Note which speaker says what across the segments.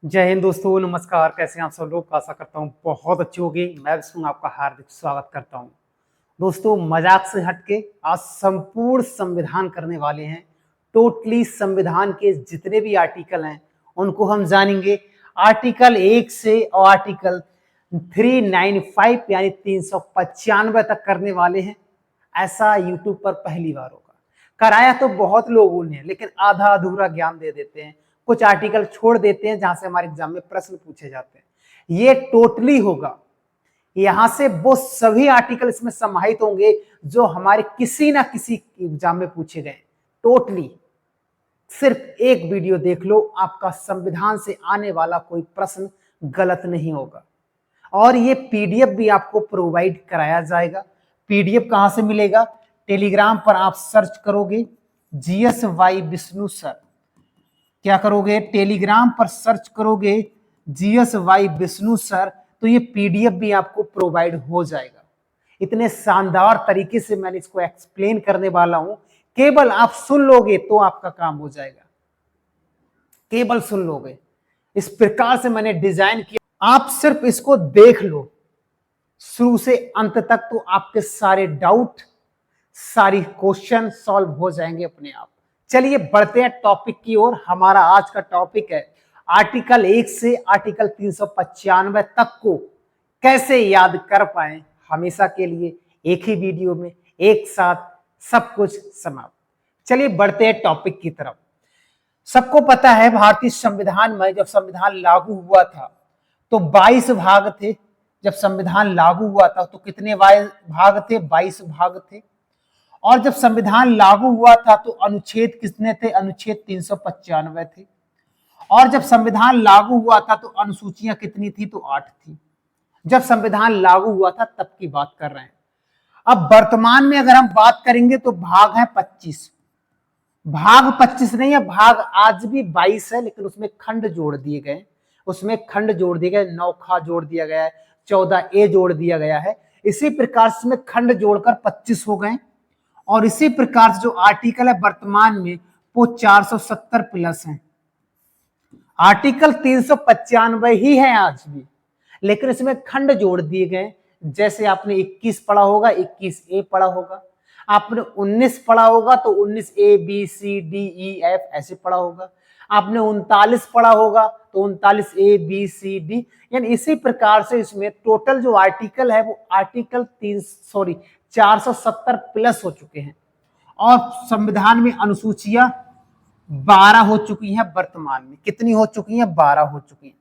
Speaker 1: जय हिंद दोस्तों, नमस्कार। कैसे हैं आप सब लोग? आशा करता हूँ बहुत अच्छी होगी। मैं विष्णु आपका हार्दिक स्वागत करता हूँ। दोस्तों, मजाक से हटके आज संपूर्ण संविधान करने वाले हैं। टोटली संविधान के जितने भी आर्टिकल हैं उनको हम जानेंगे। आर्टिकल 1 से और आर्टिकल 395 यानी 395 तक करने वाले हैं। ऐसा यूट्यूब पर पहली बार होगा। कराया तो बहुत लोगों ने, लेकिन आधा अधूरा ज्ञान दे देते हैं, कुछ आर्टिकल छोड़ देते हैं जहां से हमारे एग्जाम में प्रश्न पूछे जाते हैं। ये टोटली होगा। यहां से वो सभी आर्टिकल इसमें समाहित होंगे जो हमारे किसी ना किसी एग्जाम में पूछे गए। टोटली सिर्फ एक वीडियो देख लो, आपका संविधान से आने वाला कोई प्रश्न गलत नहीं होगा। और ये पीडीएफ भी आपको प्रोवाइड कराया जाएगा। पीडीएफ कहां से मिलेगा? टेलीग्राम पर आप सर्च करोगे GSY विष्णु सर। क्या करोगे? टेलीग्राम पर सर्च करोगे GSY विष्णु सर, तो ये पीडीएफ भी आपको प्रोवाइड हो जाएगा। इतने शानदार तरीके से मैंने इसको एक्सप्लेन करने वाला हूं, केवल आप सुन लोगे तो आपका काम हो जाएगा। केवल सुन लोगे, इस प्रकार से मैंने डिजाइन किया। आप सिर्फ इसको देख लो शुरू से अंत तक, तो आपके सारे डाउट, सारी क्वेश्चन सॉल्व हो जाएंगे अपने आप। चलिए बढ़ते हैं टॉपिक की ओर। हमारा आज का टॉपिक है आर्टिकल 1 से आर्टिकल 395 तक को कैसे याद कर पाए हमेशा के लिए, एक ही वीडियो में एक साथ सब कुछ समाप्त। चलिए बढ़ते हैं टॉपिक की तरफ। सबको पता है भारतीय संविधान में जब संविधान लागू हुआ था तो 22 भाग थे। जब संविधान लागू हुआ था तो कितने भाग थे? 22 भाग थे। और जब संविधान लागू हुआ था तो अनुच्छेद कितने थे? अनुच्छेद 395 थे। और जब संविधान लागू हुआ था तो अनुसूचियां कितनी थी? तो 8 थी। जब संविधान लागू हुआ था तब की बात कर रहे हैं। अब वर्तमान में अगर हम बात करेंगे तो भाग है 25। भाग 25 नहीं है, भाग आज भी 22 है, लेकिन उसमें खंड जोड़ दिए गए। उसमें खंड जोड़ दिए गए, 9 खा जोड़ दिया गया है, 14 ए जोड़ दिया गया है। इसी प्रकार से इसमें खंड जोड़कर 25 हो गए। और इसी प्रकार से जो आर्टिकल है वर्तमान में वो 470 प्लस है। आर्टिकल 395 ही है आज भी, लेकिन इसमें खंड जोड़ दिए गए। जैसे आपने 21 पढ़ा होगा, 21 ए पढ़ा होगा। आपने 19 पढ़ा होगा तो 19 A B C D E F ऐसे पढ़ा होगा। आपने 39 पढ़ा होगा तो 39 ए बी सी डी। यानी इसी प्रकार से इसमें टोटल जो आर्टिकल है वो आर्टिकल 470 प्लस हो चुके हैं। और संविधान में अनुसूचियां 12 हो चुकी हैं। वर्तमान में कितनी हो चुकी हैं? 12 हो चुकी हैं।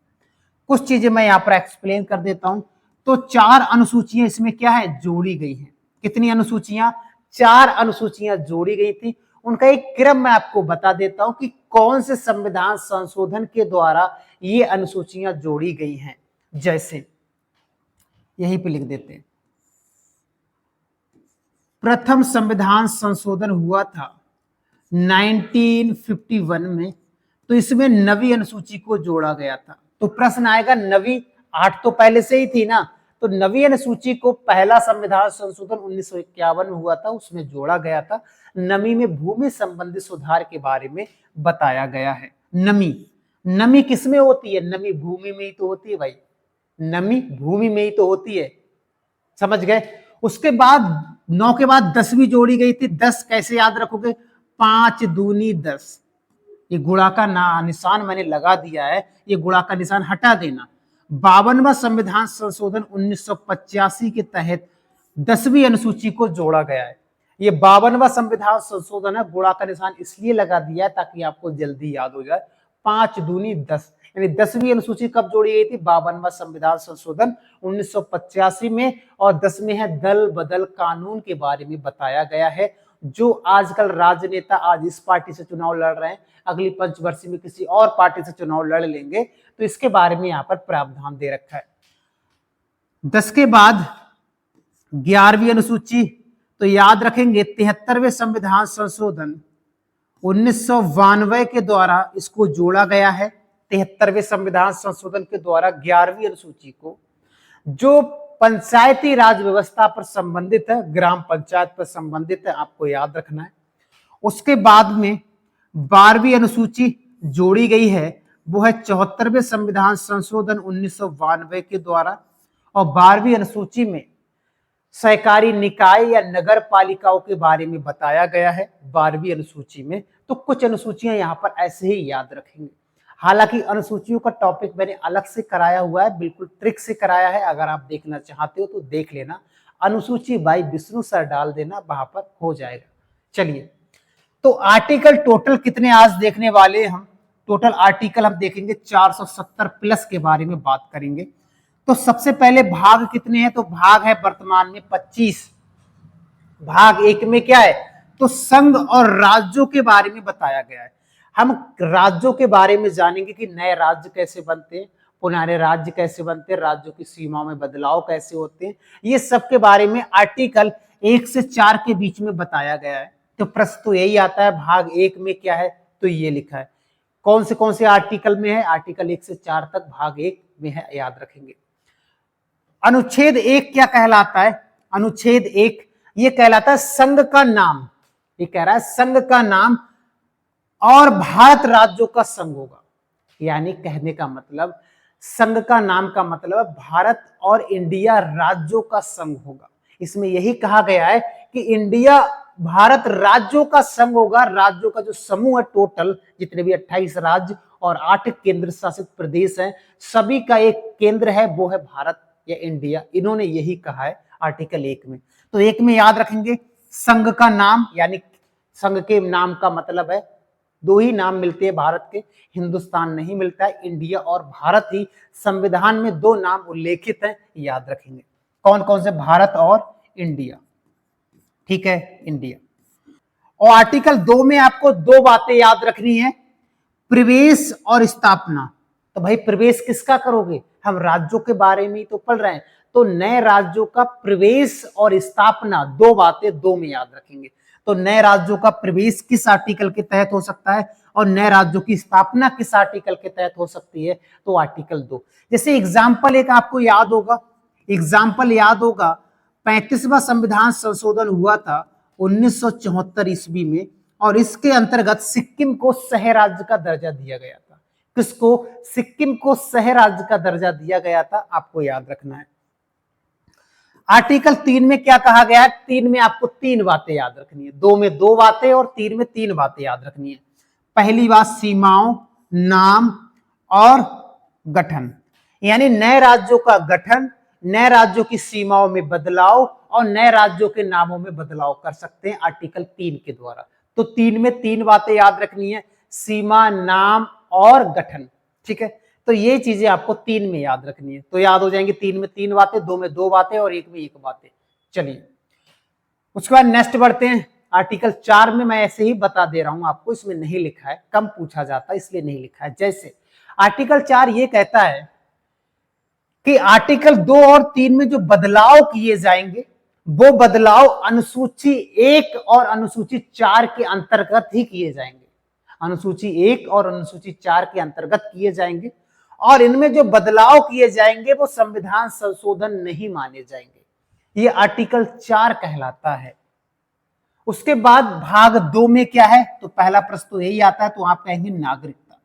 Speaker 1: कुछ चीजें मैं यहाँ पर एक्सप्लेन कर देता हूं। तो 4 अनुसूचियां इसमें क्या है? जोड़ी गई हैं। कितनी अनुसूचियां? 4 अनुसूचियां जोड़ी गई थी। उनका एक क्रम मैं आपको बता देता हूं कि कौन से संविधान संशोधन के द्वारा ये अनुसूचियां जोड़ी गई हैं। जैसे यहीं पे लिख देते हैं, प्रथम संविधान संशोधन हुआ था 1951 में, तो इसमें नवीं अनुसूची को जोड़ा गया था। तो प्रश्न आएगा नवीं, 8 तो पहले से ही थी ना, तो नवीं अनुसूची को पहला संविधान संशोधन 1951 में हुआ था, उसमें जोड़ा गया था। नमी में भूमि संबंधी सुधार के बारे में बताया गया है। नमी, नमी किसमें होती है? नमी भूमि में ही तो होती है भाई। नमी भूमि में ही तो होती है, समझ गए? उसके बाद 9 के बाद 10वीं जोड़ी गई थी। 10 कैसे याद रखोगे? 5 दूनी 10। ये गुणा का निशान मैंने लगा दिया है, ये गुणा का निशान हटा देना। 52वां संविधान संशोधन 1985 के तहत 10वीं अनुसूची को जोड़ा गया है। ये 52वां संविधान संशोधन है। गुणा का निशान इसलिए लगा दिया है ताकि आपको जल्दी याद हो जाए। 5 दूनी 10, यानी 10वीं अनुसूची कब जोड़ी गई थी? 52वां संविधान संशोधन 1985 में। और 10 में है दल बदल कानून के बारे में बताया गया है। जो आजकल राजनेता आज इस पार्टी से चुनाव लड़ रहे हैं, अगली पंचवर्षीय में किसी और पार्टी से चुनाव लड़ लेंगे, तो इसके बारे में यहाँ पर प्रावधान दे रखा है। 10 के बाद 11वीं अनुसूची, तो याद रखेंगे 73वें संविधान संशोधन 1992 के द्वारा इसको जोड़ा गया है। 73वें संविधान संशोधन के द्वारा 11वीं अनुसूची को, जो पंचायती राज व्यवस्था पर संबंधित है, ग्राम पंचायत पर संबंधित है, आपको याद रखना है। उसके बाद में 12वीं अनुसूची जोड़ी गई है वो है 74वें संविधान संशोधन 1992 के द्वारा, और 12वीं अनुसूची में सहकारी निकाय या नगर पालिकाओं के बारे में बताया गया है 12वीं अनुसूची में। तो कुछ अनुसूचियां यहाँ पर ऐसे ही याद रखेंगे। हालांकि अनुसूचियों का टॉपिक मैंने अलग से कराया हुआ है, बिल्कुल ट्रिक से कराया है, अगर आप देखना चाहते हो तो देख लेना, अनुसूची बाई विष्णु सर डाल देना, वहां पर हो जाएगा। चलिए, तो आर्टिकल टोटल कितने आज देखने वाले हम, टोटल आर्टिकल हम देखेंगे 470 प्लस के बारे में बात करेंगे। तो सबसे पहले भाग कितने हैं, तो भाग है वर्तमान में 25। भाग 1 में क्या है, तो संघ और राज्यों के बारे में बताया गया है। हम राज्यों के बारे में जानेंगे कि नए राज्य कैसे बनते हैं, पुराने राज्य कैसे बनते हैं, राज्यों की सीमाओं में बदलाव कैसे होते हैं, ये सब के बारे में आर्टिकल 1 से 4 के बीच में बताया गया है। तो प्रश्न तो यही आता है, भाग 1 में क्या है, तो ये लिखा है। कौन से आर्टिकल में है, आर्टिकल 1 से 4 तक भाग 1 में है, याद रखेंगे। अनुच्छेद 1 क्या कहलाता है, अनुच्छेद 1 ये कहलाता है संघ का नाम, ये कह रहा है संघ का नाम और भारत राज्यों का संघ होगा। यानी कहने का मतलब, संघ का नाम का मतलब भारत और इंडिया राज्यों का संघ होगा। इसमें यही कहा गया है कि इंडिया भारत राज्यों का संघ होगा। राज्यों का जो समूह है टोटल, जितने भी 28 राज्य और 8 केंद्र शासित प्रदेश हैं, सभी का एक केंद्र है, वो है भारत या इंडिया। इन्होंने यही कहा है आर्टिकल 1 में। तो 1 में याद रखेंगे संघ का नाम, यानी संघ के नाम का मतलब है 2 ही नाम मिलते हैं भारत के, हिंदुस्तान नहीं मिलता है, इंडिया और भारत ही संविधान में 2 नाम उल्लेखित हैं, याद रखेंगे। कौन कौन से, भारत और इंडिया, ठीक है, इंडिया। और आर्टिकल 2 में आपको 2 बातें याद रखनी है, प्रवेश और स्थापना। तो भाई प्रवेश किसका करोगे, हम राज्यों के बारे में तो पढ़ रहे हैं, तो नए राज्यों का प्रवेश और स्थापना, 2 बातें 2 में याद रखेंगे। तो नए राज्यों का प्रवेश किस आर्टिकल के तहत हो सकता है और नए राज्यों की स्थापना किस आर्टिकल के तहत हो सकती है, तो आर्टिकल 2। जैसे एग्जाम्पल एक आपको याद होगा, एग्जाम्पल याद होगा, 35वां संविधान संशोधन हुआ था 1974 ईस्वी में, और इसके अंतर्गत सिक्किम को सह राज्य का दर्जा दिया गया था। किसको, सिक्किम को सह राज्य का दर्जा दिया गया था, आपको याद रखना है। आर्टिकल 3 में क्या कहा गया है, 3 में आपको 3 बातें याद रखनी है, 2 में 2 बातें और 3 में 3 बातें याद रखनी है। पहली बात, सीमाओं, नाम और गठन, यानी नए राज्यों का गठन, नए राज्यों की सीमाओं में बदलाव और नए राज्यों के नामों में बदलाव कर सकते हैं आर्टिकल 3 के द्वारा। तो 3 में 3 बातें याद रखनी है, सीमा, नाम और गठन, ठीक है। तो ये चीजें आपको 3 में याद रखनी है, तो याद हो जाएंगे 3 में 3 बातें, 2 में 2 बातें और 1 में 1 बातें। चलिए उसके बाद नेक्स्ट बढ़ते हैं। आर्टिकल 4 में मैं ऐसे ही बता दे रहा हूं आपको, इसमें नहीं लिखा है, कम पूछा जाता है इसलिए नहीं लिखा है। जैसे आर्टिकल 4 ये कहता है कि आर्टिकल 2 और 3 में जो बदलाव किए जाएंगे वो बदलाव अनुसूची 1 और अनुसूची 4 के अंतर्गत ही किए जाएंगे। अनुसूची 1 और अनुसूची 4 के अंतर्गत किए जाएंगे, और इनमें जो बदलाव किए जाएंगे वो संविधान संशोधन नहीं माने जाएंगे। ये आर्टिकल 4 कहलाता है। उसके बाद भाग 2 में क्या है, तो पहला प्रश्न तो यही आता है, तो आप कहेंगे नागरिकता।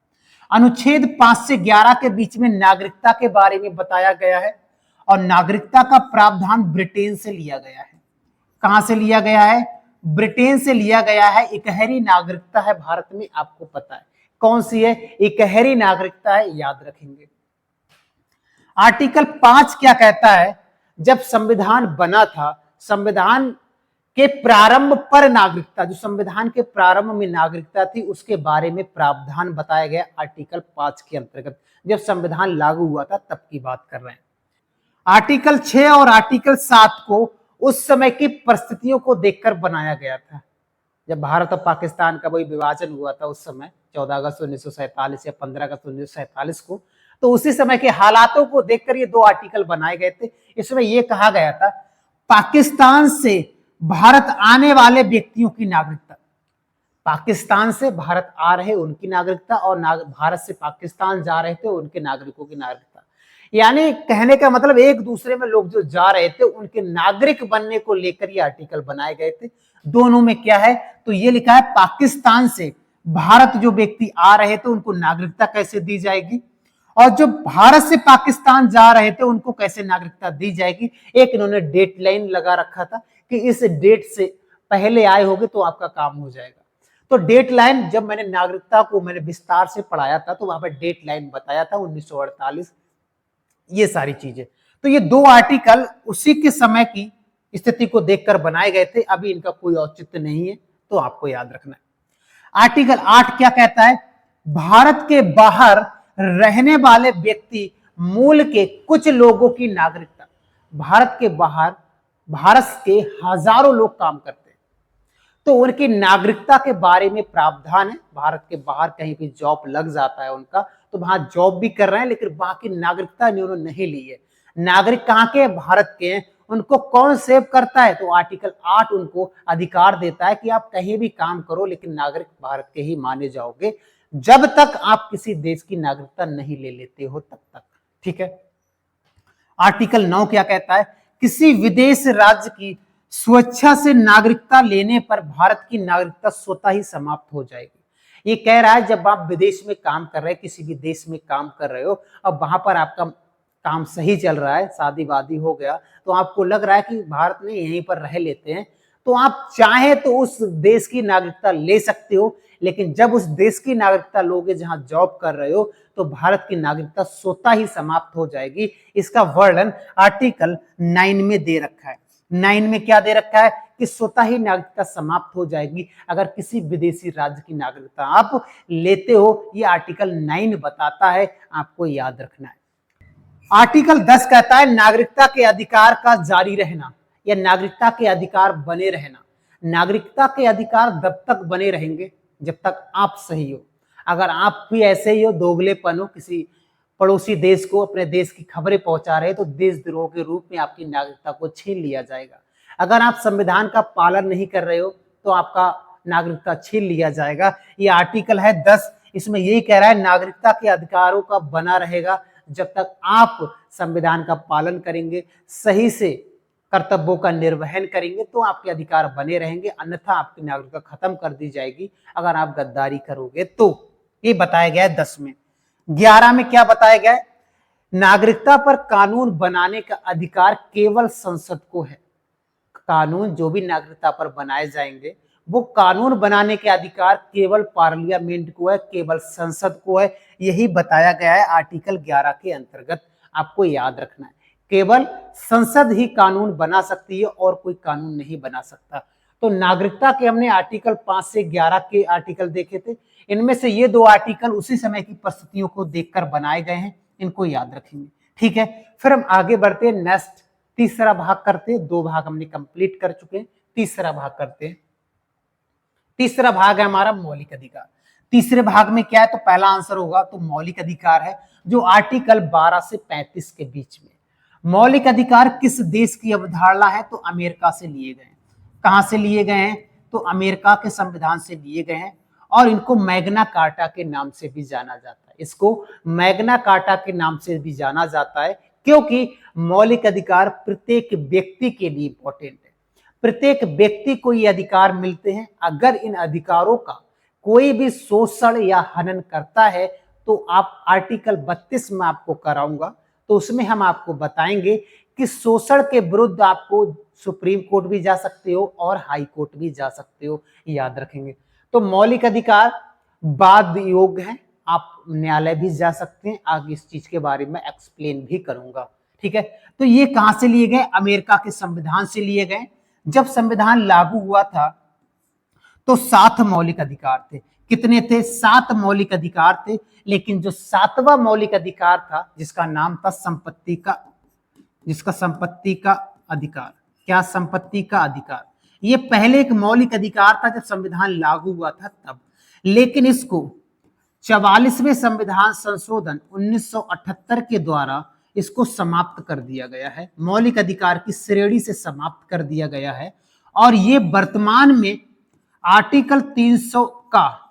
Speaker 1: अनुच्छेद 5 से 11 के बीच में नागरिकता के बारे में बताया गया है, और नागरिकता का प्रावधान ब्रिटेन से लिया गया है। कहां से लिया गया है, ब्रिटेन से लिया गया है। इकहरी नागरिकता है भारत में, आपको पता है कौन सी है, इकहरी नागरिकता है, याद रखेंगे। आर्टिकल 5 क्या कहता है, जब संविधान बना था, संविधान के प्रारंभ पर नागरिकता, जो संविधान के प्रारंभ में नागरिकता थी उसके बारे में प्रावधान बताया गया आर्टिकल 5 के अंतर्गत। जब संविधान लागू हुआ था तब की बात कर रहे हैं। आर्टिकल 6 और आर्टिकल 7 को उस समय की परिस्थितियों को देखकर बनाया गया था। जब भारत और पाकिस्तान का वही विभाजन हुआ था उस समय 14 अगस्त 1947 या 15 अगस्त 1947 को, तो उसी समय के हालातों को देखकर ये 2 आर्टिकल बनाए गए थे। इसमें यह कहा गया था, पाकिस्तान से भारत आने वाले व्यक्तियों की नागरिकता, पाकिस्तान से भारत आ रहे उनकी नागरिकता, और भारत से पाकिस्तान जा रहे थे उनके नागरिकों की नागरिकता। यानी कहने का मतलब एक दूसरे में लोग जो जा रहे थे उनके नागरिक बनने को लेकर ये आर्टिकल बनाए गए थे। दोनों में क्या है, तो ये लिखा है पाकिस्तान से भारत जो व्यक्ति आ रहे थे उनको नागरिकता कैसे दी जाएगी, और जो भारत से पाकिस्तान जा रहे थे उनको कैसे नागरिकता दी जाएगी। एक इन्होंने डेट लाइन लगा रखा था कि इस डेट से पहले आए होगे तो आपका काम हो जाएगा। तो डेट लाइन, जब मैंने नागरिकता को मैंने विस्तार से पढ़ाया था तो वहां पर डेट लाइन बताया था 1948, ये सारी चीजें। तो ये दो आर्टिकल उसी के समय की स्थिति को देखकर बनाए गए थे, अभी इनका कोई औचित्य नहीं है, तो आपको याद रखना है। आर्टिकल 8 क्या कहता है, भारत के बाहर रहने वाले व्यक्ति मूल के कुछ लोगों की नागरिकता, भारत के बाहर भारत के हजारों लोग काम करते हैं तो उनकी नागरिकता के बारे में प्रावधान है। भारत के बाहर कहीं भी जॉब लग जाता है उनका, तो वहां जॉब भी कर रहे हैं लेकिन वहां की नागरिकता इन्होंने नहीं ली है। नागरिक कहां के, भारत के हैं, उनको कौन सेव करता है, तो आर्टिकल 8 उनको अधिकार देता है कि आप कहीं भी काम करो लेकिन नागरिक भारत के ही माने जाओगे जब तक आप किसी देश की नागरिकता नहीं ले लेते हो तब तक। ठीक है। आर्टिकल 9 क्या कहता है, किसी विदेश राज्य की स्वेच्छा से नागरिकता लेने पर भारत की नागरिकता स्वतः ही समाप्त हो जाएगी। ये कह रहा है जब आप विदेश में काम कर रहे हैं, किसी भी देश में काम कर रहे हो, अब वहां पर आपका काम सही चल रहा है, शादी वादी हो गया, तो आपको लग रहा है कि भारत में यहीं पर रह लेते हैं, तो आप चाहे तो उस देश की नागरिकता ले सकते हो, लेकिन जब उस देश की नागरिकता लोगे जहां जॉब कर रहे हो तो भारत की नागरिकता स्वतः ही समाप्त हो जाएगी। इसका वर्णन आर्टिकल 9 में दे रखा है। 9 में क्या दे रखा है कि स्वतः ही नागरिकता समाप्त हो जाएगी अगर किसी विदेशी राज्य की नागरिकता आप लेते हो। ये आर्टिकल 9 बताता है, आपको याद रखना है। आर्टिकल 10 कहता है नागरिकता के अधिकार का जारी रहना या नागरिकता के अधिकार बने रहना। नागरिकता के अधिकार तब तक बने रहेंगे जब तक आप सही हो। अगर आप भी ऐसे ही हो, दोगलेपन हो, किसी पड़ोसी देश को अपने देश की खबरें पहुंचा रहे, तो देशद्रोह के रूप में आपकी नागरिकता को छीन लिया जाएगा। अगर आप संविधान का पालन नहीं कर रहे हो तो आपका नागरिकता छीन लिया जाएगा। ये आर्टिकल है 10, इसमें यही कह रहा है नागरिकता के अधिकारों का बना रहेगा जब तक आप संविधान का पालन करेंगे, सही से कर्तव्यों का निर्वहन करेंगे तो आपके अधिकार बने रहेंगे, अन्यथा आपकी नागरिकता खत्म कर दी जाएगी अगर आप गद्दारी करोगे तो। ये बताया गया है 10 में। 11 में क्या बताया गया है, नागरिकता पर कानून बनाने का अधिकार केवल संसद को है। कानून जो भी नागरिकता पर बनाए जाएंगे वो कानून बनाने के अधिकार केवल पार्लियामेंट को है, केवल संसद को है। यही बताया गया है आर्टिकल 11 के अंतर्गत, आपको याद रखना है। केवल संसद ही कानून बना सकती है और कोई कानून नहीं बना सकता। तो नागरिकता के हमने आर्टिकल 5 से 11 के आर्टिकल देखे थे, इनमें से ये दो आर्टिकल उसी समय की परिस्थितियों को देखकर बनाए गए हैं, इनको याद रखेंगे। ठीक है, फिर हम आगे बढ़ते हैं, नेक्स्ट तीसरा भाग करते हैं। 2 भाग हमने कंप्लीट कर चुके हैं, तीसरा भाग करते हैं। तीसरा भाग है हमारा मौलिक अधिकार। तीसरे भाग में क्या है, तो पहला आंसर होगा तो मौलिक अधिकार है जो आर्टिकल 12 से 35 के बीच में। मौलिक अधिकार किस देश की अवधारणा है, तो अमेरिका से लिए गए हैं। कहां से लिए गए हैं, तो अमेरिका के संविधान से लिए गए हैं और इनको मैग्ना कार्टा के नाम से भी जाना जाता है। इसको मैग्ना कार्टा के नाम से भी जाना जाता है क्योंकि मौलिक अधिकार प्रत्येक व्यक्ति के लिए इंपॉर्टेंट है। प्रत्येक व्यक्ति को ये अधिकार मिलते हैं। अगर इन अधिकारों का कोई भी शोषण या हनन करता है तो आप आर्टिकल 32 में आपको कराऊंगा, तो उसमें हम आपको बताएंगे कि शोषण के विरुद्ध आपको सुप्रीम कोर्ट भी जा सकते हो और हाई कोर्ट भी जा सकते हो, याद रखेंगे। तो मौलिक अधिकार वाद योग्य है, आप न्यायालय भी जा सकते हैं, आगे इस चीज के बारे में एक्सप्लेन भी करूंगा। ठीक है, तो ये कहां से लिए गए, अमेरिका के संविधान से लिए गए। जब संविधान लागू हुआ था तो 7 मौलिक अधिकार थे। कितने थे, 7 मौलिक अधिकार थे, लेकिन जो 7वां मौलिक अधिकार था जिसका नाम था संपत्ति का अधिकार। क्या, संपत्ति का अधिकार। ये पहले एक मौलिक अधिकार था जब संविधान लागू हुआ था तब, लेकिन इसको 44वें संविधान संशोधन 1978 के द्वारा इसको समाप्त कर दिया गया है। मौलिक अधिकार की श्रेणी से समाप्त कर दिया गया है और ये वर्तमान में आर्टिकल 300 का,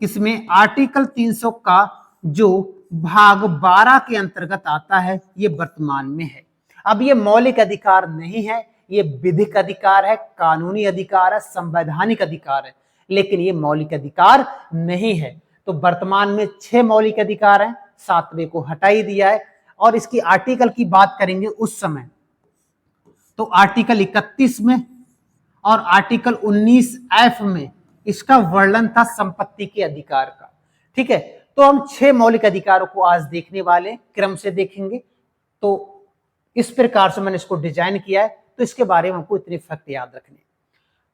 Speaker 1: इसमें आर्टिकल 300 का जो भाग 12 के अंतर्गत आता है, ये वर्तमान में है। अब ये मौलिक अधिकार नहीं है, ये विधिक अधिकार है, कानूनी अधिकार है, संवैधानिक अधिकार है। लेकिन ये मौलिक अधिकार नहीं है। तो वर्तमान में 6 मौलिक अधिकार हैं, 7वें को हटा ही दिया है। और इसकी आर्टिकल की बात करेंगे उस समय, तो आर्टिकल 31 में और आर्टिकल 19F में इसका वर्णन था संपत्ति के अधिकार का। ठीक है, तो हम 6 मौलिक अधिकारों को आज देखने वाले, क्रम से देखेंगे। तो इस प्रकार से मैंने इसको डिजाइन किया है, तो इसके बारे में हमको इतने फैक्ट याद रखने।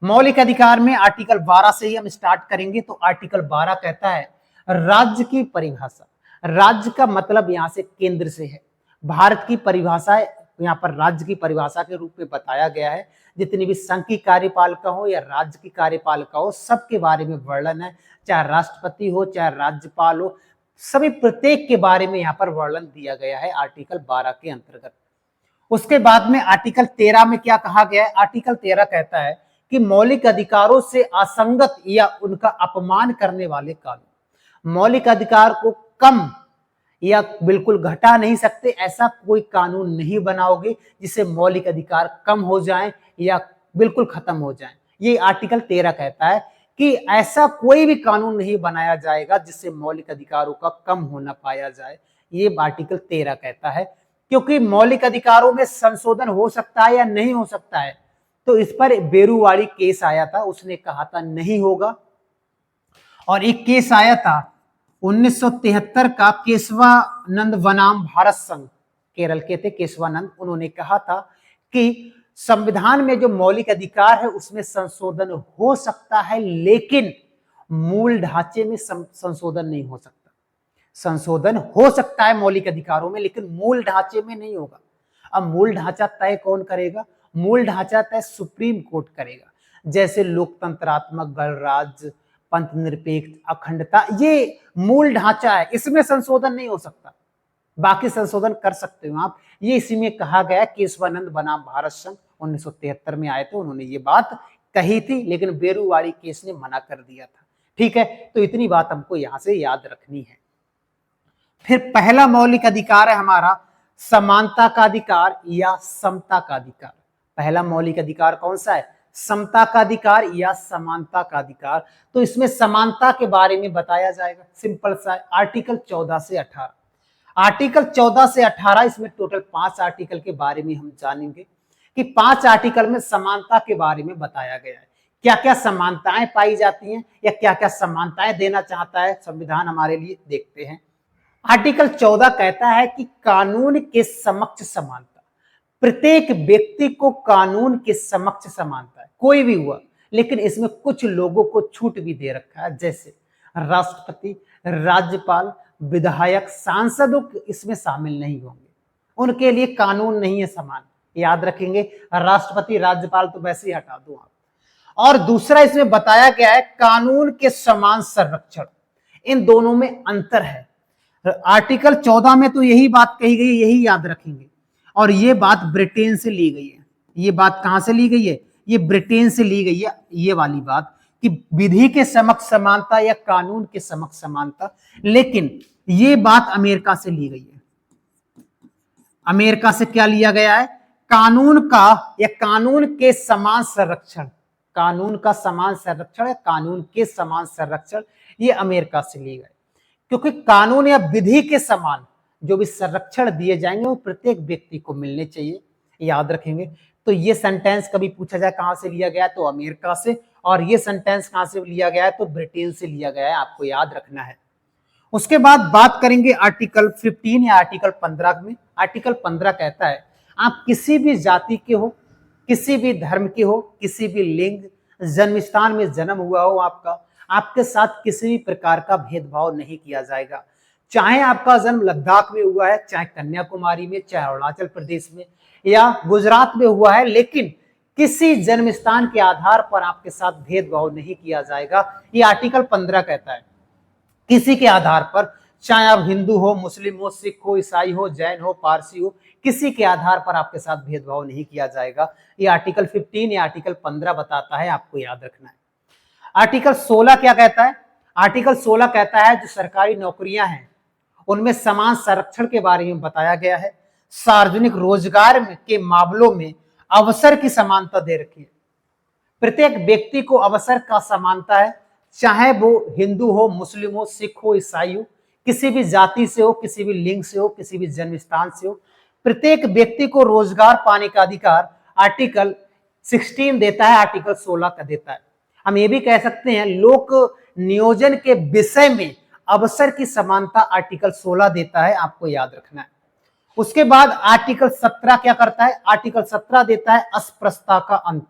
Speaker 1: मौलिक अधिकार में आर्टिकल 12 से ही हम स्टार्ट करेंगे। तो आर्टिकल 12 कहता है राज्य की परिभाषा। राज्य का मतलब यहां से केंद्र से है। भारत की परिभाषा यहाँ पर राज्य की परिभाषा के रूप में बताया गया है। जितनी भी संघ की कार्यपालिका हो या राज्य की कार्यपालिका हो, सबके बारे में वर्णन है, चाहे राष्ट्रपति हो चाहे राज्यपाल हो, सभी प्रत्येक के बारे में यहाँ पर वर्णन दिया गया है आर्टिकल 12 के अंतर्गत। उसके बाद में आर्टिकल 13 में क्या कहा गया है? आर्टिकल 13 कहता है कि मौलिक अधिकारों से असंगत या उनका अपमान करने वाले कानून, मौलिक अधिकार को कम या बिल्कुल घटा नहीं सकते, ऐसा कोई कानून नहीं बनाओगे जिससे मौलिक अधिकार कम हो जाएं या बिल्कुल खत्म हो जाएं। ये आर्टिकल 13 कहता है कि ऐसा कोई भी कानून नहीं बनाया जाएगा जिससे मौलिक अधिकारों का कम होना पाया जाए। ये आर्टिकल 13 कहता है, क्योंकि मौलिक अधिकारों में संशोधन हो सकता है या नहीं हो सकता है। तो इस पर बेरुवाड़ी केस आया था, उसने कहा था नहीं होगा। और एक केस आया था 1973 का, केशवानंद बनाम भारत संघ, केरल के थे केशवानंद, उन्होंने कहा था कि संविधान में जो मौलिक अधिकार है उसमें संशोधन हो सकता है, लेकिन मूल ढांचे में संशोधन नहीं हो सकता। संशोधन हो सकता है मौलिक अधिकारों में, लेकिन मूल ढांचे में नहीं होगा। अब मूल ढांचा तय कौन करेगा? मूल ढांचा तय सुप्रीम कोर्ट करेगा। जैसे लोकतंत्रात्मक गणराज्य, पंथ निरपेक्ष, अखंडता, ये मूल ढांचा है, इसमें संशोधन नहीं हो सकता। बाकी संशोधन कर सकते हो आप। ये इसी में कहा गया। केशवानंद बनाम भारत संघ 1973 में आए थे, उन्होंने ये बात कही थी, लेकिन बेरुवाड़ी केस ने मना कर दिया था। ठीक है, तो इतनी बात हमको यहां से याद रखनी है। फिर पहला मौलिक अधिकार है हमारा समानता का अधिकार या समता का अधिकार। पहला मौलिक अधिकार कौन सा है? समता का अधिकार या समानता का अधिकार। तो इसमें समानता के बारे में बताया जाएगा, सिंपल सा है, आर्टिकल 14 से 18। आर्टिकल 14 से 18, इसमें टोटल 5 आर्टिकल के बारे में हम जानेंगे कि 5 आर्टिकल में समानता के बारे में बताया गया है। क्या क्या समानताएं पाई जाती हैं या क्या क्या समानताएं देना चाहता है संविधान हमारे लिए, देखते हैं। आर्टिकल 14 कहता है कि कानून के समक्ष समानता, प्रत्येक व्यक्ति को कानून के समक्ष समानता है, कोई भी हुआ, लेकिन इसमें कुछ लोगों को छूट भी दे रखा है, जैसे राष्ट्रपति, राज्यपाल, विधायक, सांसदों इसमें शामिल नहीं होंगे, उनके लिए कानून नहीं है समान। याद रखेंगे, राष्ट्रपति राज्यपाल तो वैसे ही हटा दो आप। और दूसरा इसमें बताया गया है कानून के समान संरक्षण, इन दोनों में अंतर है। आर्टिकल 14 में तो यही बात कही गई, यही याद रखेंगे। और ये बात ब्रिटेन से ली गई है। ये बात कहां से ली गई है? ये ब्रिटेन से ली गई है, ये वाली बात कि विधि के समक्ष समानता या कानून के समक्ष समानता। लेकिन ये बात अमेरिका से ली गई है। अमेरिका से क्या लिया गया है? कानून का या कानून के समान संरक्षण, कानून का समान संरक्षण या कानून के समान संरक्षण, ये अमेरिका से ली गई। क्योंकि कानून या विधि के समान जो भी संरक्षण दिए जाएंगे वो प्रत्येक व्यक्ति को मिलने चाहिए, याद रखेंगे। तो ये सेंटेंस कभी पूछा जाए कहां से लिया गया, तो अमेरिका से। और ये सेंटेंस कहां से लिया गया है, तो ब्रिटेन से लिया गया है, आपको याद रखना है। उसके बाद बात करेंगे आर्टिकल 15 या आर्टिकल 15 में। आर्टिकल 15 कहता है आप किसी भी जाति के हो, किसी भी धर्म के हो, किसी भी लिंग, जन्म स्थान में जन्म हुआ हो आपका, आपके साथ किसी भी प्रकार का भेदभाव नहीं किया जाएगा। चाहे आपका जन्म लद्दाख में हुआ है, चाहे कन्याकुमारी में, चाहे अरुणाचल प्रदेश में या गुजरात में हुआ है, लेकिन किसी जन्म स्थान के आधार पर आपके साथ भेदभाव नहीं किया जाएगा। ये आर्टिकल 15 कहता है किसी के आधार पर, चाहे आप हिंदू हो, मुस्लिम हो, सिख हो, ईसाई हो, जैन हो, पारसी हो, किसी के आधार पर आपके साथ भेदभाव नहीं किया जाएगा। ये आर्टिकल 15 या आर्टिकल 15 बताता है, आपको याद रखना है। आर्टिकल 16 क्या कहता है? आर्टिकल 16 कहता है जो सरकारी नौकरियां हैं उनमें समान संरक्षण के बारे में बताया गया है। सार्वजनिक रोजगार के मामलों में अवसर की समानता दे रखी है। प्रत्येक व्यक्ति को अवसर का समानता है, चाहे वो हिंदू हो, मुस्लिम हो, सिख हो, ईसाई हो, किसी भी जाति से हो, किसी भी लिंग से हो, किसी भी जन्म स्थान से हो, प्रत्येक व्यक्ति को रोजगार पाने का अधिकार आर्टिकल 16 देता है, आर्टिकल 16 का देता है। हम ये भी कह सकते हैं लोक नियोजन के विषय में अवसर की समानता आर्टिकल 16 देता है, आपको याद रखना है। उसके बाद आर्टिकल 17 क्या करता है? आर्टिकल 17 देता है अस्पृश्यता का अंत,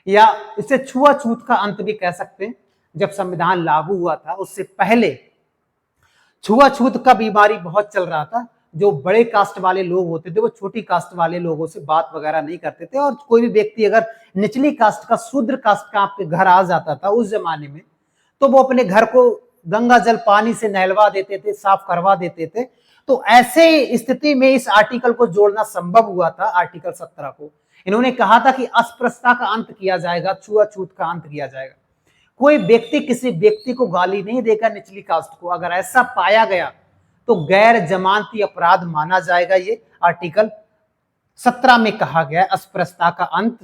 Speaker 1: या इसे छुआछूत का अंत भी कह सकते हैं। जब संविधान लागू हुआ था उससे पहले छुआछूत का बीमारी बहुत चल रहा था। जो बड़े कास्ट वाले लोग होते थे वो छोटी कास्ट वाले लोगों से बात वगैरह नहीं करते थे, और कोई भी व्यक्ति अगर निचली कास्ट का, शूद्र कास्ट का आपके घर आ जाता था उस जमाने में, तो वो अपने घर को गंगा जल पानी से नहलवा देते थे, साफ करवा देते थे। तो ऐसे स्थिति में इस आर्टिकल को जोड़ना संभव हुआ था, आर्टिकल 17 को। इन्होंने कहा था कि अस्पृश्यता का अंत किया जाएगा, छुआछूत का अंत किया जाएगा। कोई व्यक्ति किसी व्यक्ति को गाली नहीं देगा निचली कास्ट को, अगर ऐसा पाया गया तो गैर जमानती अपराध माना जाएगा। ये आर्टिकल 17 में कहा गया है, अस्पृश्यता का अंत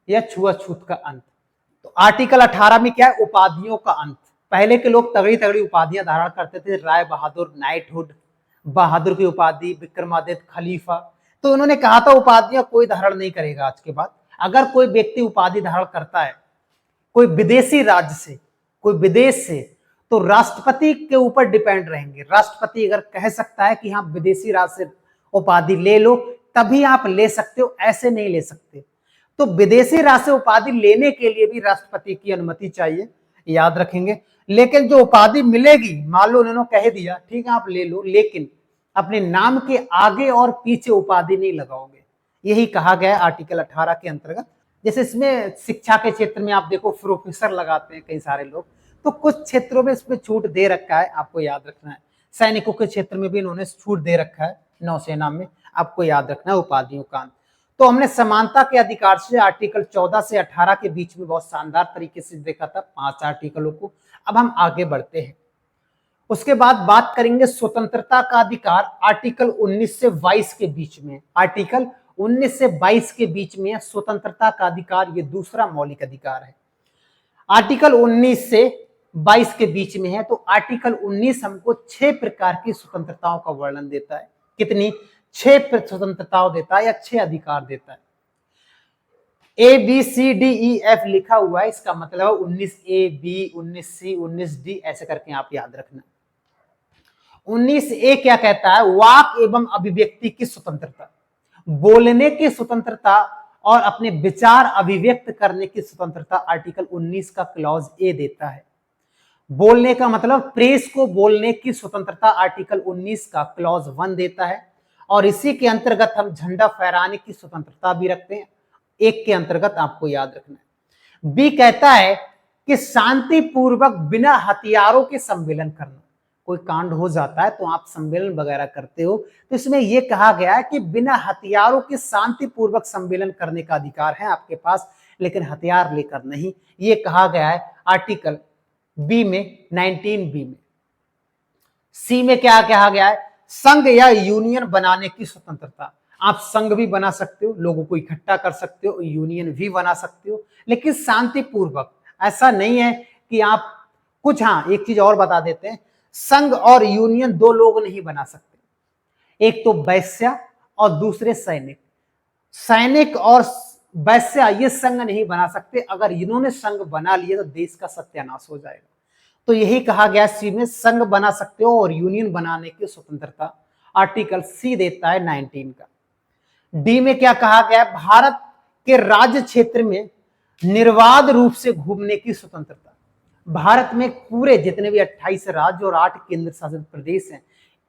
Speaker 1: या छुआछूत का अंत। तो आर्टिकल 18 में क्या है? उपाधियों का अंत। पहले के लोग तगड़ी तगड़ी उपाधियां धारण करते थे, राय बहादुर, नाइटहुड, बहादुर की उपाधि, विक्रमादित्य, खलीफा। तो उन्होंने कहा था उपाधियां कोई धारण नहीं करेगा आज के बाद। अगर कोई व्यक्ति उपाधि धारण करता है कोई विदेशी राज्य से, कोई विदेश से, तो राष्ट्रपति के ऊपर डिपेंड रहेंगे। राष्ट्रपति अगर कह सकता है कि हाँ विदेशी राज्य से उपाधि ले लो, तभी आप ले सकते हो, ऐसे नहीं ले सकते। तो विदेशी राज्य से उपाधि लेने के लिए भी राष्ट्रपति की अनुमति चाहिए, याद रखेंगे। लेकिन जो उपाधि मिलेगी, मान लो उन्होंने कह दिया ठीक है आप ले लो, लेकिन अपने नाम के आगे और पीछे उपाधि नहीं लगाओगे। यही कहा गया आर्टिकल 18 के अंतर्गत। जैसे इसमें शिक्षा के क्षेत्र में आप देखो प्रोफेसर लगाते हैं कई सारे लोग, तो कुछ क्षेत्रों में इसमें छूट दे रखा है, आपको याद रखना है। सैनिकों के क्षेत्र में भी इन्होंने छूट दे रखा है, नौसेना में, आपको याद रखना है उपाधियों का। तो हमने समानता के अधिकार से आर्टिकल 14 से 18 के बीच में बहुत शानदार तरीके से देखा था, 5 आर्टिकलों को। अब हम आगे बढ़ते हैं। उसके बाद बात करेंगे स्वतंत्रता का अधिकार, आर्टिकल 19 से 22 के बीच में। आर्टिकल 19 से 22 के बीच में स्वतंत्रता का अधिकार, ये दूसरा मौलिक अधिकार है। आर्टिकल 19 से 22 के बीच में है। तो आर्टिकल 19 हमको 6 प्रकार की स्वतंत्रताओं का वर्णन देता है। कितनी? 6 स्वतंत्रताओं देता है या 6 अधिकार देता है। ABCDEF लिखा हुआ है, इसका मतलब 19A, B, 19C, 19D, ऐसे करके आप याद रखना। 19A क्या कहता है? वाक एवं अभिव्यक्ति की स्वतंत्रता, बोलने की स्वतंत्रता और अपने विचार अभिव्यक्त करने की स्वतंत्रता आर्टिकल 19 का क्लॉज ए देता है। बोलने का मतलब प्रेस को बोलने की स्वतंत्रता आर्टिकल 19 का क्लॉज 1 देता है, और इसी के अंतर्गत हम झंडा फहराने की स्वतंत्रता भी रखते हैं, 1 के अंतर्गत, आपको याद रखना है। बी कहता है कि शांतिपूर्वक बिना हथियारों के सम्मेलन करना। कोई कांड हो जाता है तो आप सम्मेलन वगैरह करते हो, तो इसमें यह कहा गया है कि बिना हथियारों के शांतिपूर्वक सम्मेलन करने का अधिकार है आपके पास, लेकिन हथियार लेकर नहीं। ये कहा गया है आर्टिकल बी में, 19B में। सी में क्या कहा गया है? संघ या यूनियन बनाने की स्वतंत्रता। आप संघ भी बना सकते हो, लोगों को इकट्ठा कर सकते हो, यूनियन भी बना सकते हो, लेकिन शांतिपूर्वक। ऐसा नहीं है कि आप कुछ, हाँ एक चीज और बता देते हैं, संघ और यूनियन 2 लोग नहीं बना सकते, एक तो वैश्या और दूसरे सैनिक। सैनिक और वैश्या ये संघ नहीं बना सकते, अगर इन्होंने संघ बना लिया तो देश का सत्यानाश हो जाएगा। तो यही कहा गया सी में, संघ बना सकते हो और यूनियन बनाने की स्वतंत्रता आर्टिकल सी देता है 19 का। डी में क्या कहा गया? भारत के राज्य क्षेत्र में निर्बाध रूप से घूमने की स्वतंत्रता। भारत में पूरे जितने भी 28 राज्य और 8 केंद्र शासित प्रदेश हैं,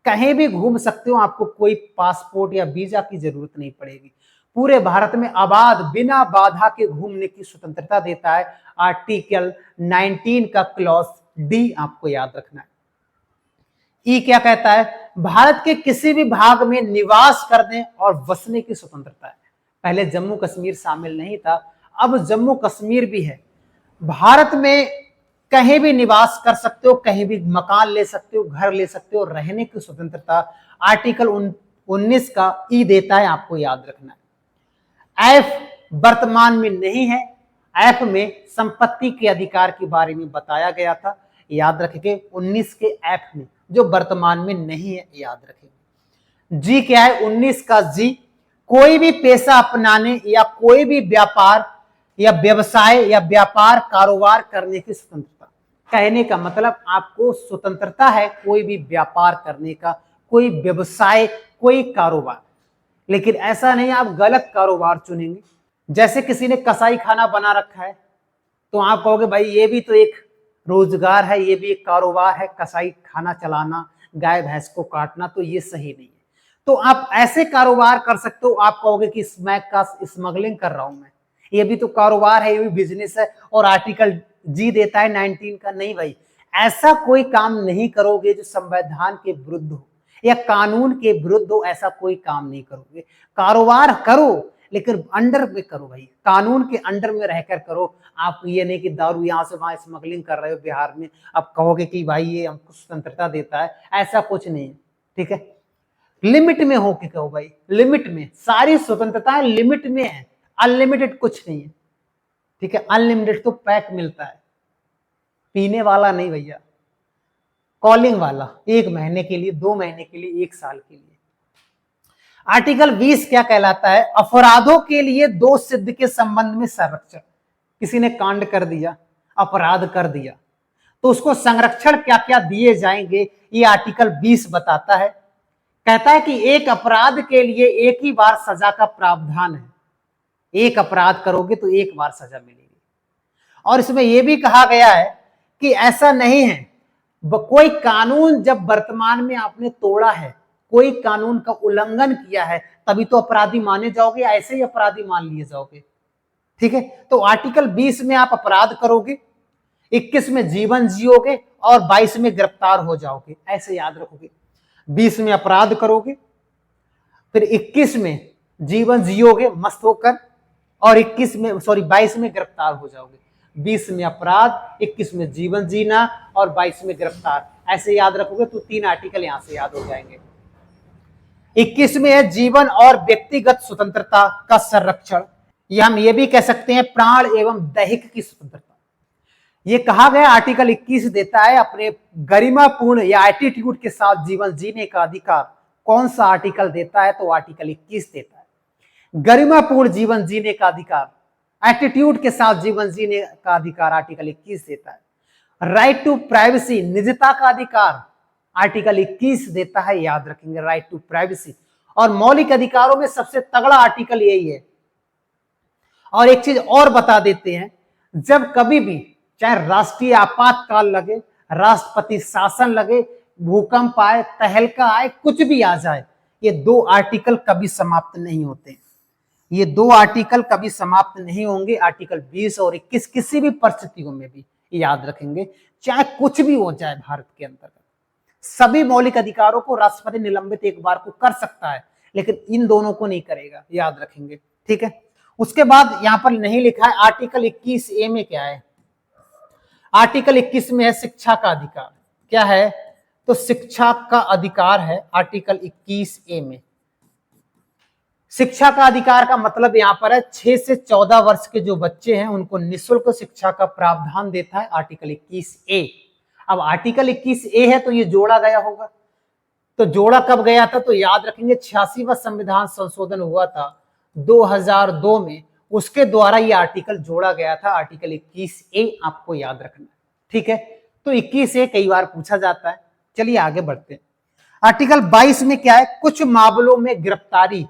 Speaker 1: कहीं भी घूम सकते हो, आपको कोई पासपोर्ट या वीजा की जरूरत नहीं पड़ेगी। पूरे भारत में आबाद बिना बाधा के घूमने की स्वतंत्रता देता है आर्टिकल 19 का क्लॉज डी, आपको याद रखना है। ई क्या कहता है? भारत के किसी भी भाग में निवास करने और बसने की स्वतंत्रता है। पहले जम्मू कश्मीर शामिल नहीं था, अब जम्मू कश्मीर भी है। भारत में कहीं भी निवास कर सकते हो, कहीं भी मकान ले सकते हो, घर ले सकते हो, रहने की स्वतंत्रता आर्टिकल 19 का ई देता है, आपको याद रखना है। एफ वर्तमान में नहीं है, एफ में संपत्ति के अधिकार के बारे में बताया गया था, याद रखेंगे 19 के एफ में, जो वर्तमान में नहीं है, याद रखेंगे। जी क्या है 19 का जी, कोई भी पेशा अपनाने या कोई भी व्यापार या व्यवसाय या व्यापार कारोबार करने की स्वतंत्रता। कहने का मतलब आपको स्वतंत्रता है कोई भी व्यापार करने का, कोई व्यवसाय, कोई कारोबार, लेकिन ऐसा नहीं आप गलत कारोबार चुनेंगे। जैसे किसी ने कसाई खाना बना रखा है तो आप कहोगे भाई ये भी तो एक रोजगार है, ये भी एक कारोबार है, कसाई खाना चलाना, गाय भैंस को काटना, तो ये सही नहीं है। तो आप ऐसे कारोबार कर सकते हो, आप कहोगे कि स्मैक का स्मगलिंग कर रहा हूं मैं, ये भी तो कारोबार है, ये भी बिजनेस है, और आर्टिकल जी देता है 19 का। नहीं भाई, ऐसा कोई काम नहीं करोगे जो संविधान के विरुद्ध हो या कानून के विरुद्ध हो, ऐसा कोई काम नहीं करोगे। कारोबार करो लेकिन अंडर में करो भाई, कानून के अंडर में रहकर करो। आप ये नहीं कि दारू यहां से वहां स्मगलिंग कर रहे हो बिहार में, अब कहोगे कि भाई ये हमको स्वतंत्रता देता है, ऐसा कुछ नहीं है। ठीक है, लिमिट में हो के कहो भाई, लिमिट में, सारी स्वतंत्रता लिमिट में है, अनलिमिटेड कुछ नहीं है। ठीक है, अनलिमिटेड तो पैक मिलता है, पीने वाला नहीं भैया, कॉलिंग वाला, 1 महीने के लिए, 2 महीने के लिए, 1 साल के लिए। आर्टिकल 20 क्या कहलाता है? अपराधों के लिए दोष सिद्ध के संबंध में संरक्षण। किसी ने कांड कर दिया, अपराध कर दिया, तो उसको संरक्षण क्या क्या दिए जाएंगे, ये आर्टिकल 20 बताता है। कहता है कि एक अपराध के लिए एक ही बार सजा का प्रावधान है, एक अपराध करोगे तो 1 बार सजा मिलेगी। और इसमें यह भी कहा गया है कि ऐसा नहीं है, कोई कानून जब वर्तमान में आपने तोड़ा है, कोई कानून का उल्लंघन किया है, तभी तो अपराधी माने जाओगे, ऐसे ही अपराधी मान लिए जाओगे। ठीक है, तो आर्टिकल 20 में आप अपराध करोगे, 21 में जीवन जियोगे और 22 में गिरफ्तार हो जाओगे, ऐसे याद रखोगे। 20 में अपराध करोगे, फिर 21 में जीवन जियोगे मस्त होकर, और 22 में गिरफ्तार हो जाओगे। 20 में अपराध, 21 में जीवन जीना और 22 में गिरफ्तार, ऐसे याद रखोगे तो 3 आर्टिकल यहां से याद हो जाएंगे। 21 में है जीवन और व्यक्तिगत स्वतंत्रता का संरक्षण, या हम ये भी कह सकते हैं प्राण एवं दैहिक की स्वतंत्रता। ये कहा गया आर्टिकल 21 देता है अपने गरिमापूर्ण या एटीट्यूड के साथ जीवन जीने का अधिकार। कौन सा आर्टिकल देता है? तो आर्टिकल 21 देता है गरिमापूर्ण जीवन जीने का अधिकार, एटीट्यूड के साथ जीवन जीने का अधिकार आर्टिकल 21 देता है। राइट टू प्राइवेसी, निजता का अधिकार, आर्टिकल 21 देता है, याद रखेंगे, राइट टू प्राइवेसी। और मौलिक अधिकारों में सबसे तगड़ा आर्टिकल यही है। और एक चीज और बता देते हैं, जब कभी भी चाहे राष्ट्रीय आपातकाल लगे, राष्ट्रपति शासन लगे, भूकंप आए, तहलका आए, कुछ भी आ जाए, ये 2 आर्टिकल कभी समाप्त नहीं होते। ये 2 आर्टिकल कभी समाप्त नहीं होंगे, आर्टिकल 20 और 21, किसी भी परिस्थितियों में भी, याद रखेंगे, चाहे कुछ भी हो जाए भारत के अंतर्गत। सभी मौलिक अधिकारों को राष्ट्रपति निलंबित एक बार को कर सकता है, लेकिन इन दोनों को नहीं करेगा, याद रखेंगे। ठीक है, उसके बाद यहां पर नहीं लिखा है आर्टिकल 21A में क्या है। आर्टिकल 21 में है शिक्षा का अधिकार। क्या है? तो शिक्षा का अधिकार है आर्टिकल 21A में। शिक्षा का अधिकार का मतलब यहां पर है 6 से 14 वर्ष के जो बच्चे हैं उनको निःशुल्क शिक्षा का प्रावधान देता है आर्टिकल 21A। अब आर्टिकल 21A है तो ये जोड़ा गया होगा, तो जोड़ा कब गया था? तो याद रखेंगे 86वां संविधान संशोधन हुआ था 2002 में, उसके द्वारा ये आर्टिकल जोड़ा गया था, आर्टिकल 21A, आपको याद रखना। ठीक है, तो 21A कई बार पूछा जाता है। चलिए आगे बढ़ते हैं। आर्टिकल 22 में क्या है? कुछ मामलों में गिरफ्तारी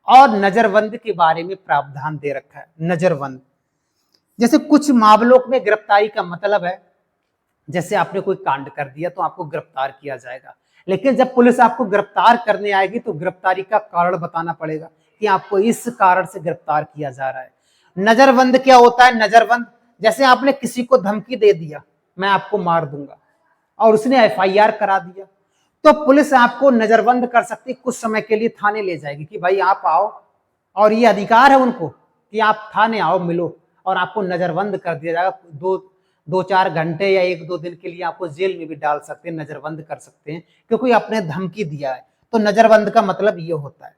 Speaker 1: और नजरबंद के बारे में प्रावधान दे रखा है। नजरबंद, जैसे कुछ मामलों में गिरफ्तारी का मतलब है, जैसे आपने कोई कांड कर दिया तो आपको गिरफ्तार किया जाएगा, लेकिन जब पुलिस आपको गिरफ्तार करने आएगी तो गिरफ्तारी का कारण बताना पड़ेगा कि आपको इस कारण से गिरफ्तार किया जा रहा है। नजरबंद क्या होता है? नजरबंद, जैसे आपने किसी को धमकी दे दिया, मैं आपको मार दूंगा, और उसने FIR करा दिया, तो पुलिस आपको नजरबंद कर सकती, कुछ समय के लिए थाने ले जाएगी कि भाई आप आओ, और ये अधिकार है उनको कि आप थाने आओ, मिलो, और आपको नजरबंद कर दिया जाएगा। 2-4 घंटे या 1-2 दिन के लिए आपको जेल में भी डाल सकते हैं, नजरबंद कर सकते हैं, क्योंकि आपने धमकी दिया है। तो नजरबंद का मतलब ये होता है।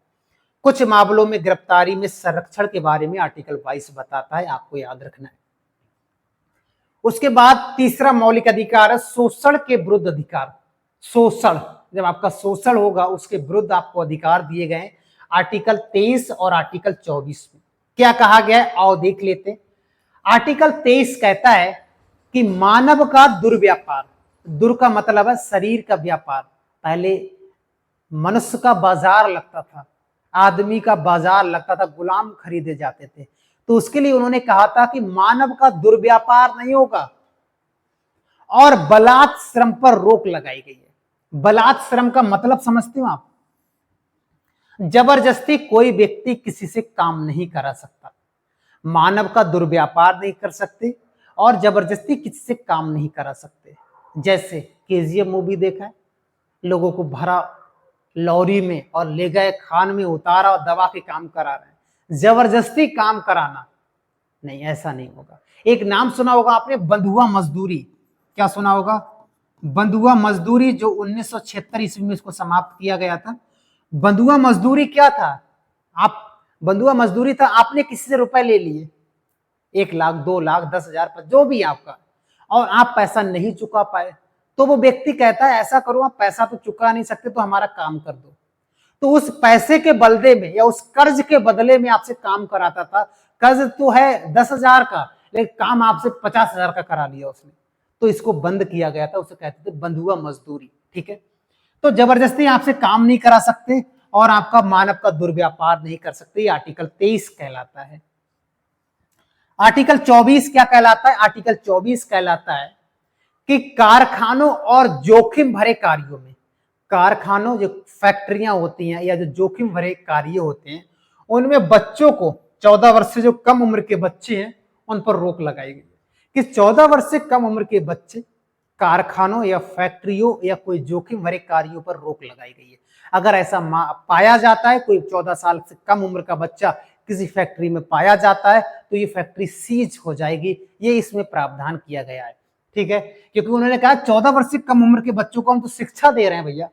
Speaker 1: कुछ मामलों में गिरफ्तारी में संरक्षण के बारे में आर्टिकल 22 बताता है, आपको याद रखना है। उसके बाद तीसरा मौलिक अधिकार है शोषण के विरुद्ध अधिकार। शोषण, जब आपका शोषण होगा उसके विरुद्ध आपको अधिकार दिए गए आर्टिकल 23 और आर्टिकल 24 में। क्या कहा गया है आओ देख लेते हैं। आर्टिकल 23 कहता है कि मानव का दुर्व्यापार, दुर का मतलब है शरीर का व्यापार। पहले मनुष्य का बाजार लगता था, आदमी का बाजार लगता था, गुलाम खरीदे जाते थे, तो उसके लिए उन्होंने कहा था कि मानव का दुर्व्यापार नहीं होगा और बलात् श्रम पर रोक लगाई गई है। बलात् श्रम का मतलब समझते हो आप? जबरदस्ती कोई व्यक्ति किसी से काम नहीं करा सकता, मानव का दुर्व्यापार नहीं कर सकते और जबरदस्ती किसी से काम नहीं करा सकते। जैसे केजीएफ मूवी देखा है, लोगों को भरा लॉरी में और ले गए खान में उतारा और दबा के काम करा रहे हैं, जबरदस्ती काम कराना नहीं, ऐसा नहीं होगा। एक नाम सुना होगा आपने, बंधुआ मजदूरी। क्या सुना होगा? बंधुआ मजदूरी, जो 1976 ईस्वी में इसको समाप्त किया गया था। बंधुआ मजदूरी क्या था? आप बंधुआ मजदूरी था, आपने किसी से रुपए ले लिए, 1 लाख 2 लाख 10,000 जो भी आपका, और आप पैसा नहीं चुका पाए, तो वो व्यक्ति कहता है ऐसा करो, आप पैसा तो चुका नहीं सकते तो हमारा काम कर दो। तो उस पैसे के बदले में या उस कर्ज के बदले में आपसे काम कराता था। कर्ज तो है 10,000 का, लेकिन काम आपसे 50,000 का करा लिया उसने, तो इसको बंद किया गया था। उसे कहते थे बंधुआ मजदूरी। ठीक है, तो जबरदस्ती आपसे काम नहीं करा सकते और आपका मानव का दुर्व्यापार नहीं कर सकते। ये आर्टिकल 23 कहलाता है। आर्टिकल 24 क्या कहलाता है? आर्टिकल 24 कहलाता है कि कारखानों और जोखिम भरे कार्यों में, कारखानों जो फैक्ट्रियां होती हैं या जो जोखिम भरे कार्य होते हैं, उनमें बच्चों को, 14 वर्ष से जो कम उम्र के बच्चे हैं उन पर रोक लगाई गई है कि 14 वर्ष से कम उम्र के बच्चे कारखानों या फैक्ट्रियों या कोई जोखिम भरे कार्यों पर रोक लगाई गई है। अगर ऐसा पाया जाता है, कोई 14 साल से कम उम्र का बच्चा किसी फैक्ट्री में पाया जाता है, तो ये फैक्ट्री सीज हो जाएगी। ये इसमें प्रावधान किया गया है। ठीक है, क्योंकि उन्होंने कहा 14 वर्ष से कम उम्र के बच्चों को हम तो शिक्षा दे रहे हैं भैया,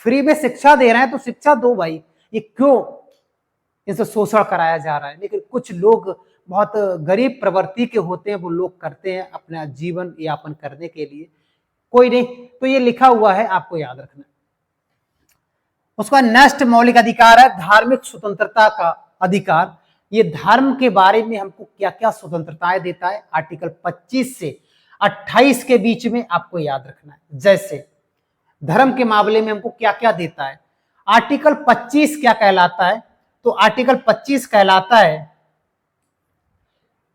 Speaker 1: फ्री में शिक्षा दे रहे हैं, तो शिक्षा दो भाई, ये क्यों इनसे शोषण कराया जा रहा है? लेकिन कुछ लोग बहुत गरीब प्रवृत्ति के होते हैं, वो लोग करते हैं अपना जीवन यापन करने के लिए। कोई नहीं, तो ये लिखा हुआ है, आपको याद रखना। उसका नेक्स्ट मौलिक अधिकार है धार्मिक स्वतंत्रता का अधिकार। ये धर्म के बारे में हमको क्या क्या स्वतंत्रताएं देता है, आर्टिकल 25 से 28 के बीच में आपको याद रखना है। जैसे धर्म के मामले में हमको क्या क्या देता है, आर्टिकल 25 क्या कहलाता है? तो आर्टिकल 25 कहलाता है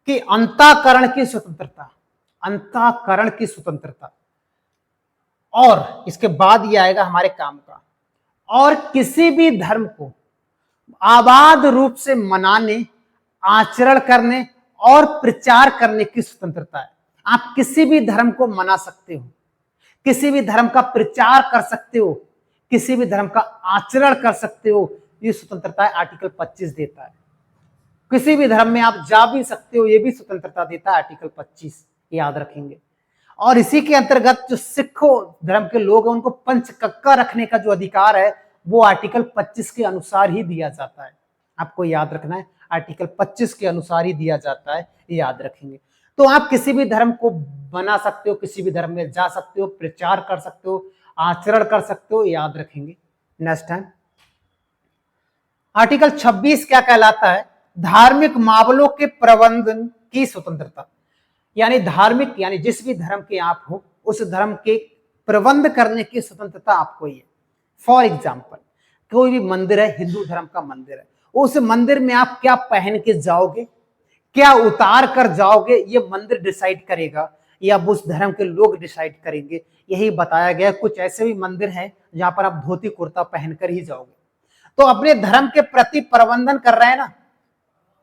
Speaker 1: कि अंतःकरण की स्वतंत्रता, अंतःकरण की स्वतंत्रता। और इसके बाद ये आएगा हमारे काम का, और किसी भी धर्म को आबाद रूप से मनाने, आचरण करने और प्रचार करने की स्वतंत्रता है। आप किसी भी धर्म को मना सकते हो, किसी भी धर्म का प्रचार कर सकते हो, किसी भी धर्म का आचरण कर सकते हो, ये स्वतंत्रता आर्टिकल 25 देता है। किसी भी धर्म में आप जा भी सकते हो, ये भी स्वतंत्रता देता है आर्टिकल 25, याद रखेंगे। और इसी के अंतर्गत जो सिखों धर्म के लोग हैं उनको पंचकक्का रखने का जो अधिकार है वो आर्टिकल 25 के अनुसार ही दिया जाता है। आपको याद रखना है, आर्टिकल 25 के अनुसार ही दिया जाता है, याद रखेंगे। तो आप किसी भी धर्म को बना सकते हो, किसी भी धर्म में जा सकते हो, प्रचार कर सकते हो, आचरण कर सकते हो, याद रखेंगे। नेक्स्ट टाइम आर्टिकल 26 क्या कहलाता है? धार्मिक मामलों के प्रबंधन की स्वतंत्रता। यानी धार्मिक, यानी जिस भी धर्म के आप हो उस धर्म के प्रबंध करने की स्वतंत्रता आपको ही है। फॉर एग्जाम्पल, कोई भी मंदिर है, हिंदू धर्म का मंदिर है, उस मंदिर में आप क्या पहन के जाओगे, क्या उतार कर जाओगे, ये मंदिर डिसाइड करेगा या उस धर्म के लोग डिसाइड करेंगे, यही बताया गया। कुछ ऐसे भी मंदिर हैं जहां पर आप धोती कुर्ता पहनकर ही जाओगे। तो अपने धर्म के प्रति प्रबंधन कर रहे हैं ना,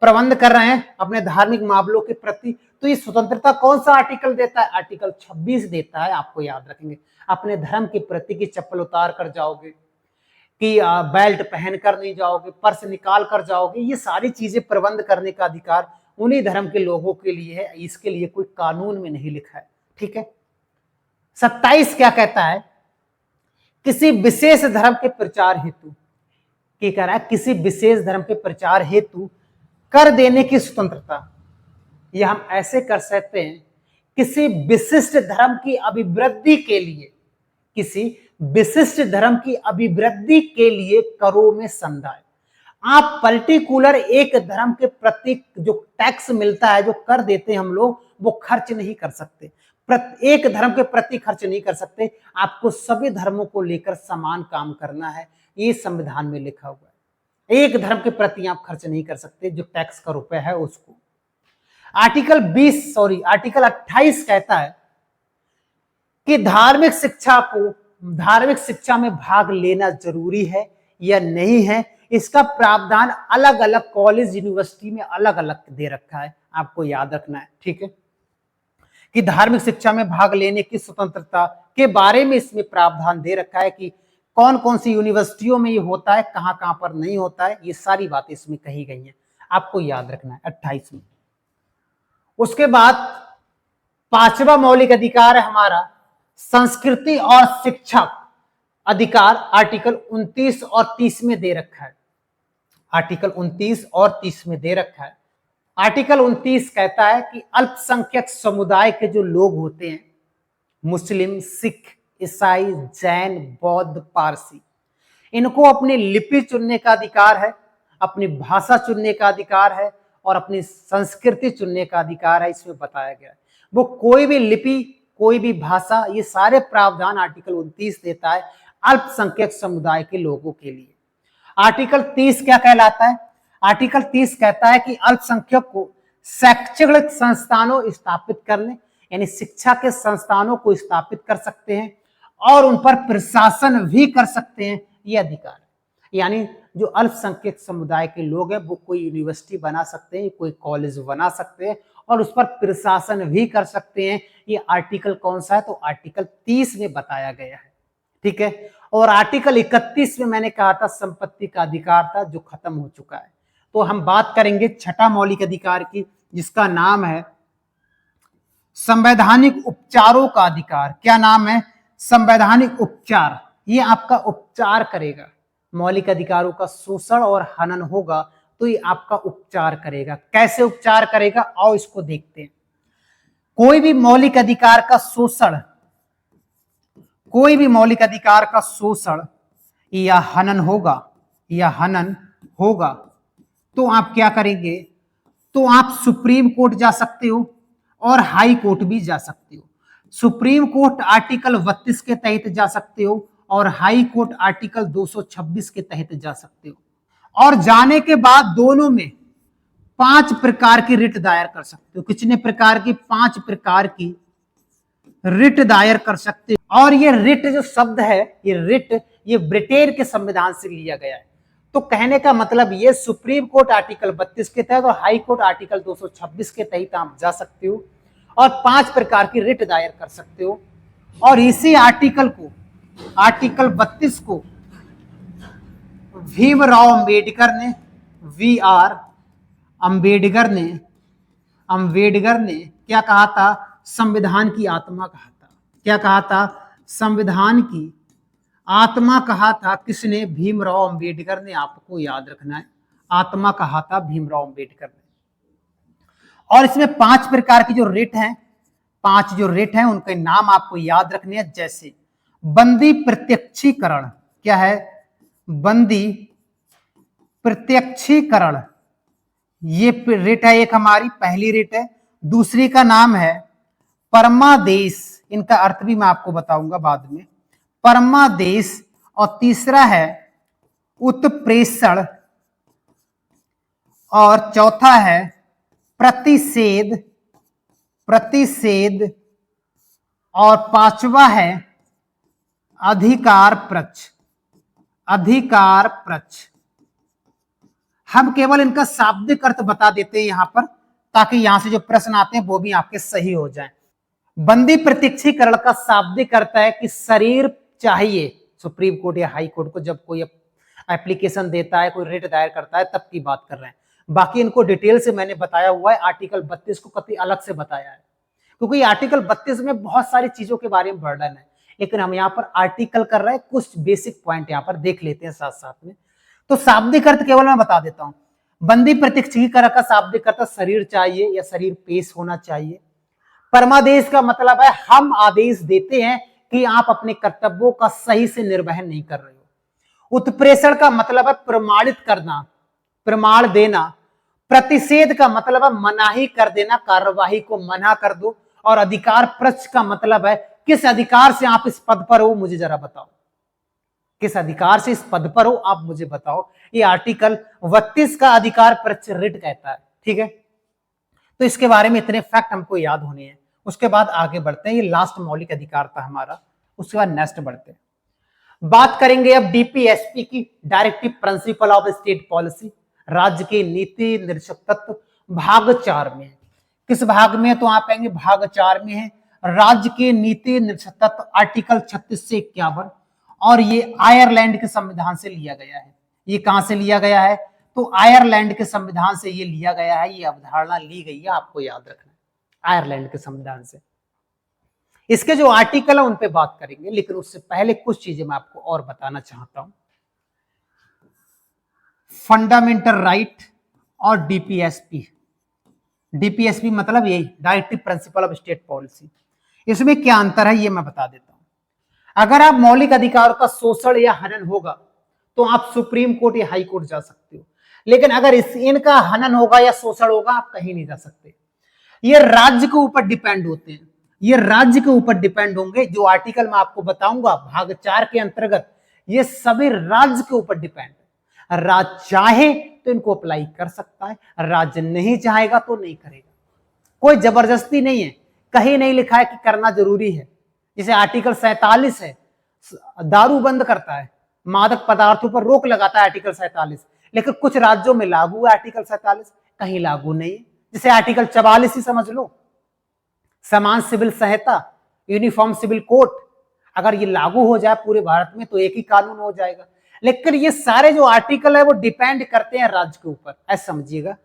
Speaker 1: प्रबंध कर रहे हैं अपने धार्मिक मामलों के प्रति, तो ये स्वतंत्रता कौन सा आर्टिकल देता है? आर्टिकल 26 देता है, आपको याद रखेंगे। अपने धर्म के प्रति की चप्पल उतार कर जाओगे, कि बेल्ट पहन कर नहीं जाओगे, पर्स निकाल कर जाओगे, ये सारी चीजें प्रबंध करने का अधिकार उन्हीं धर्म के लोगों के लिए है, इसके लिए कोई कानून में नहीं लिखा है। ठीक है, 27 क्या कहता है? किसी विशेष धर्म के प्रचार हेतु, कि कह रहा है किसी विशेष धर्म के प्रचार हेतु कर देने की स्वतंत्रता, यह हम ऐसे कर सकते हैं किसी विशिष्ट धर्म की अभिवृद्धि के लिए, किसी विशिष्ट धर्म की अभिवृद्धि के लिए करों में संदाय। आप पर्टिकुलर एक धर्म के प्रति जो टैक्स मिलता है, जो कर देते हैं हम लोग, वो खर्च नहीं कर सकते, एक धर्म के प्रति खर्च नहीं कर सकते। आपको सभी धर्मों को लेकर समान काम करना है, ये संविधान में लिखा हुआ है। एक धर्म के प्रति आप खर्च नहीं कर सकते, जो टैक्स का रुपए है उसको। आर्टिकल 28 कहता है कि धार्मिक शिक्षा में भाग लेना जरूरी है या नहीं है, इसका प्रावधान अलग अलग कॉलेज यूनिवर्सिटी में अलग अलग दे रखा है, आपको याद रखना है, ठीक है। कि धार्मिक शिक्षा में भाग लेने की स्वतंत्रता के बारे में इसमें प्रावधान दे रखा है कि कौन कौन सी यूनिवर्सिटियों में ये होता है, कहां कहां पर नहीं होता है, ये सारी बातें इसमें कही गई हैं, आपको याद रखना है 28 में। उसके बाद 5वां मौलिक अधिकार है हमारा संस्कृति और शिक्षा अधिकार, आर्टिकल 29 और 30 में दे रखा है। आर्टिकल 29 और 30 में दे रखा है। आर्टिकल 29 कहता है कि अल्पसंख्यक समुदाय के जो लोग होते हैं, मुस्लिम, सिख, ईसाई, जैन, बौद्ध, पारसी, इनको अपनी लिपि चुनने का अधिकार है, अपनी भाषा चुनने का अधिकार है और अपनी संस्कृति चुनने का अधिकार है, इसमें बताया गया है। वो कोई भी लिपि, कोई भी भाषा, ये सारे प्रावधान आर्टिकल 29 देता है अल्पसंख्यक समुदाय के लोगों के लिए। आर्टिकल 30 क्या कहलाता है? आर्टिकल 30 कहता है कि अल्पसंख्यक को शैक्षणिक संस्थानों स्थापित करने, यानी शिक्षा के संस्थानों को स्थापित कर सकते हैं और उन पर प्रशासन भी कर सकते हैं, ये अधिकार है। यानी जो अल्पसंख्यक समुदाय के लोग हैं वो कोई यूनिवर्सिटी बना सकते हैं, कोई कॉलेज बना सकते हैं और उस पर प्रशासन भी कर सकते हैं। ये आर्टिकल कौन सा है? तो आर्टिकल 30 में बताया गया है, ठीक है। और आर्टिकल 31 में मैंने कहा था संपत्ति का अधिकार था, जो खत्म हो चुका है। तो हम बात करेंगे 6ठा मौलिक अधिकार की, जिसका नाम है संवैधानिक उपचारों का अधिकार। क्या नाम है? संवैधानिक उपचार। ये आपका उपचार करेगा, मौलिक अधिकारों का शोषण और हनन होगा तो ये आपका उपचार करेगा। कैसे उपचार करेगा, आओ इसको देखते हैं। कोई भी मौलिक अधिकार का शोषण, कोई भी मौलिक अधिकार का शोषण या हनन होगा तो आप क्या करेंगे? तो आप सुप्रीम कोर्ट जा सकते हो और हाई कोर्ट भी जा सकते हो। सुप्रीम कोर्ट आर्टिकल 32 के तहत जा सकते हो और हाई कोर्ट आर्टिकल 226 के तहत जा सकते हो। और जाने के बाद दोनों में 5 प्रकार की रिट दायर कर सकते हो। कितने प्रकार की? 5 प्रकार की रिट दायर कर सकते हो। और ये रिट जो शब्द है, ये ब्रिटेन के संविधान से लिया गया है। तो कहने का मतलब ये, सुप्रीम कोर्ट आर्टिकल 32 के तहत और हाई कोर्ट आर्टिकल 226 के तहत आप जा सकते हो और 5 प्रकार की रिट दायर कर सकते हो। और इसी आर्टिकल को, आर्टिकल 32 को भीमराव अंबेडकर ने, VR अंबेडकर ने क्या कहा था? संविधान की आत्मा कहा था। क्या कहा था? संविधान की आत्मा कहा था। किसने? भीमराव अंबेडकर ने। आपको याद रखना है, आत्मा कहा था भीमराव अंबेडकर ने। और इसमें 5 प्रकार की जो रिट हैं, 5 जो रिट हैं उनके नाम आपको याद रखने हैं। जैसे बंदी प्रत्यक्षीकरण। क्या है? बंदी प्रत्यक्षीकरण, ये रिट है एक, हमारी पहली रिट है। दूसरी का नाम है परमादेश, इनका अर्थ भी मैं आपको बताऊंगा बाद में, परमादेश। और तीसरा है उत्प्रेषण और चौथा है प्रतिषेध और 5वां है अधिकार पक्ष। हम केवल इनका शाब्दिक अर्थ बता देते हैं यहां पर, ताकि यहां से जो प्रश्न आते हैं वो भी आपके सही हो जाएं। बंदी प्रत्यक्षीकरण का शाब्दिक अर्थ है कि शरीर चाहिए। सुप्रीम कोर्ट या हाई कोर्ट को जब कोई एप्लीकेशन देता है, कोई रिट दायर करता है, तब की बात कर रहे हैं। बाकी इनको डिटेल से मैंने बताया हुआ है। आर्टिकल 32 को कभी अलग से बताया है, क्योंकि आर्टिकल 32 में बहुत सारी चीजों के बारे में वर्णन है, लेकिन हम यहाँ पर आर्टिकल कर रहे हैं, कुछ बेसिक पॉइंट यहाँ पर देख लेते हैं साथ साथ में। तो शाब्दिक अर्थ केवल मैं बता देता हूं। बंदी प्रत्यक्ष की का शाब्दिक अर्थ शरीर चाहिए या शरीर पेश होना चाहिए। परमादेश का मतलब है हम आदेश देते हैं कि आप अपने कर्तव्यों का सही से निर्वहन नहीं कर रहे हो। उत्प्रेषण का मतलब है प्रमाणित करना, प्रमाण देना। प्रतिषेध का मतलब है मनाही कर देना, कार्यवाही को मना कर दो। और अधिकार पृच्छ का मतलब है किस अधिकार से आप इस पद पर हो, मुझे जरा बताओ, किस अधिकार से इस पद पर हो आप मुझे बताओ। ये आर्टिकल 32 का अधिकार पृच्छ रिट कहता है। ठीक है, तो इसके बारे में इतने फैक्ट हमको याद होने हैं। उसके बाद आगे बढ़ते हैं, ये लास्ट मौलिक अधिकार था हमारा। उसके बाद नेक्स्ट बढ़ते हैं, बात करेंगे अब डीपीएसपी की, directive principle of state policy, राज्य की नीति निर्देशक तत्व, भाग 4 में है। किस भाग में है तो आप कहेंगे भाग 4 में है, राज्य के नीति निर्देशक तत्व, आर्टिकल 36 से 51। और ये आयरलैंड के संविधान से लिया गया है। ये कहां से लिया गया है तो आयरलैंड के संविधान से ये लिया गया है। ये अवधारणा ली गई है, आपको याद रखना है, आयरलैंड के संविधान से। इसके जो आर्टिकल है उन पे बात करेंगे, लेकिन उससे पहले कुछ चीजें मैं आपको और बताना चाहता हूं। फंडामेंटल राइट और डीपीएसपी, डीपीएसपी मतलब यही directive principle of state policy, इसमें क्या अंतर है ये मैं बता देता हूं। अगर आप मौलिक अधिकार का शोषण या हनन होगा तो आप सुप्रीम कोर्ट या हाई कोर्ट जा सकते हो, लेकिन अगर इनका हनन होगा या शोषण होगा आप कहीं नहीं जा सकते। ये राज्य के ऊपर डिपेंड होते हैं, ये राज्य के ऊपर डिपेंड होंगे। जो आर्टिकल मैं आपको बताऊंगा भाग 4 के अंतर्गत, ये सभी राज्य के ऊपर डिपेंड है। राज्य चाहे तो इनको अप्लाई कर सकता है, राज्य नहीं चाहेगा तो नहीं करेगा। कोई जबरदस्ती नहीं है, कहीं नहीं लिखा है कि करना जरूरी है। जैसे आर्टिकल 47 है, दारू बंद करता है, मादक पदार्थों पर रोक लगाता है आर्टिकल 47, लेकिन कुछ राज्यों में लागू है आर्टिकल 47, कहीं लागू नहीं है। जैसे आर्टिकल 44 ही समझ लो, समान सिविल संहिता, यूनिफॉर्म सिविल कोड, अगर ये लागू हो जाए पूरे भारत में तो एक ही कानून हो जाएगा। लेकिन ये सारे जो आर्टिकल है वो डिपेंड करते हैं राज्य के ऊपर, ऐसा समझिएगा।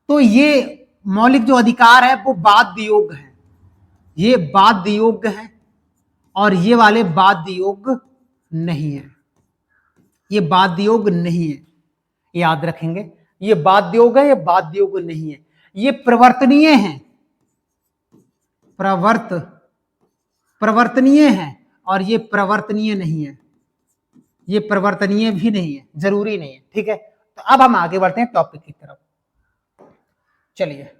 Speaker 1: तो ये मौलिक जो अधिकार है वो बाध्य योग्य है, ये बाध्य योग्य है और ये वाले बाध्य योग्य नहीं है, ये बाध्य योग्य नहीं है, याद रखेंगे। ये बाध्य योग्य है, ये बाध्य योग्य नहीं है। ये प्रवर्तनीय है, प्रवर्तनीय है और ये प्रवर्तनीय नहीं है, ये प्रवर्तनीय भी नहीं है, जरूरी नहीं है। ठीक है, तो अब हम आगे बढ़ते हैं टॉपिक की तरफ। चलिए,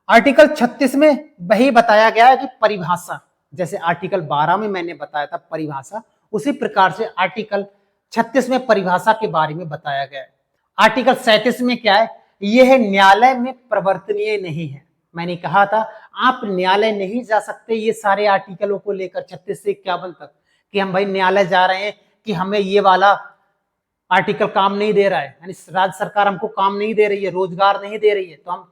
Speaker 1: आर्टिकल 36 में वही बताया गया है कि परिभाषा, जैसे आर्टिकल 12 में मैंने बताया था परिभाषा, उसी प्रकार से आर्टिकल 36 में परिभाषा के बारे में बताया गया है। आर्टिकल 37 में क्या है, यह न्यायालय में प्रवर्तनीय नहीं है। मैंने कहा था आप न्यायालय नहीं जा सकते ये सारे आर्टिकलों को लेकर 36 से 51 तक, कि हम भाई न्यायालय जा रहे हैं कि हमें ये वाला आर्टिकल काम नहीं दे रहा है, यानी राज्य सरकार हमको काम नहीं दे रही है, रोजगार नहीं दे रही है, तो हम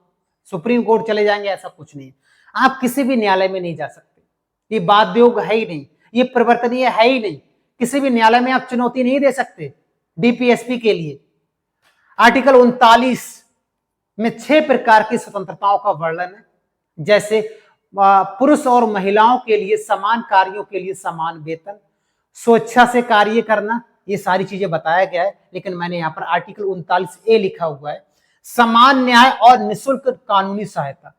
Speaker 1: सुप्रीम कोर्ट चले जाएंगे, ऐसा कुछ नहीं है। आप किसी भी न्यायालय में नहीं जा सकते, ये बाध्य योग्य है ही नहीं, ये प्रवर्तनीय है ही नहीं, किसी भी न्यायालय में आप चुनौती नहीं दे सकते डीपीएसपी के लिए। आर्टिकल 39 में 6 प्रकार की स्वतंत्रताओं का वर्णन है, जैसे पुरुष और महिलाओं के लिए समान कार्यों के लिए समान वेतन, स्वेच्छा से कार्य करना, ये सारी चीजें बताया गया है। लेकिन मैंने यहाँ पर आर्टिकल 39A लिखा हुआ है, समान न्याय और निःशुल्क कानूनी सहायता,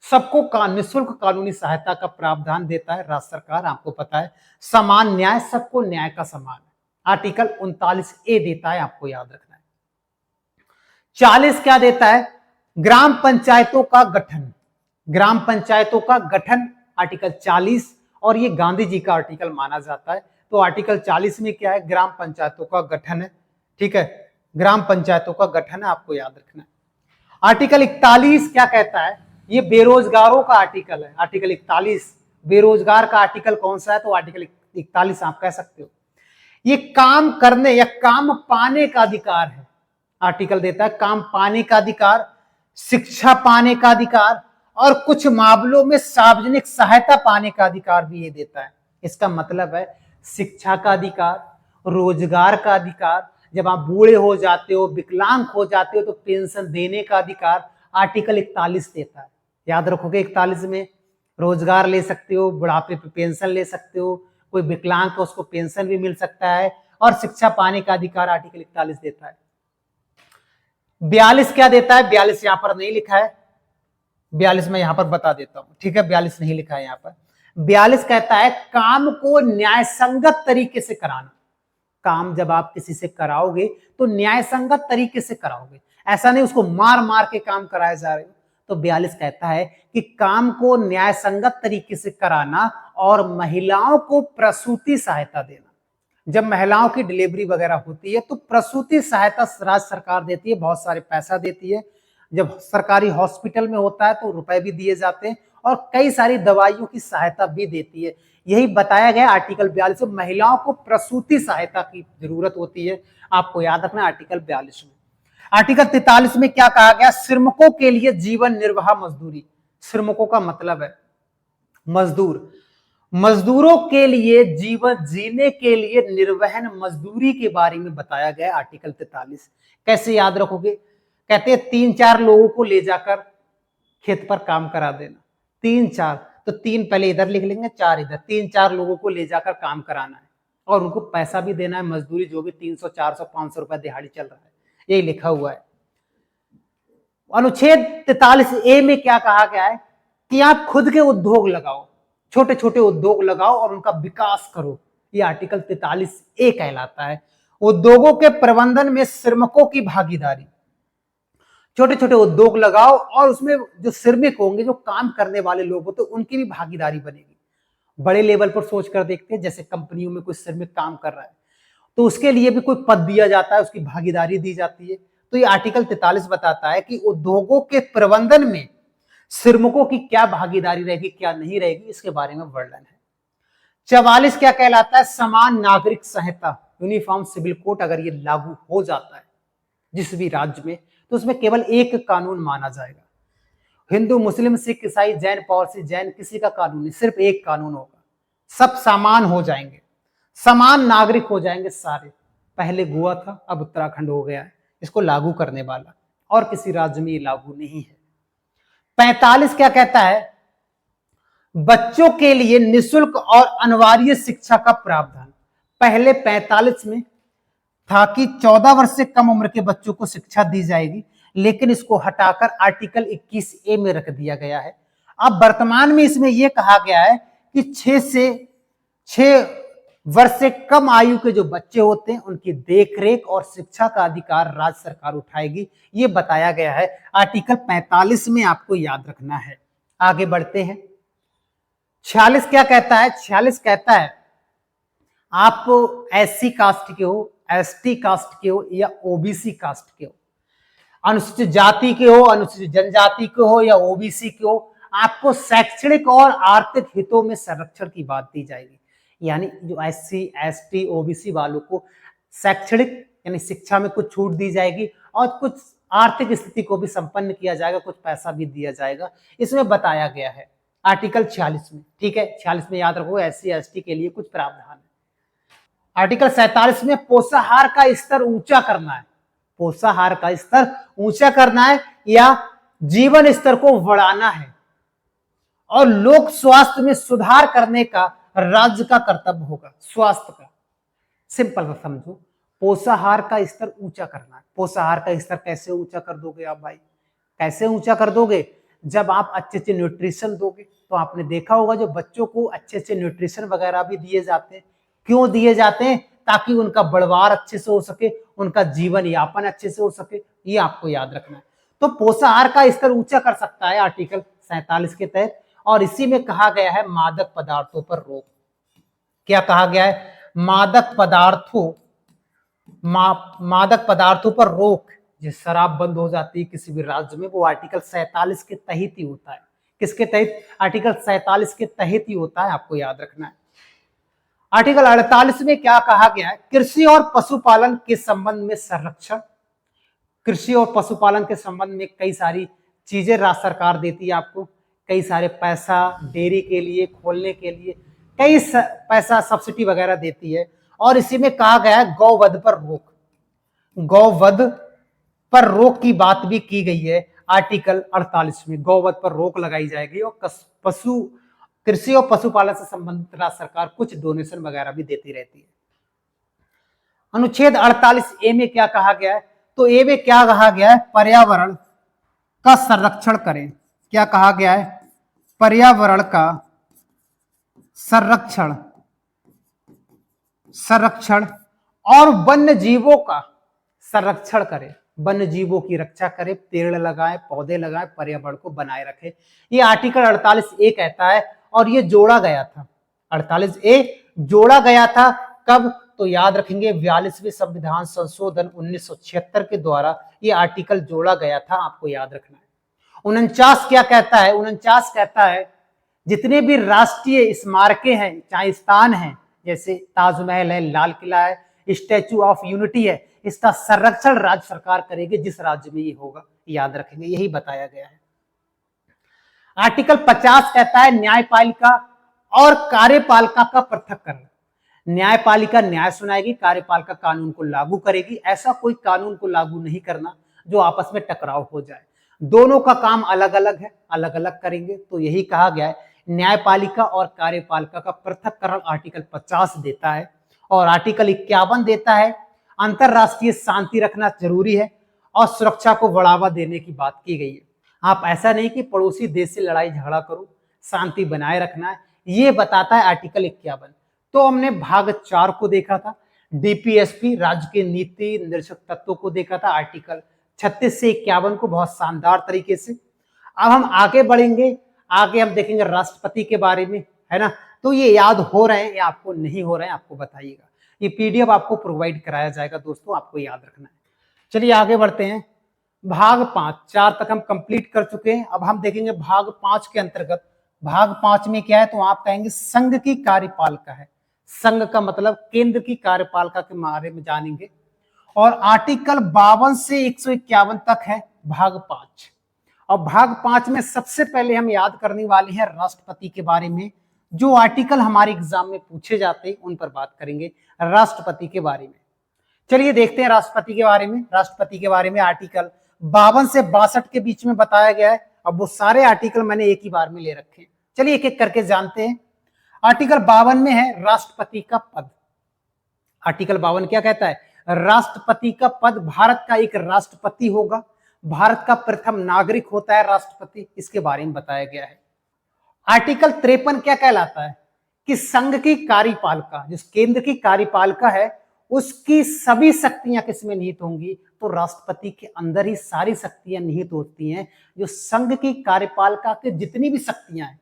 Speaker 1: सबको निःशुल्क कानूनी सहायता का प्रावधान देता है राज्य सरकार, आपको पता है। समान न्याय, सबको न्याय का समान है, आर्टिकल 39A देता है, आपको याद रखना है। 40 क्या देता है, ग्राम पंचायतों का गठन, ग्राम पंचायतों का गठन आर्टिकल 40, और ये गांधी जी का आर्टिकल माना जाता है। तो आर्टिकल 40 में क्या है, ग्राम पंचायतों का गठन है। ठीक है, ग्राम पंचायतों का गठन है, आपको याद रखना है। आर्टिकल 41 क्या कहता है, ये बेरोजगारों का आर्टिकल है। आर्टिकल 41 बेरोजगार का आर्टिकल कौन सा है, तो आर्टिकल 41 आप कह सकते हो। ये काम करने या काम पाने का अधिकार है, आर्टिकल देता है काम पाने का अधिकार, शिक्षा पाने का अधिकार, और कुछ मामलों में सार्वजनिक सहायता पाने का अधिकार भी ये देता है। इसका मतलब है शिक्षा का अधिकार, रोजगार का अधिकार, जब आप बूढ़े हो जाते हो, विकलांग हो जाते हो तो पेंशन देने का अधिकार आर्टिकल 41 देता है। याद रखोगे 41 में रोजगार ले सकते हो, बुढ़ापे पे पेंशन ले सकते हो, कोई विकलांग का उसको पेंशन भी मिल सकता है, और शिक्षा पाने का अधिकार आर्टिकल 41 देता है। 42 क्या देता है? 42 यहां पर नहीं लिखा है, 42 मैं यहां पर बता देता हूं, ठीक है, 42 नहीं लिखा है यहां पर। 42 कहता है काम को न्याय संगत तरीके से कराना। काम जब आप किसी से कराओगे तो न्याय संगत तरीके से कराओगे, ऐसा नहीं उसको मार मार के काम कराए जा रहे हो। तो 42 कहता है कि काम को न्याय संगत तरीके से कराना और महिलाओं को प्रसूति सहायता देना। जब महिलाओं की डिलीवरी वगैरह होती है तो प्रसूति सहायता राज्य सरकार देती है, बहुत सारे पैसा देती है। जब सरकारी हॉस्पिटल में होता है तो रुपए भी दिए जाते हैं और कई सारी दवाइयों की सहायता भी देती है। यही बताया गया आर्टिकल 42 में, महिलाओं को प्रसूति सहायता की जरूरत होती है, आपको याद रखना आर्टिकल 42 में। आर्टिकल 43 में क्या कहा गया? श्रमिकों के लिए जीवन निर्वाह मजदूरी। श्रमिकों का मतलब है मजदूर, मजदूरों के लिए जीवन जीने के लिए निर्वहन मजदूरी के बारे में बताया गया आर्टिकल 43। कैसे याद रखोगे? कहते हैं 3-4 लोगों को ले जाकर खेत पर काम करा देना। 3-4 तो 3 पहले इधर लिख लेंगे, 4 इधर, 3-4 लोगों को ले जाकर काम कराना है और उनको पैसा भी देना है, मजदूरी जो भी 300, 400, 500 रुपए दिहाड़ी चल रहा है, यही लिखा हुआ है। अनुच्छेद 43A में क्या कहा गया है कि आप खुद के उद्योग लगाओ, छोटे छोटे उद्योग लगाओ और उनका विकास करो। ये आर्टिकल 43A कहलाता है। उद्योगों के प्रबंधन में श्रमिकों की भागीदारी, छोटे छोटे उद्योग लगाओ और उसमें जो श्रमिक होंगे, जो काम करने वाले लोग होते हैं, उनकी भी भागीदारी बनेगी। बड़े लेवल पर सोच कर देखते हैं, जैसे कंपनियों में कोई श्रमिक काम कर रहा है तो उसके लिए भी कोई पद दिया जाता है, उसकी भागीदारी दी जाती है। तो ये आर्टिकल 43 बताता है कि उद्योगों के प्रबंधन में श्रमिकों की क्या भागीदारी रहेगी, क्या नहीं रहेगी, इसके बारे में वर्णन है। 44 क्या कहलाता है? समान नागरिक संहिता, यूनिफॉर्म सिविल कोड अगर ये लागू हो जाता है जिस भी राज्य में, तो उसमें केवल एक कानून माना जाएगा। हिंदू, मुस्लिम, सिख, ईसाई, जैन, पारसी, जैन, किसी का कानून नहीं, सिर्फ एक कानून होगा। सब समान हो जाएंगे, समान नागरिक हो जाएंगे सारे। पहले गोवा था, अब उत्तराखंड हो गया है इसको लागू करने वाला, और किसी राज्य में ये लागू नहीं है। 45 क्या कहता है? बच्चों के लिए निःशुल्क और अनिवार्य शिक्षा का प्रावधान। पहले 45 में था कि 14 वर्ष से कम उम्र के बच्चों को शिक्षा दी जाएगी, लेकिन इसको हटाकर आर्टिकल 21A में रख दिया गया है। अब वर्तमान में इसमें यह कहा गया है कि 6 वर्ष से कम आयु के जो बच्चे होते हैं उनकी देखरेख और शिक्षा का अधिकार राज्य सरकार उठाएगी, ये बताया गया है आर्टिकल 45 में, आपको याद रखना है। आगे बढ़ते हैं। 46 क्या कहता है? 46 कहता है आप SC कास्ट के हो, ST कास्ट के हो या OBC कास्ट के हो, अनुसूचित जाति के हो, अनुसूचित जनजाति के हो या OBC के हो, आपको शैक्षणिक और आर्थिक हितों में संरक्षण की बात दी जाएगी। यानी जो SC, ST, OBC वालों को शैक्षणिक यानी शिक्षा में कुछ छूट दी जाएगी और कुछ आर्थिक स्थिति को भी संपन्न किया जाएगा, कुछ पैसा भी दिया जाएगा, इसमें बताया गया है आर्टिकल 46 में। ठीक है, 46 में याद रखो SC, ST के लिए कुछ प्रावधान है। आर्टिकल 47 में पोषाहार का स्तर ऊंचा करना है। पोषाहार का स्तर ऊंचा करना है या जीवन स्तर को बढ़ाना है और लोक स्वास्थ्य में सुधार करने का राज्य का कर्तव्य होगा। स्वास्थ्य का सिंपल समझो, पोषाहार का स्तर ऊंचा करना है। पोषाहार का स्तर कैसे ऊंचा कर दोगे आप भाई? कैसे ऊंचा कर दोगे? जब आप अच्छे अच्छे न्यूट्रिशन दोगे। तो आपने देखा होगा जो बच्चों को अच्छे अच्छे न्यूट्रिशन वगैरह भी दिए जाते हैं, क्यों दिए जाते हैं? ताकि उनका बढ़वार अच्छे से हो सके, उनका जीवन यापन अच्छे से हो सके, ये आपको याद रखना है। तो पोषाहार का स्तर ऊंचा कर सकता है आर्टिकल 47 के तहत। और इसी में कहा गया है मादक पदार्थों पर रोक। क्या कहा गया है? मादक पदार्थों पर रोक। जिस शराब बंद हो जाती है किसी भी राज्य में, वो आर्टिकल 47 के तहत ही होता है। किसके तहत? आर्टिकल 47 के तहत ही होता है, आपको याद रखना है। आर्टिकल 48 में क्या कहा गया है? कृषि और पशुपालन के संबंध में संरक्षण। कृषि और पशुपालन के संबंध में कई सारी चीजें राज्य सरकार देती है आपको, कई सारे पैसा डेयरी के लिए खोलने के लिए कई पैसा सब्सिडी वगैरह देती है। और इसी में कहा गया है गौवध पर रोक। गौवध पर रोक की बात भी की गई है आर्टिकल 48 में। गौवध पर रोक लगाई जाएगी और कृषि और पशुपालन से संबंधित राज्य सरकार कुछ डोनेशन वगैरह भी देती रहती है। अनुच्छेद 48 ए में क्या कहा गया है? तो ए में क्या कहा गया है? पर्यावरण का संरक्षण करें। क्या कहा गया है? पर्यावरण का संरक्षण संरक्षण और वन्य जीवों का संरक्षण करें, वन्य जीवों की रक्षा करें, पेड़ लगाएं, पौधे लगाएं, पर्यावरण को बनाए रखें। ये आर्टिकल 48 ए कहता है और ये जोड़ा गया था। 48 ए जोड़ा गया था कब? तो याद रखेंगे 42वें संविधान संशोधन 1976 के द्वारा ये आर्टिकल जोड़ा गया था, आपको याद रखना है। 49 क्या कहता है? 49 कहता है जितने भी राष्ट्रीय स्मारकें हैं, चाहे स्थान हैं, जैसे ताजमहल है, लाल किला है, स्टैचू ऑफ यूनिटी है, इसका संरक्षण राज्य सरकार करेगी जिस राज्य में ये होगा, याद रखेंगे, यही बताया गया है। आर्टिकल 50 कहता है न्यायपालिका और कार्यपालिका का पृथक्करण। न्यायपालिका न्याय सुनाएगी, कार्यपालिका कानून को लागू करेगी। ऐसा कोई कानून को लागू नहीं करना जो आपस में टकराव हो जाए, दोनों का काम अलग अलग है, अलग अलग करेंगे। तो यही कहा गया है, न्यायपालिका और कार्यपालिका का पृथक्करण आर्टिकल 50 देता है। और आर्टिकल 51 देता है अंतरराष्ट्रीय शांति रखना जरूरी है और सुरक्षा को बढ़ावा देने की बात की गई है। आप ऐसा नहीं कि पड़ोसी देश से लड़ाई झगड़ा करो, शांति बनाए रखना है, ये बताता है आर्टिकल 51। तो हमने भाग 4 को देखा था, डीपीएसपी राज्य के नीति निर्देशक तत्वों को देखा था, आर्टिकल 36 से 51 को बहुत शानदार तरीके से। अब हम आगे बढ़ेंगे, आगे हम देखेंगे राष्ट्रपति के बारे में, है ना। तो ये याद हो रहे हैं या आपको नहीं हो रहे हैं, आपको बताइएगा। ये पीडीएफ आपको प्रोवाइड कराया जाएगा दोस्तों, आपको याद रखना है। चलिए आगे बढ़ते हैं। भाग 5, 4 तक हम कंप्लीट कर चुके हैं। अब हम देखेंगे भाग 5 के अंतर्गत। भाग 5 में क्या है? तो आप कहेंगे संघ की कार्यपालिका है। संघ का मतलब केंद्र की कार्यपालिका के बारे में जानेंगे। और आर्टिकल 52 से 151 तक है भाग 5। और भाग 5 में सबसे पहले हम याद करने वाले हैं राष्ट्रपति के बारे में। जो आर्टिकल हमारे एग्जाम में पूछे जाते हैं उन पर बात करेंगे, राष्ट्रपति के बारे में। चलिए देखते हैं राष्ट्रपति के बारे में। राष्ट्रपति के बारे में आर्टिकल 52 से 62 के बीच में बताया गया है। अब वो सारे आर्टिकल मैंने एक ही बार में ले रखे हैं। चलिए एक एक करके जानते हैं। आर्टिकल 52 में है राष्ट्रपति का पद। आर्टिकल 52 क्या कहता है? राष्ट्रपति का पद, भारत का एक राष्ट्रपति होगा, भारत का प्रथम नागरिक होता है राष्ट्रपति, इसके बारे में बताया गया है। आर्टिकल 53 क्या कहलाता है? कि संघ की कार्यपालिका, जिस केंद्र की कार्यपालिका है, उसकी सभी शक्तियां किसमें निहित होंगी? तो राष्ट्रपति के अंदर ही सारी शक्तियां निहित होती हैं। जो संघ की कार्यपालिका के जितनी भी शक्तियां हैं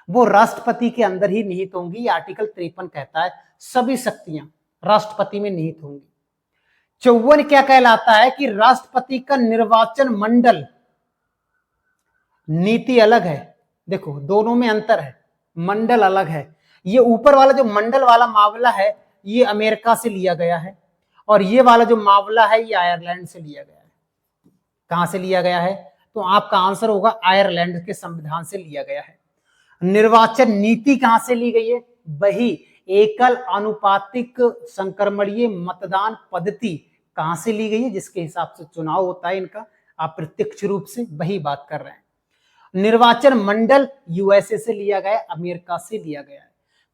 Speaker 1: वो राष्ट्रपति के अंदर ही निहित होंगी। आर्टिकल 53 कहता है सभी शक्तियां राष्ट्रपति में निहित होंगी। 54 क्या कहलाता है? कि राष्ट्रपति का निर्वाचन मंडल, नीति अलग है, देखो दोनों में अंतर है, मंडल अलग है। ये ऊपर वाला जो मंडल वाला मामला है ये अमेरिका से लिया गया है, और ये वाला जो मामला है ये आयरलैंड से लिया गया है। कहां से लिया गया है? तो आपका आंसर होगा आयरलैंड के संविधान से लिया गया है। निर्वाचन नीति कहां से ली गई है? वही एकल अनुपातिक संक्रमणीय मतदान पद्धति कहां से ली गई है? जिसके हिसाब से चुनाव होता है इनका अप्रत्यक्ष रूप से, वही बात कर रहे हैं। निर्वाचन मंडल यूएसए से लिया गया, अमेरिका से लिया गया है।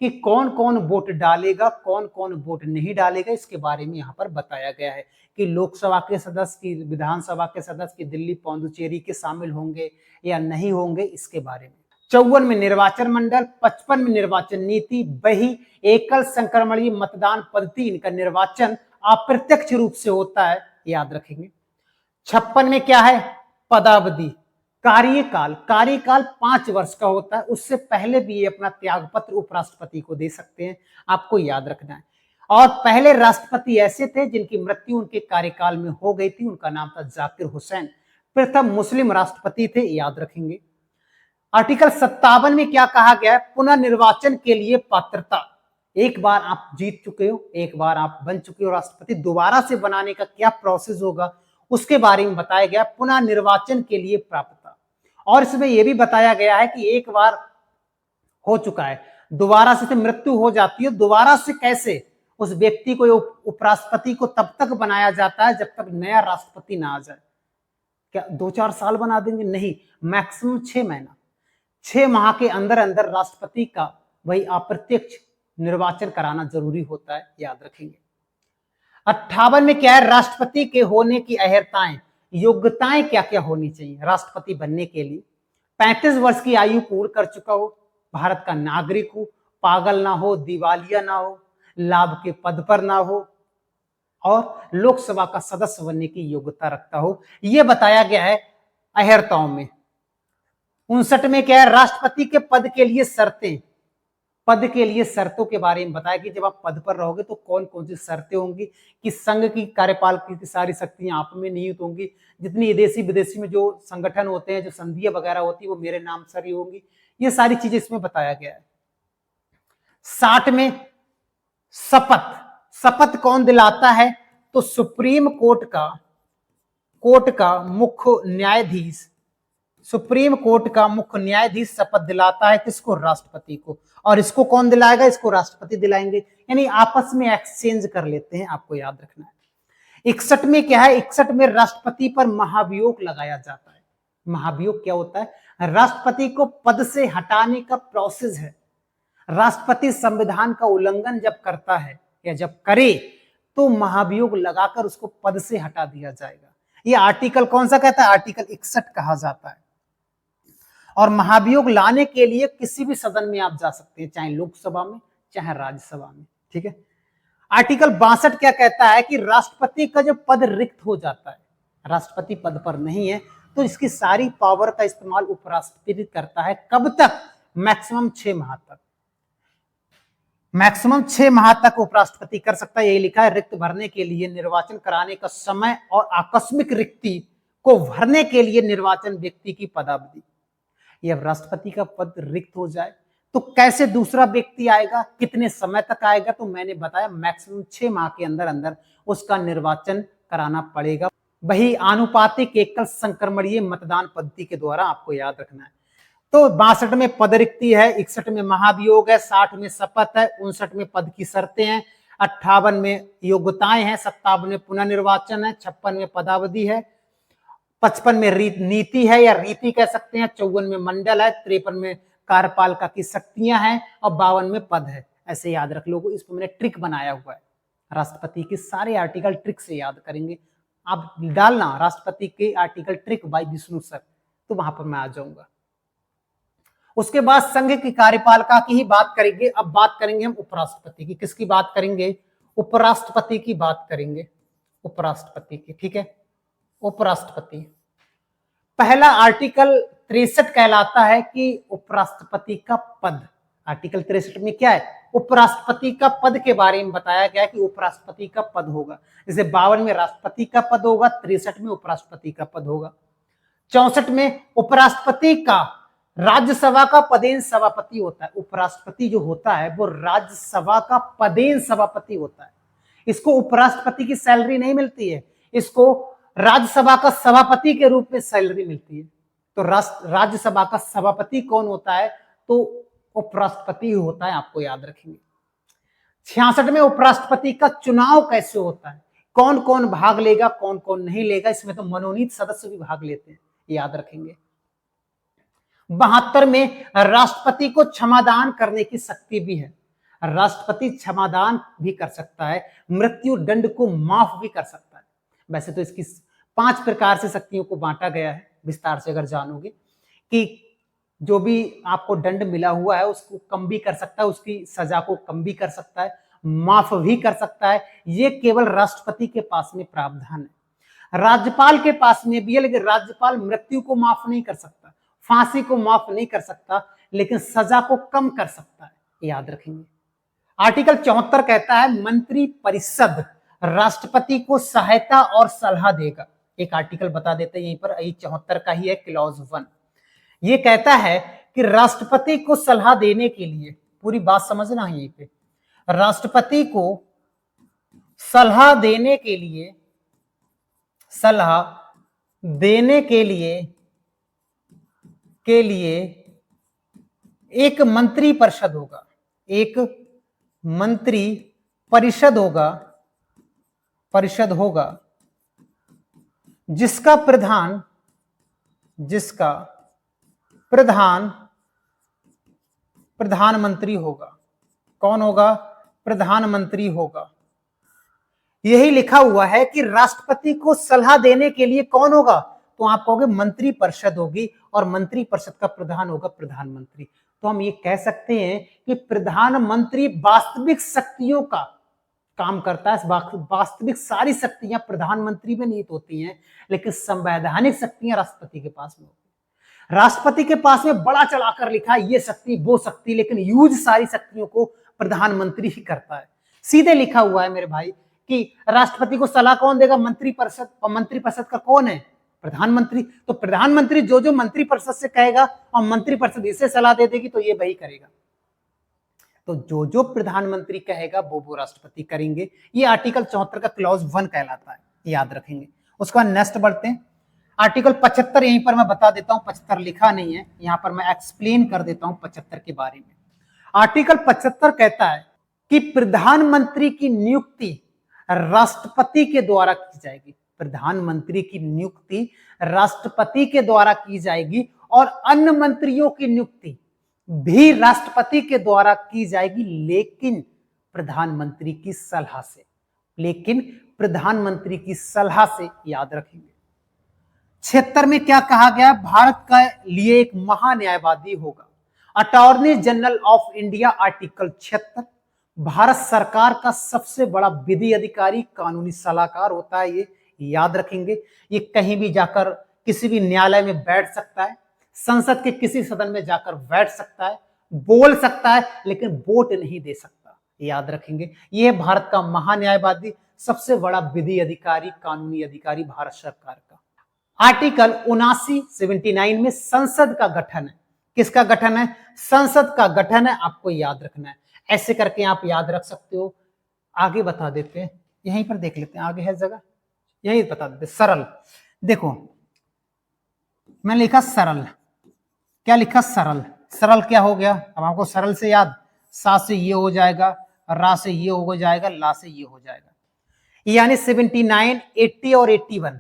Speaker 1: कि कौन कौन वोट डालेगा, कौन कौन वोट नहीं डालेगा, इसके बारे में यहाँ पर बताया गया है। कि लोकसभा के सदस्य की, विधानसभा के सदस्य की दिल्ली पौंडुचेरी के शामिल होंगे या नहीं होंगे, इसके बारे में। 54 में निर्वाचन मंडल, 55 में निर्वाचन नीति, वही एकल संक्रमणीय मतदान पद्धति, इनका निर्वाचन अप्रत्यक्ष रूप से होता है, याद रखेंगे। 56 में क्या है? पदावधि, कार्यकाल। कार्यकाल 5 वर्ष का होता है, उससे पहले भी ये अपना त्यागपत्र उपराष्ट्रपति को दे सकते हैं, आपको याद रखना है। और पहले राष्ट्रपति ऐसे थे जिनकी मृत्यु उनके कार्यकाल में हो गई थी, उनका नाम था जाकिर हुसैन, प्रथम मुस्लिम राष्ट्रपति थे, याद रखेंगे। आर्टिकल 57 में क्या कहा गया है? पुनर्निर्वाचन के लिए पात्रता। एक बार आप जीत चुके हो, एक बार आप बन चुके हो राष्ट्रपति, दोबारा से बनाने का क्या प्रोसेस होगा उसके बारे में बताया गया। पुनर्निर्वाचन के लिए पात्रता, और इसमें यह भी बताया गया है कि एक बार हो चुका है, दोबारा से मृत्यु हो जाती है, दोबारा से कैसे उस व्यक्ति को, उपराष्ट्रपति को तब तक बनाया जाता है जब तक नया राष्ट्रपति ना आ जाए। क्या 2-4 साल बना देंगे? नहीं, मैक्सिमम 6 महीना, 6 माह के अंदर अंदर राष्ट्रपति का वही अप्रत्यक्ष निर्वाचन कराना जरूरी होता है, याद रखेंगे। 58 में क्या है, राष्ट्रपति के होने की अहर्ताएं, योग्यताएं क्या क्या होनी चाहिए राष्ट्रपति बनने के लिए। 35 वर्ष की आयु पूर्ण कर चुका हो, भारत का नागरिक हो, पागल ना हो, दिवालिया ना हो, लाभ के पद पर ना हो और लोकसभा का सदस्य बनने की योग्यता रखता हो, यह बताया गया है अहर्ताओं में। 59 में क्या है, राष्ट्रपति के पद के लिए शर्तें, पद के लिए शर्तों के बारे में बताया कि जब आप पद पर रहोगे तो कौन कौन सी शर्तें होंगी, कि संघ की कार्यपालिका की सारी शक्तियां आप में निहित होंगी, जितनी देशी विदेशी में जो संगठन होते हैं, जो संधियां वगैरह होती है वो मेरे नाम से ही होंगी, ये सारी चीजें इसमें बताया गया है। 60 में शपथ, शपथ कौन दिलाता है, तो सुप्रीम कोर्ट का मुख्य न्यायाधीश, सुप्रीम कोर्ट का मुख्य न्यायाधीश शपथ दिलाता है किसको, राष्ट्रपति को। और इसको कौन दिलाएगा, इसको राष्ट्रपति दिलाएंगे, यानी आपस में एक्सचेंज कर लेते हैं, आपको याद रखना है। 61 में क्या है, 61 में राष्ट्रपति पर महाभियोग लगाया जाता है। महाभियोग क्या होता है, राष्ट्रपति को पद से हटाने का प्रोसेस है। राष्ट्रपति संविधान का उल्लंघन जब करता है या जब करे तो महाभियोग लगाकर उसको पद से हटा दिया जाएगा। ये आर्टिकल कौन सा कहता है, आर्टिकल 61 कहा जाता है। और महाभियोग लाने के लिए किसी भी सदन में आप जा सकते हैं, चाहे लोकसभा में चाहे राज्यसभा में, ठीक है। आर्टिकल 62 क्या कहता है कि राष्ट्रपति का जो पद रिक्त हो जाता है, राष्ट्रपति पद पर नहीं है, तो इसकी सारी पावर का इस्तेमाल उपराष्ट्रपति करता है। कब तक, मैक्सिमम 6 माह तक, मैक्सिमम 6 माह तक उपराष्ट्रपति कर सकता है। यही लिखा है, रिक्त भरने के लिए निर्वाचन कराने का समय और आकस्मिक रिक्ति को भरने के लिए निर्वाचन व्यक्ति की पदावधि। जब राष्ट्रपति का पद रिक्त हो जाए तो कैसे दूसरा व्यक्ति आएगा, कितने समय तक आएगा, तो मैंने बताया मैक्सिमम 6 माह के अंदर अंदर उसका निर्वाचन कराना पड़ेगा। वही आनुपातिक एकल संक्रमणीय मतदान पद्धति के द्वारा, आपको याद रखना है। तो 62 में पद रिक्ति है, 61 में महाभियोग है, 60 में शपथ है, 59 में पद की शर्तें हैं, 58 में योग्यताएं हैं, 57 में पुनर्निर्वाचन है, 56 में पदावधि है, 55 में नीति है या रीति कह सकते हैं, 54 में मंडल है, 53 में कार्यपालिका की शक्तियां हैं और 52 में पद है। ऐसे याद रख लो, इसको मैंने ट्रिक बनाया हुआ है। राष्ट्रपति के सारे आर्टिकल ट्रिक से याद करेंगे। आप डालना राष्ट्रपति के article trick bye Vishnu sir, तो वहां पर मैं आ जाऊंगा। उसके बाद संघ की कार्यपालिका की ही बात करेंगे। अब बात करेंगे हम उपराष्ट्रपति की। किसकी बात करेंगे, उपराष्ट्रपति की बात करेंगे, उपराष्ट्रपति की, ठीक है। उपराष्ट्रपति, पहला आर्टिकल 63 कहलाता है कि उपराष्ट्रपति का पद। आर्टिकल 63 में क्या है, उपराष्ट्रपति का पद के बारे में बताया गया है कि उपराष्ट्रपति का पद होगा। जैसे 52 में राष्ट्रपति का पद होगा, 63 में उपराष्ट्रपति का पद होगा। 64 में उपराष्ट्रपति का राज्यसभा का पदेन सभापति होता है। उपराष्ट्रपति जो होता है वो राज्यसभा का पदेन सभापति होता है। इसको उपराष्ट्रपति की सैलरी नहीं मिलती है, इसको राज्यसभा का सभापति के रूप में सैलरी मिलती है। तो राज्यसभा का सभापति कौन होता है, तो उपराष्ट्रपति होता है, आपको याद रखेंगे। 66 में उपराष्ट्रपति का चुनाव कैसे होता है, कौन कौन भाग लेगा कौन कौन नहीं लेगा, इसमें तो मनोनीत सदस्य भी भाग लेते हैं, याद रखेंगे। 72 में राष्ट्रपति को क्षमादान करने की शक्ति भी है। राष्ट्रपति क्षमादान भी कर सकता है, मृत्यु दंड को माफ भी कर सकता है। वैसे तो इसकी 5 प्रकार से शक्तियों को बांटा गया है, विस्तार से अगर जानोगे कि जो भी आपको दंड मिला हुआ है उसको कम भी कर सकता है, उसकी सजा को कम भी कर सकता है, माफ भी कर सकता है। ये केवल राष्ट्रपति के पास में प्रावधान है। राज्यपाल के पास में भी है, लेकिन राज्यपाल मृत्यु को माफ नहीं कर सकता, फांसी को माफ नहीं कर सकता, लेकिन सजा को कम कर सकता है, याद रखेंगे। आर्टिकल 74 कहता है मंत्री परिषद राष्ट्रपति को सहायता और सलाह देगा। एक आर्टिकल बता देते हैं यहीं पर, 74 का ही है, क्लॉज 1। ये कहता है कि राष्ट्रपति को सलाह देने के लिए, पूरी बात समझना है यहीं पे, राष्ट्रपति को सलाह देने के लिए, सलाह देने के लिए एक मंत्री परिषद होगा, एक मंत्री परिषद होगा, जिसका प्रधानमंत्री होगा। कौन होगा, प्रधानमंत्री होगा। यही लिखा हुआ है कि राष्ट्रपति को सलाह देने के लिए कौन होगा, तो आप कहोगे मंत्री परिषद होगी, और मंत्री परिषद का प्रधान होगा प्रधानमंत्री। तो हम ये कह सकते हैं कि प्रधानमंत्री वास्तविक शक्तियों का काम करता है। वास्तविक सारी शक्तियां प्रधानमंत्री में निहित होती हैं, लेकिन संवैधानिक शक्तियां राष्ट्रपति के पास में होती है। राष्ट्रपति के पास में बड़ा चढ़ाकर लिखा है ये शक्ति वो शक्ति, लेकिन यूज सारी शक्तियों को प्रधानमंत्री ही करता है। सीधे लिखा हुआ है मेरे भाई कि राष्ट्रपति को सलाह कौन देगा, मंत्री परिषद, और मंत्री परिषद का कौन है, प्रधानमंत्री। तो प्रधानमंत्री जो जो मंत्री परिषद से कहेगा और मंत्री परिषद इसे सलाह दे देगी तो ये वही करेगा। तो जो जो प्रधानमंत्री कहेगा वो राष्ट्रपति करेंगे। ये आर्टिकल 74 का क्लॉज 1 कहलाता है, याद रखेंगे। उसके बाद नेक्स्ट बढ़ते हैं, आर्टिकल 75 यहीं पर मैं बता देता हूं, 75 लिखा नहीं है यहां पर, मैं एक्सप्लेन कर देता हूं 75 के बारे में। आर्टिकल 75 कहता है कि प्रधानमंत्री की नियुक्ति राष्ट्रपति के द्वारा की जाएगी। प्रधानमंत्री की नियुक्ति राष्ट्रपति के द्वारा की जाएगी, और अन्य मंत्रियों की नियुक्ति भी राष्ट्रपति के द्वारा की जाएगी, लेकिन प्रधानमंत्री की सलाह से। लेकिन प्रधानमंत्री की सलाह से, याद रखेंगे। 76 में क्या कहा गया, भारत का लिए एक महान्यायवादी होगा। Attorney general of India, article 76, Bharat सरकार का सबसे बड़ा विधि अधिकारी, कानूनी सलाहकार होता है ये, याद रखेंगे। ये कहीं भी जाकर किसी भी न्यायालय में बैठ सकता है, संसद के किसी सदन में जाकर बैठ सकता है, बोल सकता है, लेकिन वोट नहीं दे सकता, याद रखेंगे। ये भारत का महान्यायवादी, सबसे बड़ा विधि अधिकारी, कानूनी अधिकारी भारत सरकार का। आर्टिकल 79 में संसद का गठन है। किसका गठन है, संसद का गठन है, आपको याद रखना है। ऐसे करके आप याद रख सकते हो। आगे बता देते हैं, यहीं पर देख लेते हैं, आगे है जगह, यही बता देते। सरल, देखो मैंने लिखा सरल, क्या लिखा, सरल। सरल क्या हो गया, अब आपको सरल से याद, सा से ये हो जाएगा, रा से ये हो जाएगा, ला से ये हो जाएगा। यानी 79, 80 और 81,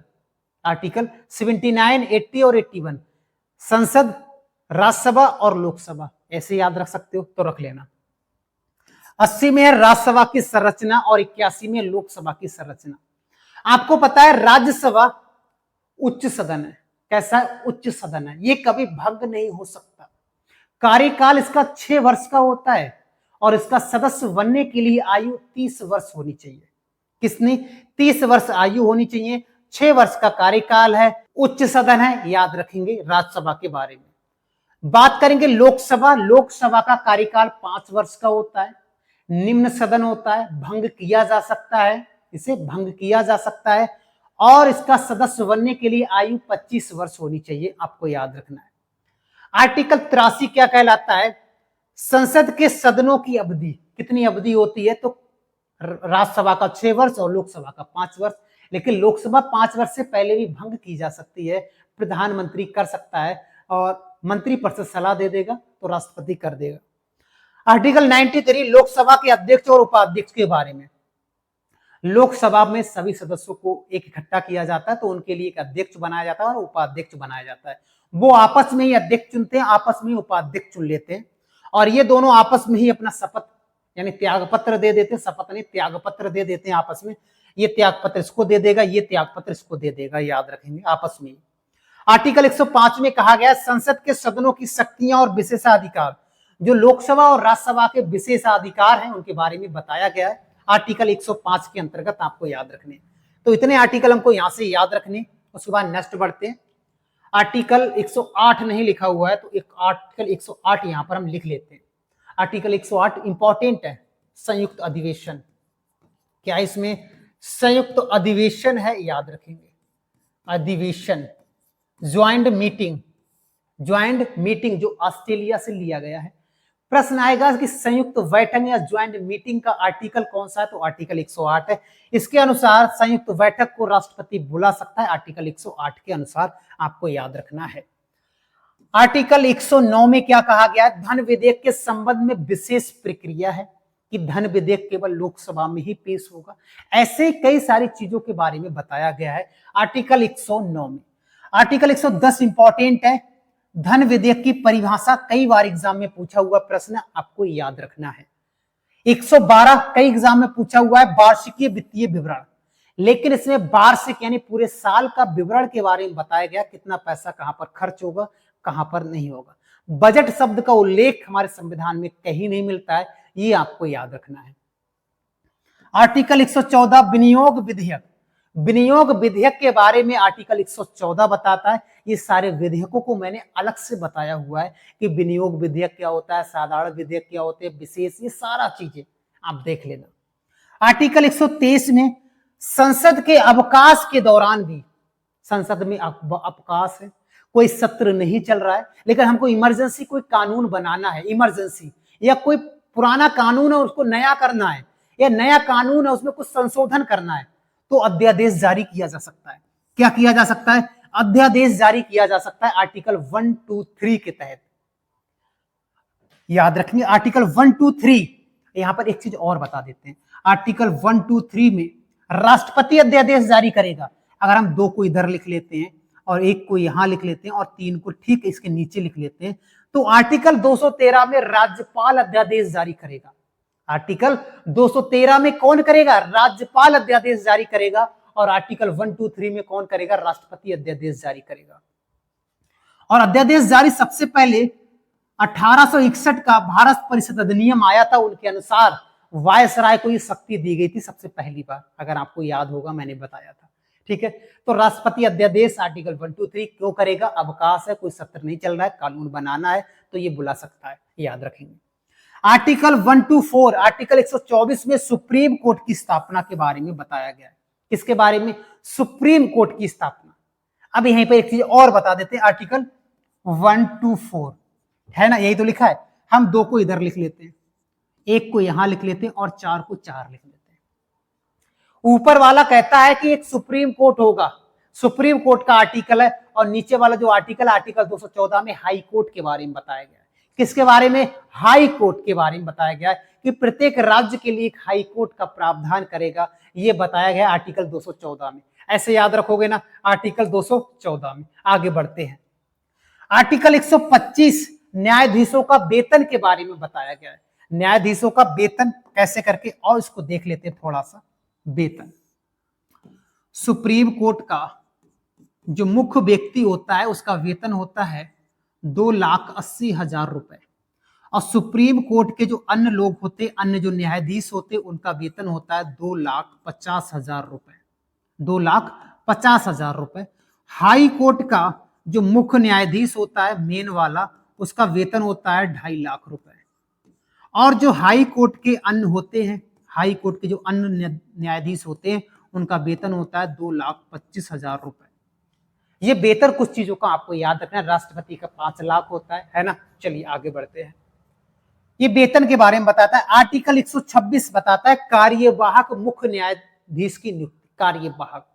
Speaker 1: आर्टिकल 79, 80 और 81, संसद, राज्यसभा और लोकसभा, ऐसे याद रख सकते हो तो रख लेना। 80 में है राज्यसभा की संरचना और 81 में लोकसभा की संरचना। आपको पता है राज्यसभा उच्च सदन है। कैसा है, उच्च सदन है, ये कभी भंग नहीं हो सकता। कार्यकाल इसका 6 वर्ष का होता है, और इसका सदस्य बनने के लिए आयु 30 वर्ष होनी चाहिए। किसने, 30 वर्ष आयु होनी चाहिए। 6 वर्ष का कार्यकाल है, उच्च सदन है, याद रखेंगे। राज्यसभा के बारे में बात करेंगे। लोकसभा, लोकसभा का कार्यकाल 5 वर्ष का होता है, निम्न सदन होता है, भंग किया जा सकता है, इसे भंग किया जा सकता है, और इसका सदस्य बनने के लिए आयु 25 वर्ष होनी चाहिए, आपको याद रखना है। आर्टिकल 83 क्या कहलाता है, संसद के सदनों की अवधि, कितनी अवधि होती है, तो राज्यसभा का 6 वर्ष और लोकसभा का 5 वर्ष। लेकिन लोकसभा 5 वर्ष से पहले भी भंग की जा सकती है, प्रधानमंत्री कर सकता है, और मंत्री परिषद सलाह दे देगा तो राष्ट्रपति कर देगा। आर्टिकल 93 लोकसभा के अध्यक्ष और उपाध्यक्ष के बारे में। लोकसभा में सभी सदस्यों को एक इकट्ठा किया जाता है, तो उनके लिए एक अध्यक्ष बनाया जाता है और उपाध्यक्ष बनाया जाता है। वो आपस में ही अध्यक्ष चुनते हैं, आपस में ही उपाध्यक्ष चुन लेते हैं, और ये दोनों आपस में ही अपना शपथ यानी त्याग पत्र दे देते हैं, शपथ नहीं त्याग पत्र दे देते हैं आपस में। ये त्याग पत्र इसको दे देगा, ये त्याग पत्र इसको दे देगा, याद रखेंगे, आपस में। आर्टिकल 105 में कहा गया संसद के सदनों की शक्तियां और विशेषाधिकार, जो लोकसभा और राज्यसभा के विशेषाधिकार हैं उनके बारे में बताया गया है आर्टिकल 105 के अंतर्गत, आपको याद रखने। तो इतने आर्टिकल हमको यहां से याद रखने। उसके बाद नेक्स्ट बढ़ते हैं। आर्टिकल 108 नहीं लिखा हुआ है, तो एक आर्टिकल 108 यहां पर हम लिख लेते हैं। आर्टिकल 108 इंपॉर्टेंट है। संयुक्त अधिवेशन, क्या इसमें संयुक्त अधिवेशन है, याद रखेंगे। अधिवेशन, ज्वाइंट मीटिंग, ज्वाइंट मीटिंग जो ऑस्ट्रेलिया से लिया गया है। प्रश्न आएगा कि संयुक्त बैठक या ज्वाइंट मीटिंग का आर्टिकल कौन सा है, तो आर्टिकल 108 है। इसके अनुसार संयुक्त बैठक को राष्ट्रपति बुला सकता है, आर्टिकल 108 के अनुसार, आपको याद रखना है। आर्टिकल 109 में क्या कहा गया है, धन विधेयक के संबंध में विशेष प्रक्रिया है कि धन विधेयक केवल लोकसभा में ही पेश होगा। ऐसे कई सारी चीजों के बारे में बताया गया है आर्टिकल 109 में। आर्टिकल 110 इंपॉर्टेंट है। धन विधेयक की परिभाषा कई बार एग्जाम में पूछा हुआ प्रश्न, आपको याद रखना है। 112 कई एग्जाम में पूछा हुआ है, वार्षिकीय वित्तीय विवरण। लेकिन इसमें वार्षिक यानी पूरे साल का विवरण के बारे में बताया गया, कितना पैसा कहां पर खर्च होगा, कहां पर नहीं होगा। बजट शब्द का उल्लेख हमारे संविधान में कहीं नहीं मिलता है, ये आपको याद रखना है। आर्टिकल 114 विनियोग विधेयक। विनियोग विधेयक के बारे में आर्टिकल 114 बताता है। ये सारे विधेयकों को मैंने अलग से बताया हुआ है कि विनियोग विधेयक क्या होता है, साधारण विधेयक क्या होते हैं, विशेष, ये सारा चीजें आप देख लेना। आर्टिकल 123 में संसद के अवकाश के दौरान भी, संसद में अवकाश है, कोई सत्र नहीं चल रहा है, लेकिन हमको इमरजेंसी कोई कानून बनाना है, इमरजेंसी, या कोई पुराना कानून है उसको नया करना है, या नया कानून है उसमें कुछ संशोधन करना है, तो अध्यादेश जारी किया जा सकता है। क्या किया जा सकता है? अध्यादेश जारी किया जा सकता है आर्टिकल 123 के तहत। याद रखेंगे आर्टिकल 123। यहां पर एक चीज और बता देते हैं, आर्टिकल 123 में राष्ट्रपति अध्यादेश जारी करेगा। अगर हम 2 को इधर लिख लेते हैं और 1 को यहां लिख लेते हैं और 3 को ठीक इसके नीचे लिख लेते हैं, तो आर्टिकल 213 में राज्यपाल अध्यादेश जारी करेगा। आर्टिकल 213 में कौन करेगा? राज्यपाल अध्यादेश जारी करेगा। और आर्टिकल 123 में कौन करेगा? राष्ट्रपति अध्यादेश जारी करेगा। और अध्यादेश जारी सबसे पहले 1861 का भारत परिषद अधिनियम आया था, उनके अनुसार वायसराय को ये शक्ति दी गई थी सबसे पहली बार, अगर आपको याद होगा मैंने बताया था। ठीक है, तो राष्ट्रपति अध्यादेश आर्टिकल 123 क्यों करेगा? अवकाश है, कोई सत्र नहीं चल रहा है, कानून बनाना है, तो ये बुला सकता है, याद रखेंगे। आर्टिकल 124, आर्टिकल 124 में सुप्रीम कोर्ट की स्थापना के बारे में बताया गया है। किसके बारे में? सुप्रीम कोर्ट की स्थापना। अब यहीं पर एक चीज और बता देते हैं, आर्टिकल 124 है ना, यही तो लिखा है। हम 2 को इधर लिख लेते हैं, 1 को यहां लिख लेते हैं और 4 को 4 लिख लेते हैं। ऊपर वाला कहता है कि एक सुप्रीम कोर्ट होगा, सुप्रीम कोर्ट का आर्टिकल है, और नीचे वाला जो आर्टिकल, आर्टिकल 214 में हाई कोर्ट के बारे में बताया गया है। किसके बारे में? हाई कोर्ट के बारे में बताया गया है कि प्रत्येक राज्य के लिए एक हाई कोर्ट का प्रावधान करेगा, यह बताया गया आर्टिकल 214 में। ऐसे याद रखोगे ना, आर्टिकल 214 में। आगे बढ़ते हैं, आर्टिकल 125 न्यायाधीशों का वेतन के बारे में बताया गया है। न्यायाधीशों का वेतन कैसे करके, और इसको देख लेते हैं थोड़ा सा। वेतन, सुप्रीम कोर्ट का जो मुख्य व्यक्ति होता है उसका वेतन होता है 2,80,000 रुपए, और सुप्रीम कोर्ट के जो अन्य लोग होते, अन्य जो न्यायाधीश होते, उनका वेतन होता है 2,50,000 रुपए, 2,50,000 रुपए। हाई कोर्ट का जो मुख्य न्यायाधीश होता है, मेन वाला, उसका वेतन होता है 2.5 लाख रुपए। और जो हाई कोर्ट के अन्य होते हैं, हाई कोर्ट के जो अन्य न्यायाधीश होते हैं, उनका वेतन होता है 2,25,000 रुपए। ये वेतन कुछ चीजों का आपको याद रखना है। राष्ट्रपति का 5 लाख होता है ना। चलिए आगे बढ़ते हैं, ये वेतन के बारे में बताता है। आर्टिकल 126 बताता है कार्यवाहक मुख्य न्यायाधीश की नियुक्ति। कार्यवाहक,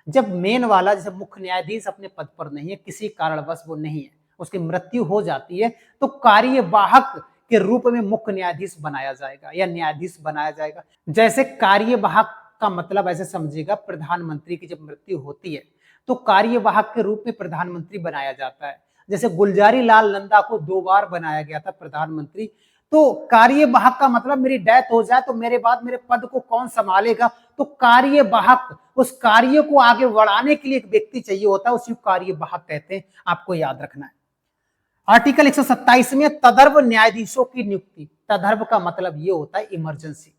Speaker 1: जब मेन वाला जैसे मुख्य न्यायाधीश अपने पद पर नहीं है, किसी कारणवश वो नहीं है, उसकी मृत्यु हो जाती है, तो कार्यवाहक के रूप में मुख्य न्यायाधीश बनाया जाएगा या न्यायाधीश बनाया जाएगा। जैसे कार्यवाहक का मतलब ऐसे समझिएगा, प्रधानमंत्री की जब मृत्यु होती है तो कार्यवाहक के रूप में प्रधानमंत्री बनाया जाता है। जैसे गुलजारी लाल नंदा को 2 बार बनाया गया था प्रधानमंत्री, तो कार्यवाहक का मतलब मेरी डेथ हो जाए तो मेरे बाद मेरे पद को कौन संभालेगा, तो कार्यवाहक, उस कार्य को आगे बढ़ाने के लिए एक व्यक्ति चाहिए होता है, उसी को कार्यवाहक कहते हैं, आपको याद रखना है। आर्टिकल 127 में तदर्व न्यायाधीशों की नियुक्ति। तदर्व का मतलब ये होता है इमरजेंसी,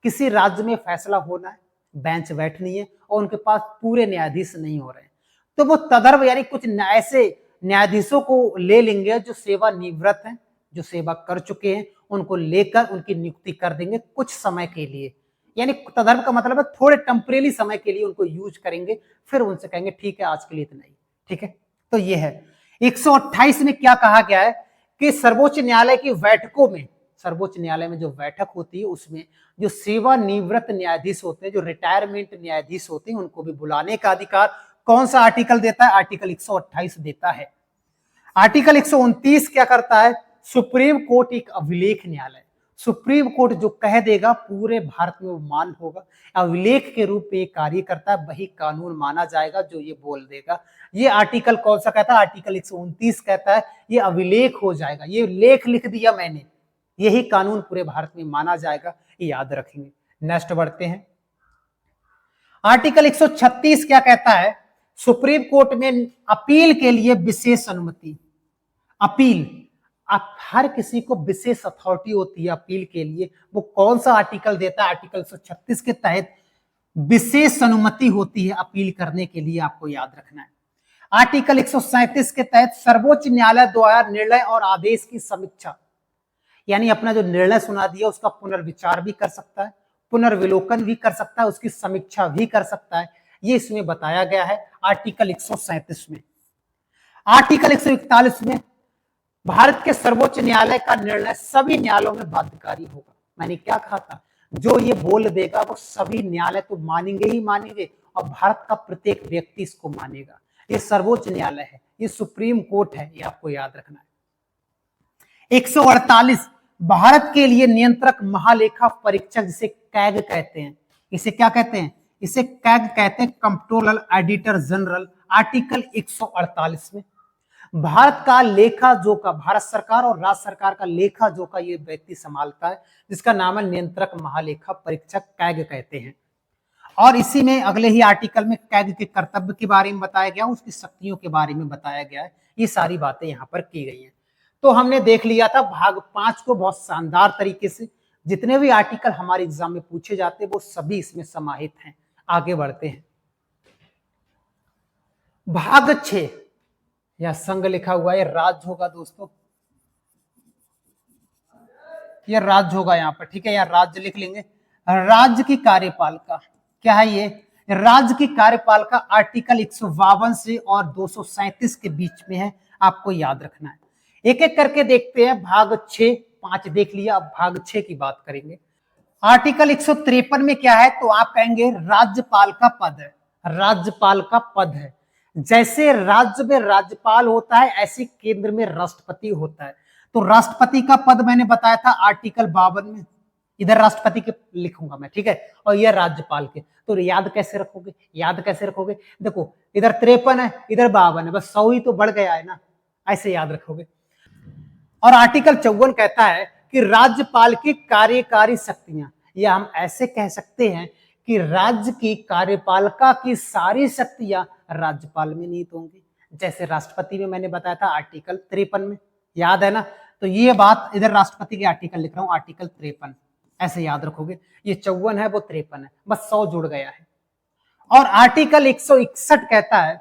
Speaker 1: किसी राज्य में फैसला होना है, बेंच बैठनी है और उनके पास पूरे न्यायाधीश नहीं हो रहे हैं, तो वो तदर्व यानी कुछ ऐसे न्यायाधीशों को ले लेंगे जो सेवानिवृत्त हैं, जो सेवा कर चुके हैं, उनको लेकर उनकी नियुक्ति कर देंगे कुछ समय के लिए। यानी तदर्व का मतलब है थोड़े टेम्परेरी समय के लिए उनको यूज करेंगे, फिर उनसे कहेंगे ठीक है आज के लिए इतना ही। ठीक है, तो ये है 128 में क्या कहा गया है कि सर्वोच्च न्यायालय की बैठकों में, सर्वोच्च न्यायालय में जो बैठक होती है उसमें जो सेवानिवृत्त न्यायाधीश होते हैं, जो रिटायरमेंट न्यायाधीश होते हैं, उनको भी बुलाने का अधिकार कौन सा आर्टिकल देता है? आर्टिकल 128 देता है। आर्टिकल 129 क्या करता है? सुप्रीम कोर्ट एक अभिलेख न्यायालय, सुप्रीम कोर्ट जो कह देगा पूरे भारत में वो मान होगा, अभिलेख के रूप में कार्य करता है, वही कानून माना जाएगा जो ये बोल देगा। ये आर्टिकल कौन सा कहता है? आर्टिकल 129 कहता है ये अभिलेख हो जाएगा, ये लेख लिख दिया मैंने, यही कानून पूरे भारत में माना जाएगा, ये याद रखेंगे। नेक्स्ट बढ़ते हैं, आर्टिकल 136 क्या कहता है? सुप्रीम कोर्ट में अपील के लिए विशेष अनुमति। अपील, आप हर किसी को विशेष अथॉरिटी होती है अपील के लिए। वो कौन सा आर्टिकल देता है? आर्टिकल 136 के तहत विशेष अनुमति होती है अपील करने के लिए, आपको याद रखना है। आर्टिकल 137 के तहत सर्वोच्च न्यायालय द्वारा निर्णय और आदेश की समीक्षा, यानी अपना जो निर्णय सुना दिया उसका पुनर्विचार भी कर सकता है, पुनर्विलोकन भी कर सकता है, उसकी समीक्षा भी कर सकता है। ये इसमें बताया गया है आर्टिकल 137 में। आर्टिकल 141 में भारत के सर्वोच्च न्यायालय का निर्णय सभी न्यायालयों में बाध्यकारी होगा। मैंने क्या कहा था? जो ये बोल देगा वो सभी न्यायालय तो मानेंगे ही मानेंगे, और भारत का प्रत्येक व्यक्ति इसको मानेगा। ये सर्वोच्च न्यायालय है, ये सुप्रीम कोर्ट है, ये आपको याद रखना है। 148 भारत के लिए नियंत्रक महालेखा परीक्षक, जिसे कैग कहते हैं, इसे क्या कहते हैं? इसे कैग कहते हैं, कंट्रोलर एडिटर जनरल। आर्टिकल 148 में भारत का लेखा जोखा, भारत सरकार और राज्य सरकार का लेखा जोखा ये व्यक्ति संभालता है, जिसका नाम है नियंत्रक महालेखा परीक्षक, कैग कहते हैं। और इसी में अगले ही आर्टिकल में कैग के कर्तव्य के बारे में बताया गया, उसकी शक्तियों के बारे में बताया गया है। ये सारी बातें यहाँ पर की गई हैं। तो हमने देख लिया था भाग 5 को बहुत शानदार तरीके से। जितने भी आर्टिकल हमारे एग्जाम में पूछे जाते हैं वो सभी इसमें समाहित हैं। आगे बढ़ते हैं। भाग 6, या संघ लिखा हुआ है, राज्य होगा दोस्तों, यह राज्य होगा यहाँ पर, ठीक है, या राज्य लिख लेंगे। राज्य की कार्यपालिका क्या है? ये राज्य की कार्यपालिका आर्टिकल 152 से और 237 के बीच में है, आपको याद रखना है। एक एक करके देखते हैं। भाग 6, 5 देख लिया, अब भाग 6 की बात करेंगे। आर्टिकल 153 में क्या है? तो आप कहेंगे राज्यपाल का पद है, राज्यपाल का पद है। जैसे राज्य में राज्यपाल होता है ऐसे केंद्र में राष्ट्रपति होता है। तो राष्ट्रपति का पद मैंने बताया था आर्टिकल 52 में, इधर राष्ट्रपति के लिखूंगा मैं, ठीक है, और यह राज्यपाल के। तो याद कैसे रखोगे? याद कैसे रखोगे? देखो इधर 53 है, इधर 52 है, बस 100 ही तो बढ़ गया है ना, ऐसे याद रखोगे। और आर्टिकल 54 कहता है कि राज्यपाल की कार्यकारी शक्तियां, या हम ऐसे कह सकते हैं कि राज्य की कार्यपालिका की सारी शक्तियां राज्यपाल में निहित होंगी। जैसे राष्ट्रपति में मैंने बताया था आर्टिकल 53 में, याद है ना? तो ये बात इधर राष्ट्रपति के आर्टिकल लिख रहा हूं, आर्टिकल 53, ऐसे याद रखोगे। ये 54 है, वो 53 है, बस 100 जुड़ गया है। और आर्टिकल 161 कहता है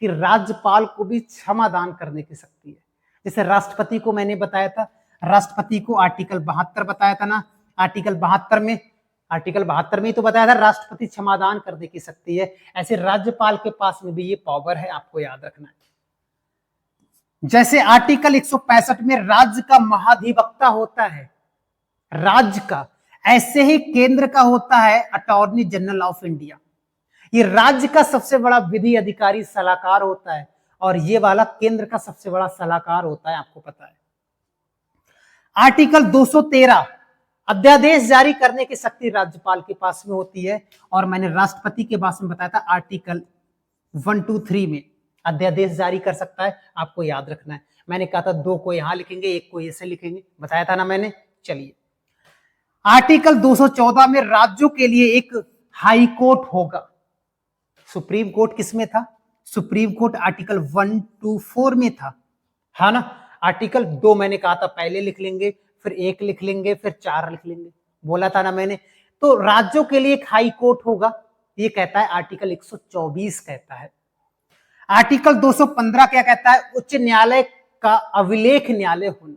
Speaker 1: कि राज्यपाल को भी क्षमा दान करने की शक्ति है। जैसे राष्ट्रपति को मैंने बताया था, राष्ट्रपति को आर्टिकल 72 बताया था ना, आर्टिकल 72 में ही तो बताया था राष्ट्रपति क्षमादान करने की शक्ति है। ऐसे राज्यपाल के पास में भी ये पावर है, आपको याद रखना है। जैसे आर्टिकल 165 में राज्य का महाधिवक्ता होता है, राज्य का, ऐसे ही केंद्र का होता है अटॉर्नी जनरल ऑफ इंडिया। ये राज्य का सबसे बड़ा विधि अधिकारी सलाहकार होता है, और ये वाला केंद्र का सबसे बड़ा सलाहकार होता है, आपको पता है। आर्टिकल 213 अध्यादेश जारी करने की शक्ति राज्यपाल के पास में होती है, और मैंने राष्ट्रपति के बारे में बताया था आर्टिकल 123 में अध्यादेश जारी कर सकता है, आपको याद रखना है। मैंने कहा था 2 को यहां लिखेंगे, 1 को ऐसे लिखेंगे, बताया था ना मैंने। चलिए, आर्टिकल 214 में राज्यों के लिए एक हाई कोर्ट होगा। सुप्रीम कोर्ट किसमें था? सुप्रीम कोर्ट आर्टिकल 124 में था, है ना? आर्टिकल 2 मैंने कहा था पहले लिख लेंगे, फिर 1 लिख लेंगे, फिर 4 लिख लेंगे, बोला था ना मैंने। तो राज्यों के लिए एक हाई कोर्ट होगा, ये कहता है आर्टिकल 124 कहता है। आर्टिकल 215 क्या कहता है? उच्च न्यायालय का अभिलेख न्यायालय होना।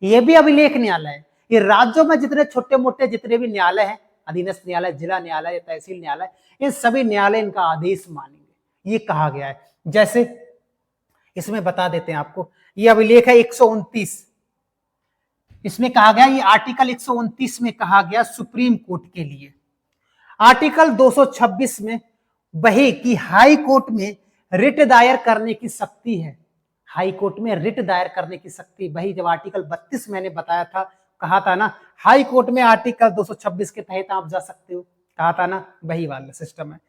Speaker 1: यह भी अभिलेख न्यायालय है। ये राज्यों में जितने छोटे मोटे जितने भी न्यायालय हैं, अधीनस्थ न्यायालय, जिला न्यायालय, तहसील न्यायालय, ये सभी न्यायालय इनका आदेश मानेंगे, ये कहा गया है। जैसे इसमें बता देते हैं आपको, ये अभिलेख है 129, इसमें कहा गया, ये आर्टिकल 129 में कहा गया सुप्रीम कोर्ट के लिए। आर्टिकल 226 में वही कि हाई कोर्ट में रिट दायर करने की शक्ति है, हाई कोर्ट में रिट दायर करने की शक्ति। वही जब आर्टिकल 32 मैंने बताया था, कहा था ना हाई कोर्ट में आर्टिकल 226 के तहत आप जा सकते हो, कहा था ना, वही वाला सिस्टम है।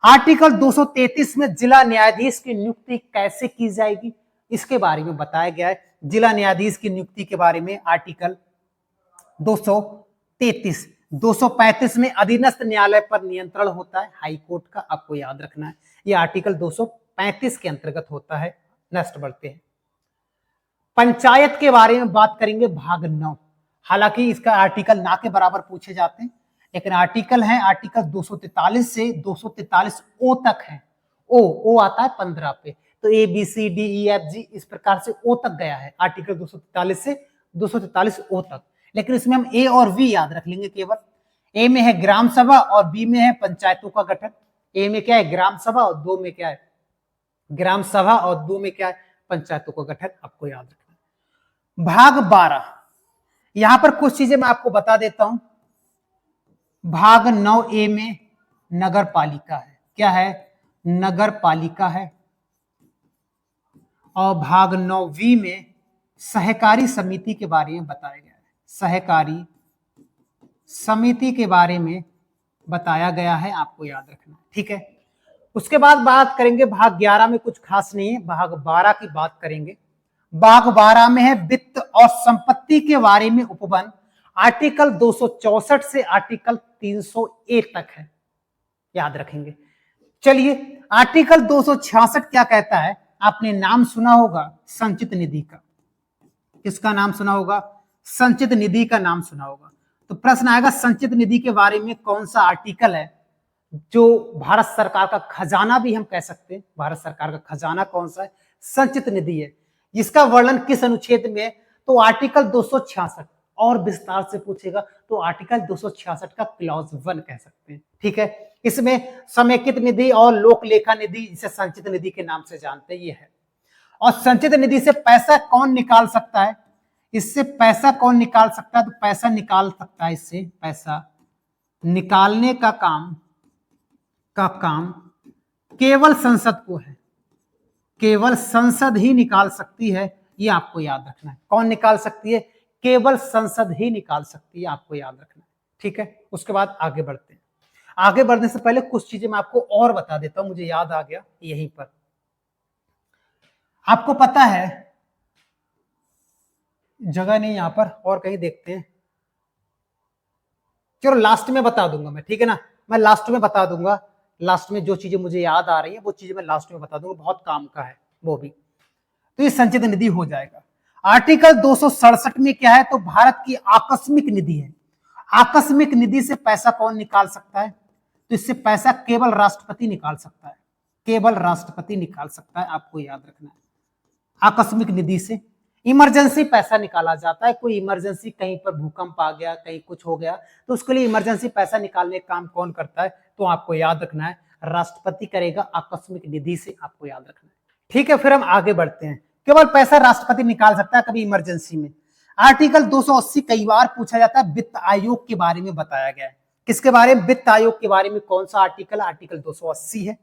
Speaker 1: आर्टिकल 233 में जिला न्यायाधीश की नियुक्ति कैसे की जाएगी, इसके बारे में बताया गया है। जिला न्यायाधीश की नियुक्ति के बारे में आर्टिकल 233, 235 में अधीनस्थ न्यायालय पर नियंत्रण होता है, हाई कोर्ट का, आपको याद रखना है। ये आर्टिकल 235 के अंतर्गत होता है। नेक्स्ट बढ़ते हैं। पंचायत के बारे में बात करेंगे, भाग 9। हालांकि इसका आर्टिकल ना के बराबर पूछे जाते हैं, लेकिन आर्टिकल है आर्टिकल 243 से 243 ओ तक है। ओ आता है 15 पे, तो A B C D E F G इस प्रकार से ओ तक गया है आर्टिकल 243 से 243 ओ तक। लेकिन इसमें हम ए और वी याद रख लेंगे केवल। ए में है ग्राम सभा और बी में है पंचायतों का गठन। ए में क्या है, ग्राम सभा, और दो में क्या है, ग्राम सभा, और दो में क्या है, पंचायतों का गठन, आपको याद रखना है। भाग 12, यहां पर कुछ चीजें मैं आपको बता देता हूं। भाग 9 ए में नगर पालिका है, क्या है, नगर पालिका है। और भाग 9 में सहकारी समिति के बारे में बताया गया है, सहकारी समिति के बारे में बताया गया है, आपको याद रखना है, ठीक है। उसके बाद बात करेंगे भाग 11 में कुछ खास नहीं है, भाग 12 की बात करेंगे। भाग 12 में है वित्त और संपत्ति के बारे में उपबंध, आर्टिकल 264 से आर्टिकल 300 ए तक है, याद रखेंगे। चलिए, आर्टिकल 266 क्या कहता है, आपने नाम सुना होगा संचित निधि का। किसका नाम सुना होगा, संचित निधि का नाम सुना होगा। तो प्रश्न आएगा संचित निधि के बारे में कौन सा आर्टिकल है, जो भारत सरकार का खजाना भी हम कह सकते हैं। भारत सरकार का खजाना कौन सा है, संचित निधि है। जिसका वर्णन किस अनुच्छेद में है, तो आर्टिकल 266। और विस्तार से पूछेगा तो आर्टिकल 266 का क्लॉज 1 कह सकते हैं, ठीक है। इसमें समेकित निधि और लोक लेखा निधि, जिसे संचित निधि के नाम से जानते हैं, ये है। और संचित निधि से पैसा कौन निकाल सकता है, इससे पैसा कौन निकाल सकता है, तो पैसा निकाल सकता है, इससे पैसा निकालने का काम केवल संसद को है, केवल संसद ही निकाल सकती है, ये आपको याद रखना है। कौन निकाल सकती है, केवल संसद ही निकाल सकती है, आपको याद रखना है, ठीक है। उसके बाद आगे बढ़ते हैं। आगे बढ़ने से पहले कुछ चीजें मैं आपको और बता देता हूं, मुझे याद आ गया यहीं पर। आपको पता है, जगह नहीं यहां पर, और कहीं देखते हैं। चलो लास्ट में बता दूंगा मैं, ठीक है ना, मैं लास्ट में बता दूंगा। लास्ट में जो चीजें मुझे याद आ रही है वो चीजें मैं लास्ट में बता दूंगा, बहुत काम का है वो भी। तो ये संचित निधि हो जाएगा। आर्टिकल 267 में क्या है, तो भारत की आकस्मिक निधि है। आकस्मिक निधि से पैसा कौन निकाल सकता है, तो इससे पैसा केवल राष्ट्रपति निकाल सकता है, केवल राष्ट्रपति निकाल सकता है, आपको याद रखना है। आकस्मिक निधि से इमरजेंसी पैसा निकाला जाता है, कोई इमरजेंसी, कहीं पर भूकंप आ गया, कहीं कुछ हो गया, तो उसके लिए इमरजेंसी पैसा निकालने का काम कौन करता है, तो आपको याद रखना है राष्ट्रपति करेगा आकस्मिक निधि से, आपको याद रखना है, ठीक है। फिर हम आगे बढ़ते हैं। केवल पैसा राष्ट्रपति निकाल सकता है कभी इमरजेंसी में। आर्टिकल 280 कई बार पूछा जाता है, वित्त आयोग के बारे में बताया गया है। किसके बारे में, वित्त आयोग के बारे में। कौन सा आर्टिकल, आर्टिकल 280 है।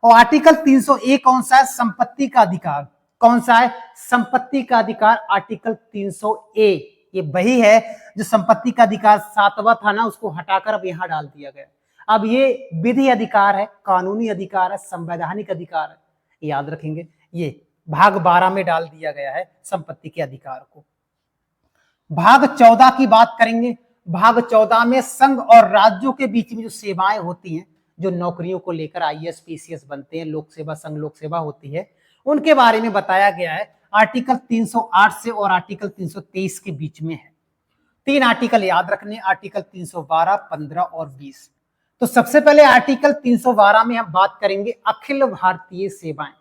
Speaker 1: और आर्टिकल 301 कौन सा है, संपत्ति का अधिकार। कौन सा है, संपत्ति का अधिकार, आर्टिकल 300 ए। ये वही है जो संपत्ति का अधिकार 7वां था ना, उसको हटाकर अब यहां डाल दिया गया। अब ये विधि अधिकार है, कानूनी अधिकार है, संवैधानिक अधिकार है, याद रखेंगे। ये भाग 12 में डाल दिया गया है संपत्ति के अधिकार को। भाग 14 की बात करेंगे। भाग 14 में संघ और राज्यों के बीच में जो सेवाएं होती हैं, जो नौकरियों को लेकर आईएएस पीसीएस बनते हैं, लोक सेवा संघ लोक सेवा होती है, उनके बारे में बताया गया है। आर्टिकल 308 से और आर्टिकल 323 के बीच में है। 3 आर्टिकल याद रखने, आर्टिकल 312, 15 और 20। तो सबसे पहले आर्टिकल 312 में हम बात करेंगे अखिल भारतीय सेवाएं।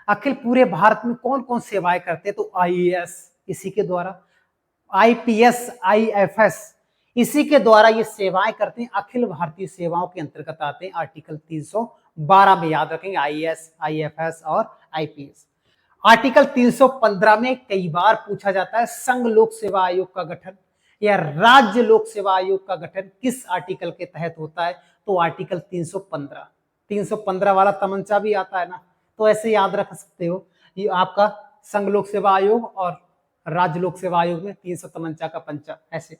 Speaker 1: अखिल पूरे भारत में कौन कौन सेवाएं करते हैं, तो आईएएस इसी के द्वारा, आईपीएस, आईएफएस इसी के द्वारा ये सेवाएं करते हैं, अखिल भारतीय सेवाओं के अंतर्गत आते हैं। आर्टिकल 312 में याद रखेंगे आईएएस, आईएफएस और आईपीएस। आर्टिकल 315 में कई बार पूछा जाता है, संघ लोक सेवा आयोग का गठन या राज्य लोक सेवा आयोग का गठन किस आर्टिकल के तहत होता है, तो आर्टिकल 315। 315 वाला तमंचा भी आता है ना, तो ऐसे याद रख सकते हो। ये आपका संघ लोक सेवा आयोग और राज्य लोक सेवा आयोग में 300 तमंचा का पंचा, ऐसे।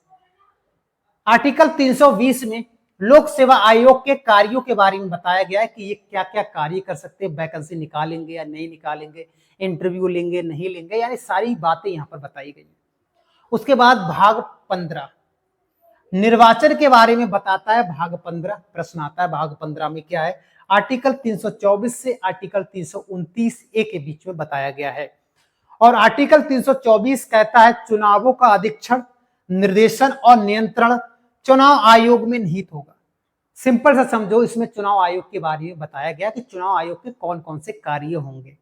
Speaker 1: आर्टिकल 320 में लोक सेवा आयोग के कार्यों के बारे में बताया गया है कि ये क्या क्या कार्य कर सकते हैं, वैकेंसी निकालेंगे या नहीं निकालेंगे, इंटरव्यू लेंगे नहीं लेंगे, यानी सारी बातें यहां पर बताई गई है। उसके बाद भाग 15, निर्वाचन के बारे में बताता है भाग 15। प्रश्न आता है भाग 15 में क्या है, आर्टिकल 324 से आर्टिकल 329 ए के बीच में बताया गया है। और आर्टिकल 324 कहता है चुनावों का अधीक्षण, निर्देशन और नियंत्रण चुनाव आयोग में निहित होगा। सिंपल सा समझो, इसमें चुनाव आयोग के बारे में बताया गया कि चुनाव आयोग के कौन कौन से कार्य होंगे।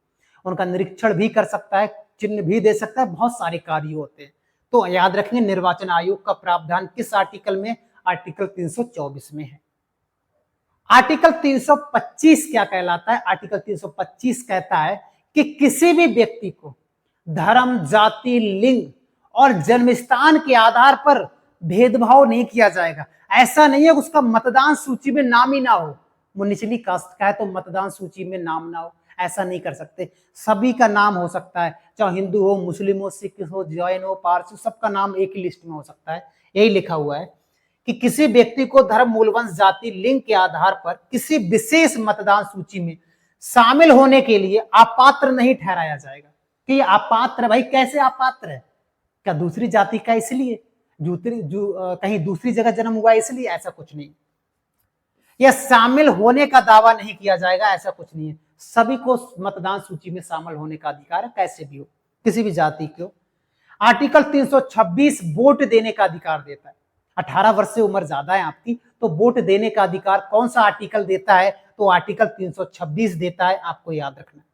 Speaker 1: उनका निरीक्षण भी कर सकता है, चिन्ह भी दे सकता है, बहुत सारे कार्य होते हैं। तो याद रखेंगे निर्वाचन आयोग का प्रावधान किस आर्टिकल में, आर्टिकल 324 में है। आर्टिकल 325 क्या कहलाता है, आर्टिकल 325 कहता है कि किसी भी व्यक्ति को धर्म, जाति, लिंग और जन्म स्थान के आधार पर भेदभाव नहीं किया जाएगा। ऐसा नहीं है उसका मतदान सूची में नाम ही ना हो, वो निचली कास्ट का है तो मतदान सूची में नाम ना हो, ऐसा नहीं कर सकते। सभी का नाम हो सकता है, चाहे हिंदू हो, मुस्लिम हो, सिख हो, जैन हो, पारसी, सबका नाम एक ही लिस्ट में हो सकता है। यही लिखा हुआ है कि किसी व्यक्ति को धर्म, मूलवंश, जाति, लिंग के आधार पर किसी विशेष मतदान सूची में शामिल होने के लिए अपात्र नहीं ठहराया जाएगा। कि अपात्र, भाई कैसे अपात्र है, क्या दूसरी जाति का इसलिए, कहीं दूसरी जगह जन्म हुआ इसलिए, ऐसा कुछ नहीं। या शामिल होने का दावा नहीं किया जाएगा, ऐसा कुछ नहीं है। सभी को मतदान सूची में शामिल होने का अधिकार है, कैसे भी हो, किसी भी जाति को। आर्टिकल 326 वोट देने का अधिकार देता है। 18 वर्ष से उम्र ज्यादा है आपकी तो वोट देने का अधिकार कौन सा आर्टिकल देता है, तो आर्टिकल 326 देता है, आपको याद रखना है।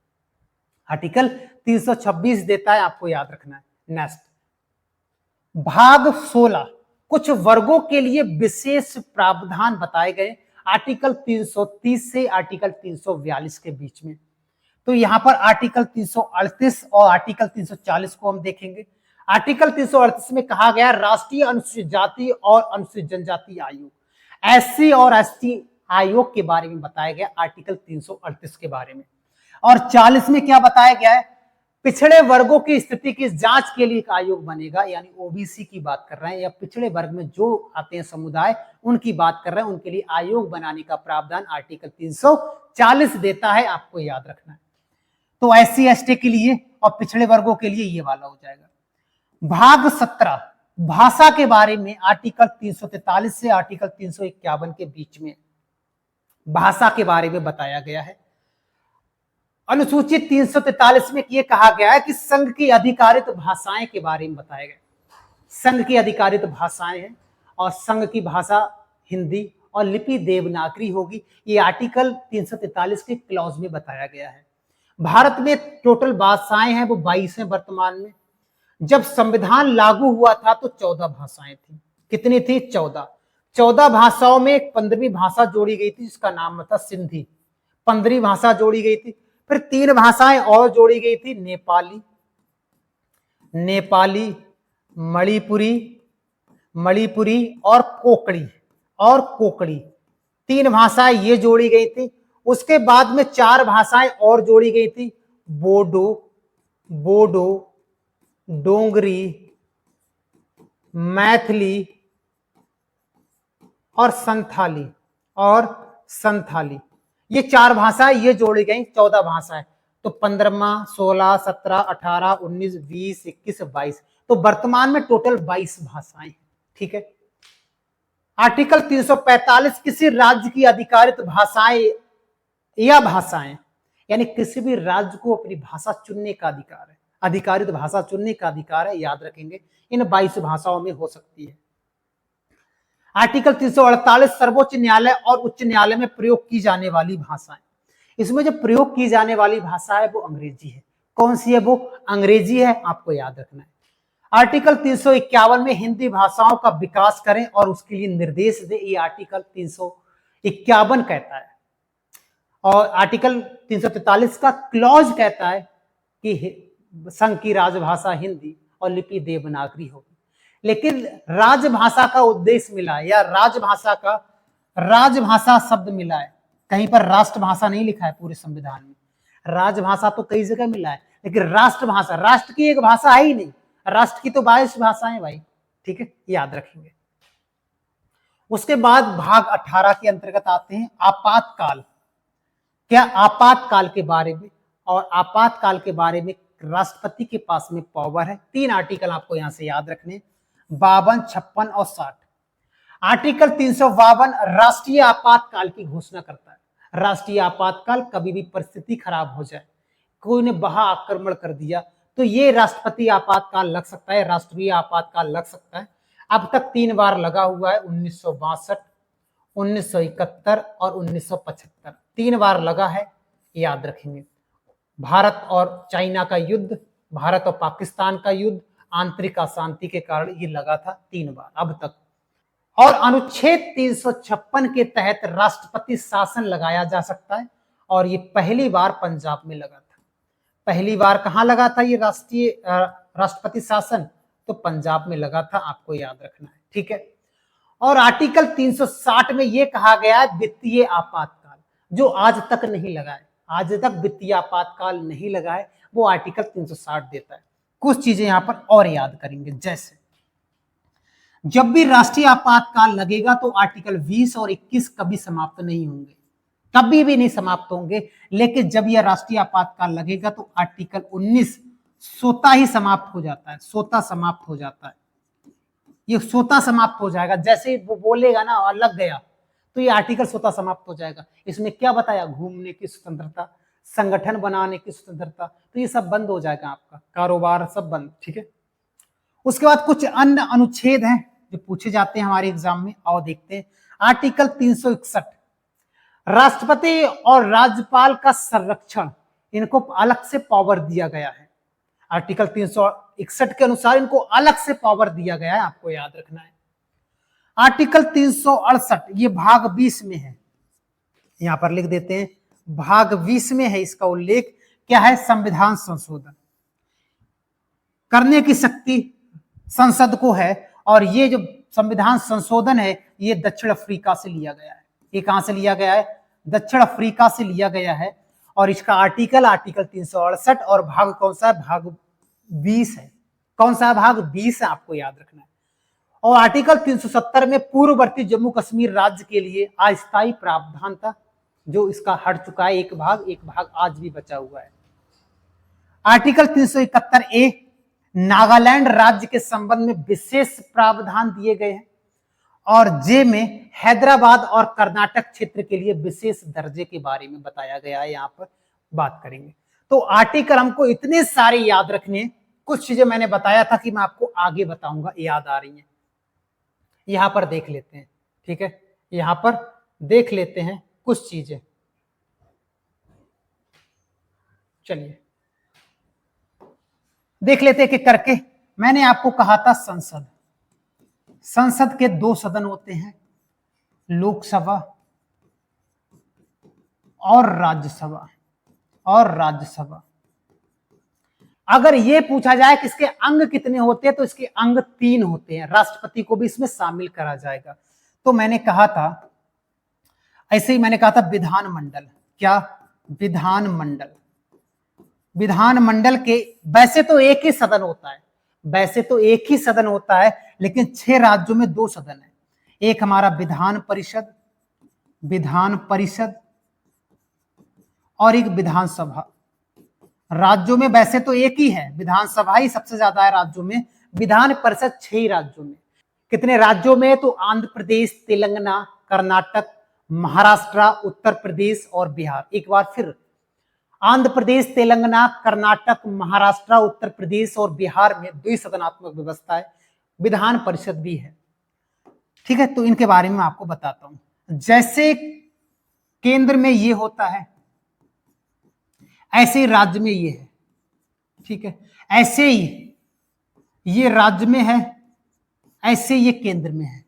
Speaker 1: आर्टिकल 326 देता है, आपको याद रखना है। नेक्स्ट भाग 16 कुछ वर्गों के लिए विशेष प्रावधान बताए गए, आर्टिकल 330 से आर्टिकल 342 के बीच में। तो यहां पर आर्टिकल 338 और आर्टिकल 340 को हम देखेंगे। आर्टिकल 338 में कहा गया राष्ट्रीय अनुसूचित जाति और अनुसूचित जनजाति आयोग, एससी और एसटी आयोग के बारे में बताया गया, आर्टिकल 338 के बारे में। और 40 में क्या बताया गया है, पिछड़े वर्गों की स्थिति की जांच के लिए एक आयोग बनेगा, यानी ओबीसी की बात कर रहे हैं, या पिछड़े वर्ग में जो आते हैं समुदाय उनकी बात कर रहे हैं, उनके लिए आयोग बनाने का प्रावधान आर्टिकल 340 देता है, आपको याद रखना है। तो एससी एसटी के लिए और पिछड़े वर्गों के लिए ये वाला हो जाएगा। भाग 17 भाषा के बारे में, आर्टिकल 343 से आर्टिकल 351 के बीच में भाषा के बारे में बताया गया है। अनुसूचित 343 में यह कहा गया है कि संघ की अधिकारित भाषाएं के बारे में बताया गया। संघ की अधिकारित भाषाएं हैं और संघ की भाषा हिंदी और लिपि देवनागरी होगी, ये आर्टिकल 343 के क्लॉज में बताया गया है। भारत में टोटल भाषाएं हैं वो 22 हैं वर्तमान में। जब संविधान लागू हुआ था तो 14 भाषाएं थी। कितनी थी? 14। 14 भाषाओं में एक 15वीं भाषा जोड़ी गई थी जिसका नाम था सिंधी। 15वीं भाषा जोड़ी गई थी। फिर 3 भाषाएं और जोड़ी गई थी, नेपाली, मणिपुरी और कोकड़ी। 3 भाषाएं ये जोड़ी गई थी। उसके बाद में 4 भाषाएं और जोड़ी गई थी, बोडो, डोंगरी, मैथिली और संथाली। ये 4 भाषाएं ये जोड़ी गई, 14 भाषाएं। तो 15, 16, 17, 18, 19, 20, 21, 22, तो वर्तमान में टोटल 22 भाषाएं। ठीक है। आर्टिकल 345 किसी राज्य की अधिकारित भाषाएं या भाषाएं, यानी किसी भी राज्य को अपनी भाषा चुनने का अधिकार है, अधिकारित भाषा चुनने का अधिकार है, याद रखेंगे। इन 22 भाषाओं में हो सकती है। आर्टिकल 348 सर्वोच्च न्यायालय और उच्च न्यायालय में प्रयोग की जाने वाली भाषाएं। इसमें जो प्रयोग की जाने वाली भाषा है वो अंग्रेजी है। कौन सी है? वो अंग्रेजी है, आपको याद रखना है। आर्टिकल 351 में हिंदी भाषाओं का विकास करें और उसके लिए निर्देश दे, ये आर्टिकल 351 कहता है। और आर्टिकल 343 का क्लॉज कहता है कि संघ की राजभाषा हिंदी और लिपि देवनागरी होगी। लेकिन राजभाषा का उद्देश्य मिला है, या राजभाषा शब्द मिला है, कहीं पर राष्ट्रभाषा नहीं लिखा है पूरे संविधान में। राजभाषा तो कई जगह मिला है, लेकिन राष्ट्रभाषा, राष्ट्र की एक भाषा है ही नहीं, राष्ट्र की तो 22 भाषाएं भाई। ठीक है, याद रखेंगे। उसके बाद भाग 18 के अंतर्गत आते हैं आपातकाल। क्या आपातकाल के बारे में, और आपातकाल के बारे में राष्ट्रपति के पास में पावर है। 3 आर्टिकल आपको यहां से याद रखने, 52, 56 और 60। आर्टिकल 352 राष्ट्रीय आपातकाल की घोषणा करता है। राष्ट्रीय आपातकाल, कभी भी परिस्थिति खराब हो जाए, कोई ने बाह्य आक्रमण कर दिया, तो ये राष्ट्रपति आपातकाल लग सकता है, राष्ट्रीय आपातकाल लग सकता है। अब तक 3 बार लगा हुआ है, 1962, 1971 और 1975, 3 बार लगा है, याद रखेंगे। भारत और चाइना का युद्ध, भारत और पाकिस्तान का युद्ध, आंतरिक अशांति के कारण ये लगा था 3 बार अब तक। और अनुच्छेद 356 के तहत राष्ट्रपति शासन लगाया जा सकता है, और ये पहली बार पंजाब में लगा था। पहली बार कहां लगा था ये राष्ट्रपति शासन? तो पंजाब में लगा था, आपको याद रखना है, ठीक है। और आर्टिकल 360 में यह कहा गया है वित्तीय आपातकाल, जो आज तक नहीं लगा है, आज तक वित्तीय आपातकाल नहीं लगा है, वो आर्टिकल 360 देता है। कुछ चीजें यहां पर और याद करेंगे, जैसे जब भी राष्ट्रीय आपातकाल लगेगा तो आर्टिकल 20 और 21 कभी समाप्त नहीं होंगे, कभी भी नहीं समाप्त होंगे। लेकिन जब यह राष्ट्रीय आपातकाल लगेगा तो आर्टिकल 19 स्वतः ही समाप्त हो जाता है, स्वतः समाप्त हो जाता है, ये स्वतः समाप्त हो जाएगा। जैसे वो बोलेगा ना और लग गया, तो ये आर्टिकल स्वतः समाप्त हो जाएगा। इसमें क्या बताया? घूमने की स्वतंत्रता, संगठन बनाने की स्वतंत्रता, तो ये सब बंद हो जाएगा, आपका कारोबार सब बंद, ठीक है। उसके बाद कुछ अन्य अनुच्छेद हैं जो पूछे जाते हैं हमारे एग्जाम में, आओ देखते हैं। आर्टिकल 361 राष्ट्रपति और राज्यपाल का संरक्षण, इनको अलग से पावर दिया गया है। आर्टिकल 361 के अनुसार इनको अलग से पावर दिया गया है, आपको याद रखना है। आर्टिकल 368 ये भाग 20 में है, यहां पर लिख देते हैं, भाग 20 में है इसका उल्लेख। क्या है? संविधान संशोधन करने की शक्ति संसद को है, और ये जो संविधान संशोधन है ये दक्षिण अफ्रीका से लिया गया है। ये कहां से लिया गया है? दक्षिण अफ्रीका से लिया गया है। और इसका आर्टिकल 368, और भाग कौन सा है? भाग 20 है। कौन सा भाग? 20 है, आपको याद रखना है। और आर्टिकल 370 में पूर्ववर्ती जम्मू कश्मीर राज्य के लिए अस्थायी प्रावधान था, जो इसका हट चुका है, एक भाग आज भी बचा हुआ है। आर्टिकल 371A नागालैंड राज्य के संबंध में विशेष प्रावधान दिए गए हैं, और जे में हैदराबाद और कर्नाटक क्षेत्र के लिए विशेष दर्जे के बारे में बताया गया है, यहां पर बात करेंगे। तो आर्टिकल हमको इतने सारे याद रखने हैं। कुछ चीजें मैंने बताया था कि मैं आपको आगे बताऊंगा, याद आ रही हैं। यहां पर देख लेते हैं, ठीक है, यहां पर देख लेते हैं कुछ चीजें। चलिए देख लेते हैं कि करके। मैंने आपको कहा था संसद के 2 सदन होते हैं, लोकसभा और राज्यसभा। अगर ये पूछा जाए कि इसके अंग कितने होते हैं, तो इसके अंग 3 होते हैं। राष्ट्रपति को भी इसमें शामिल करा जाएगा। तो मैंने कहा था, ऐसे ही मैंने कहा था विधानमंडल। क्या? विधानमंडल के वैसे तो एक ही सदन होता है, लेकिन 6 राज्यों में 2 सदन है। एक हमारा विधान परिषद और एक विधानसभा। राज्यों में वैसे तो एक ही है, विधानसभा ही सबसे ज्यादा है राज्यों में, विधान परिषद 6 राज्यों में। कितने राज्यों में? तो आंध्र प्रदेश, तेलंगाना, कर्नाटक, महाराष्ट्र, उत्तर प्रदेश और बिहार। एक बार फिर, आंध्र प्रदेश, तेलंगाना, कर्नाटक, महाराष्ट्र, उत्तर प्रदेश और बिहार में द्विसदनात्मक व्यवस्था है, विधान परिषद भी है, ठीक है। तो इनके बारे में आपको बताता हूं। जैसे केंद्र में ये होता है, ऐसे ही राज्य में ये है, ठीक है। ऐसे ही ये राज्य में है, ऐसे ये केंद्र में है,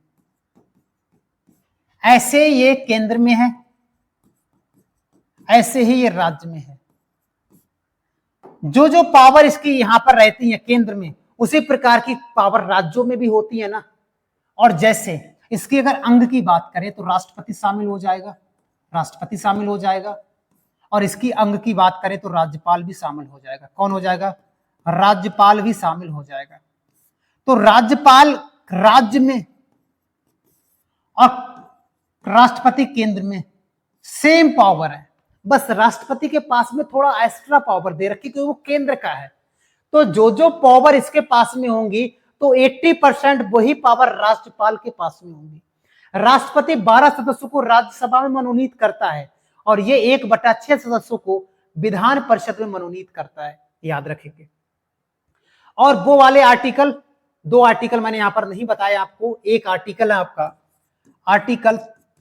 Speaker 1: ऐसे ये केंद्र में है, ऐसे ही ये राज्य में है। जो जो पावर इसकी यहां पर रहती है केंद्र में, उसी प्रकार की पावर राज्यों में भी होती है ना। और जैसे इसकी अगर अंग की बात करें तो राष्ट्रपति शामिल हो जाएगा, और इसकी अंग की बात करें तो राज्यपाल भी शामिल हो जाएगा। कौन हो जाएगा? राज्यपाल भी शामिल हो जाएगा। तो राज्यपाल राज्य में और राष्ट्रपति केंद्र में सेम पावर है, बस राष्ट्रपति के पास में थोड़ा एक्स्ट्रा पावर दे रखी क्योंकि वो केंद्र का है। तो जो जो पावर इसके पास में होंगी, तो 80% वही पावर राज्यपाल के पास में होंगी। राष्ट्रपति 12 सदस्यों को राज्यसभा में मनोनीत करता है और ये 1/6 सदस्यों को विधान परिषद में मनोनीत करता है, याद रखेंगे। और वो वाले आर्टिकल, 2 आर्टिकल मैंने यहां पर नहीं बताया आपको। एक आर्टिकल है आपका आर्टिकल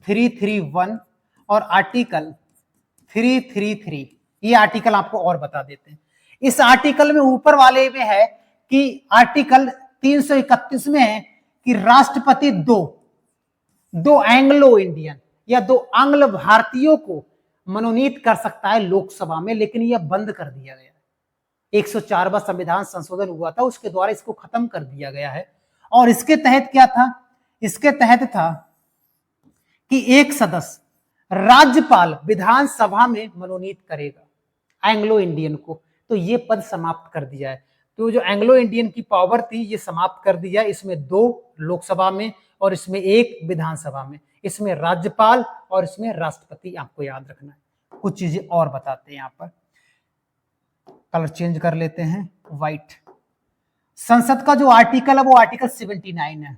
Speaker 1: 331 और आर्टिकल 333, ये आर्टिकल आपको और बता देते हैं। इस आर्टिकल में ऊपर वाले में है कि आर्टिकल 331 में है कि राष्ट्रपति दो एंग्लो इंडियन या 2 आंग्ल भारतीयों को मनोनीत कर सकता है लोकसभा में, लेकिन यह बंद कर दिया गया है। 104वां संविधान संशोधन हुआ था, उसके द्वारा इसको खत्म कर दिया गया है। और इसके तहत क्या था? इसके तहत था कि एक सदस्य राज्यपाल विधानसभा में मनोनीत करेगा एंग्लो इंडियन को, तो ये पद समाप्त कर दिया है। तो जो एंग्लो इंडियन की पावर थी ये समाप्त कर दिया। इसमें 2 लोकसभा में और इसमें 1 विधानसभा में, इसमें राज्यपाल और इसमें राष्ट्रपति, आपको याद रखना है। कुछ चीजें और बताते हैं, यहाँ पर कलर चेंज कर लेते हैं, व्हाइट। संसद का जो आर्टिकल है वो आर्टिकल 79 है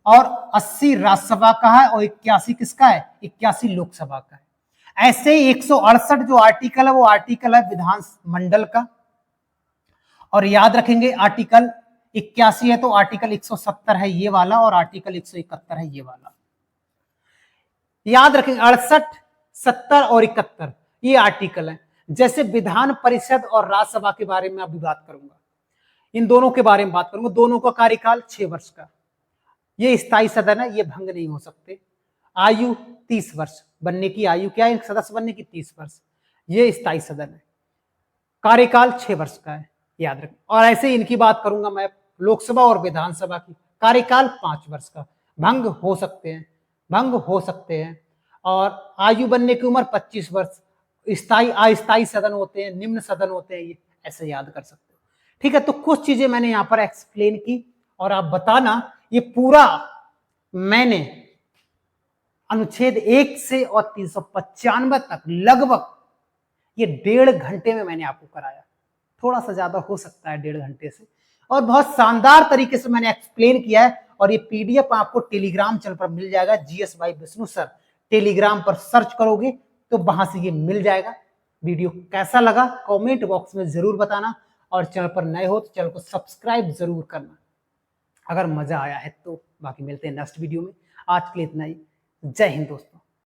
Speaker 1: और 80 राज्यसभा का है और 81 किसका है? 81 लोकसभा का है। ऐसे ही 168 जो आर्टिकल है वो आर्टिकल है विधान मंडल का। और याद रखेंगे आर्टिकल 81 है तो आर्टिकल 170 है ये वाला और आर्टिकल 171 है ये वाला। याद रखेंगे 68, 70 और 71 ये आर्टिकल है। जैसे विधान परिषद और राज्यसभा के बारे में अभी बात करूंगा, इन दोनों के बारे में बात करूंगा। दोनों का कार्यकाल 6 वर्ष का। ये स्थायी सदन है, ये भंग नहीं हो सकते। आयु 30 वर्ष बनने की आयु क्या है? सदस्य बनने की 30 वर्ष। ये स्थायी सदन है। कार्यकाल 6 वर्ष का है, याद रखें। और ऐसे इनकी बात करूंगा मैं, लोकसभा और विधानसभा की कार्यकाल 5 वर्ष का। भंग हो सकते हैं, भंग हो सकते हैं। और आयु बनने की उम्र 25 वर्ष। स्थायी अस्थायी सदन होते हैं, निम्न सदन होते हैं, ये ऐसे याद कर सकते हो। ठीक है, तो कुछ चीजें मैंने यहाँ पर एक्सप्लेन की और आप बताना ये पूरा मैंने अनुच्छेद 1 से और 395 तक लगभग ये 1.5 घंटे में मैंने आपको कराया। थोड़ा सा ज्यादा हो सकता है 1.5 घंटे से, और बहुत शानदार तरीके से मैंने एक्सप्लेन किया है। और ये पीडीएफ आपको टेलीग्राम चैनल पर मिल जाएगा, GS by Vishnu sir. Telegram पर सर्च करोगे तो वहां से ये मिल जाएगा। वीडियो कैसा लगा कमेंट बॉक्स में जरूर बताना, और चैनल पर नए हो तो चैनल को सब्सक्राइब जरूर करना अगर मजा आया है तो। बाकी मिलते हैं नेक्स्ट वीडियो में। आज के लिए इतना ही। जय हिंद दोस्तों।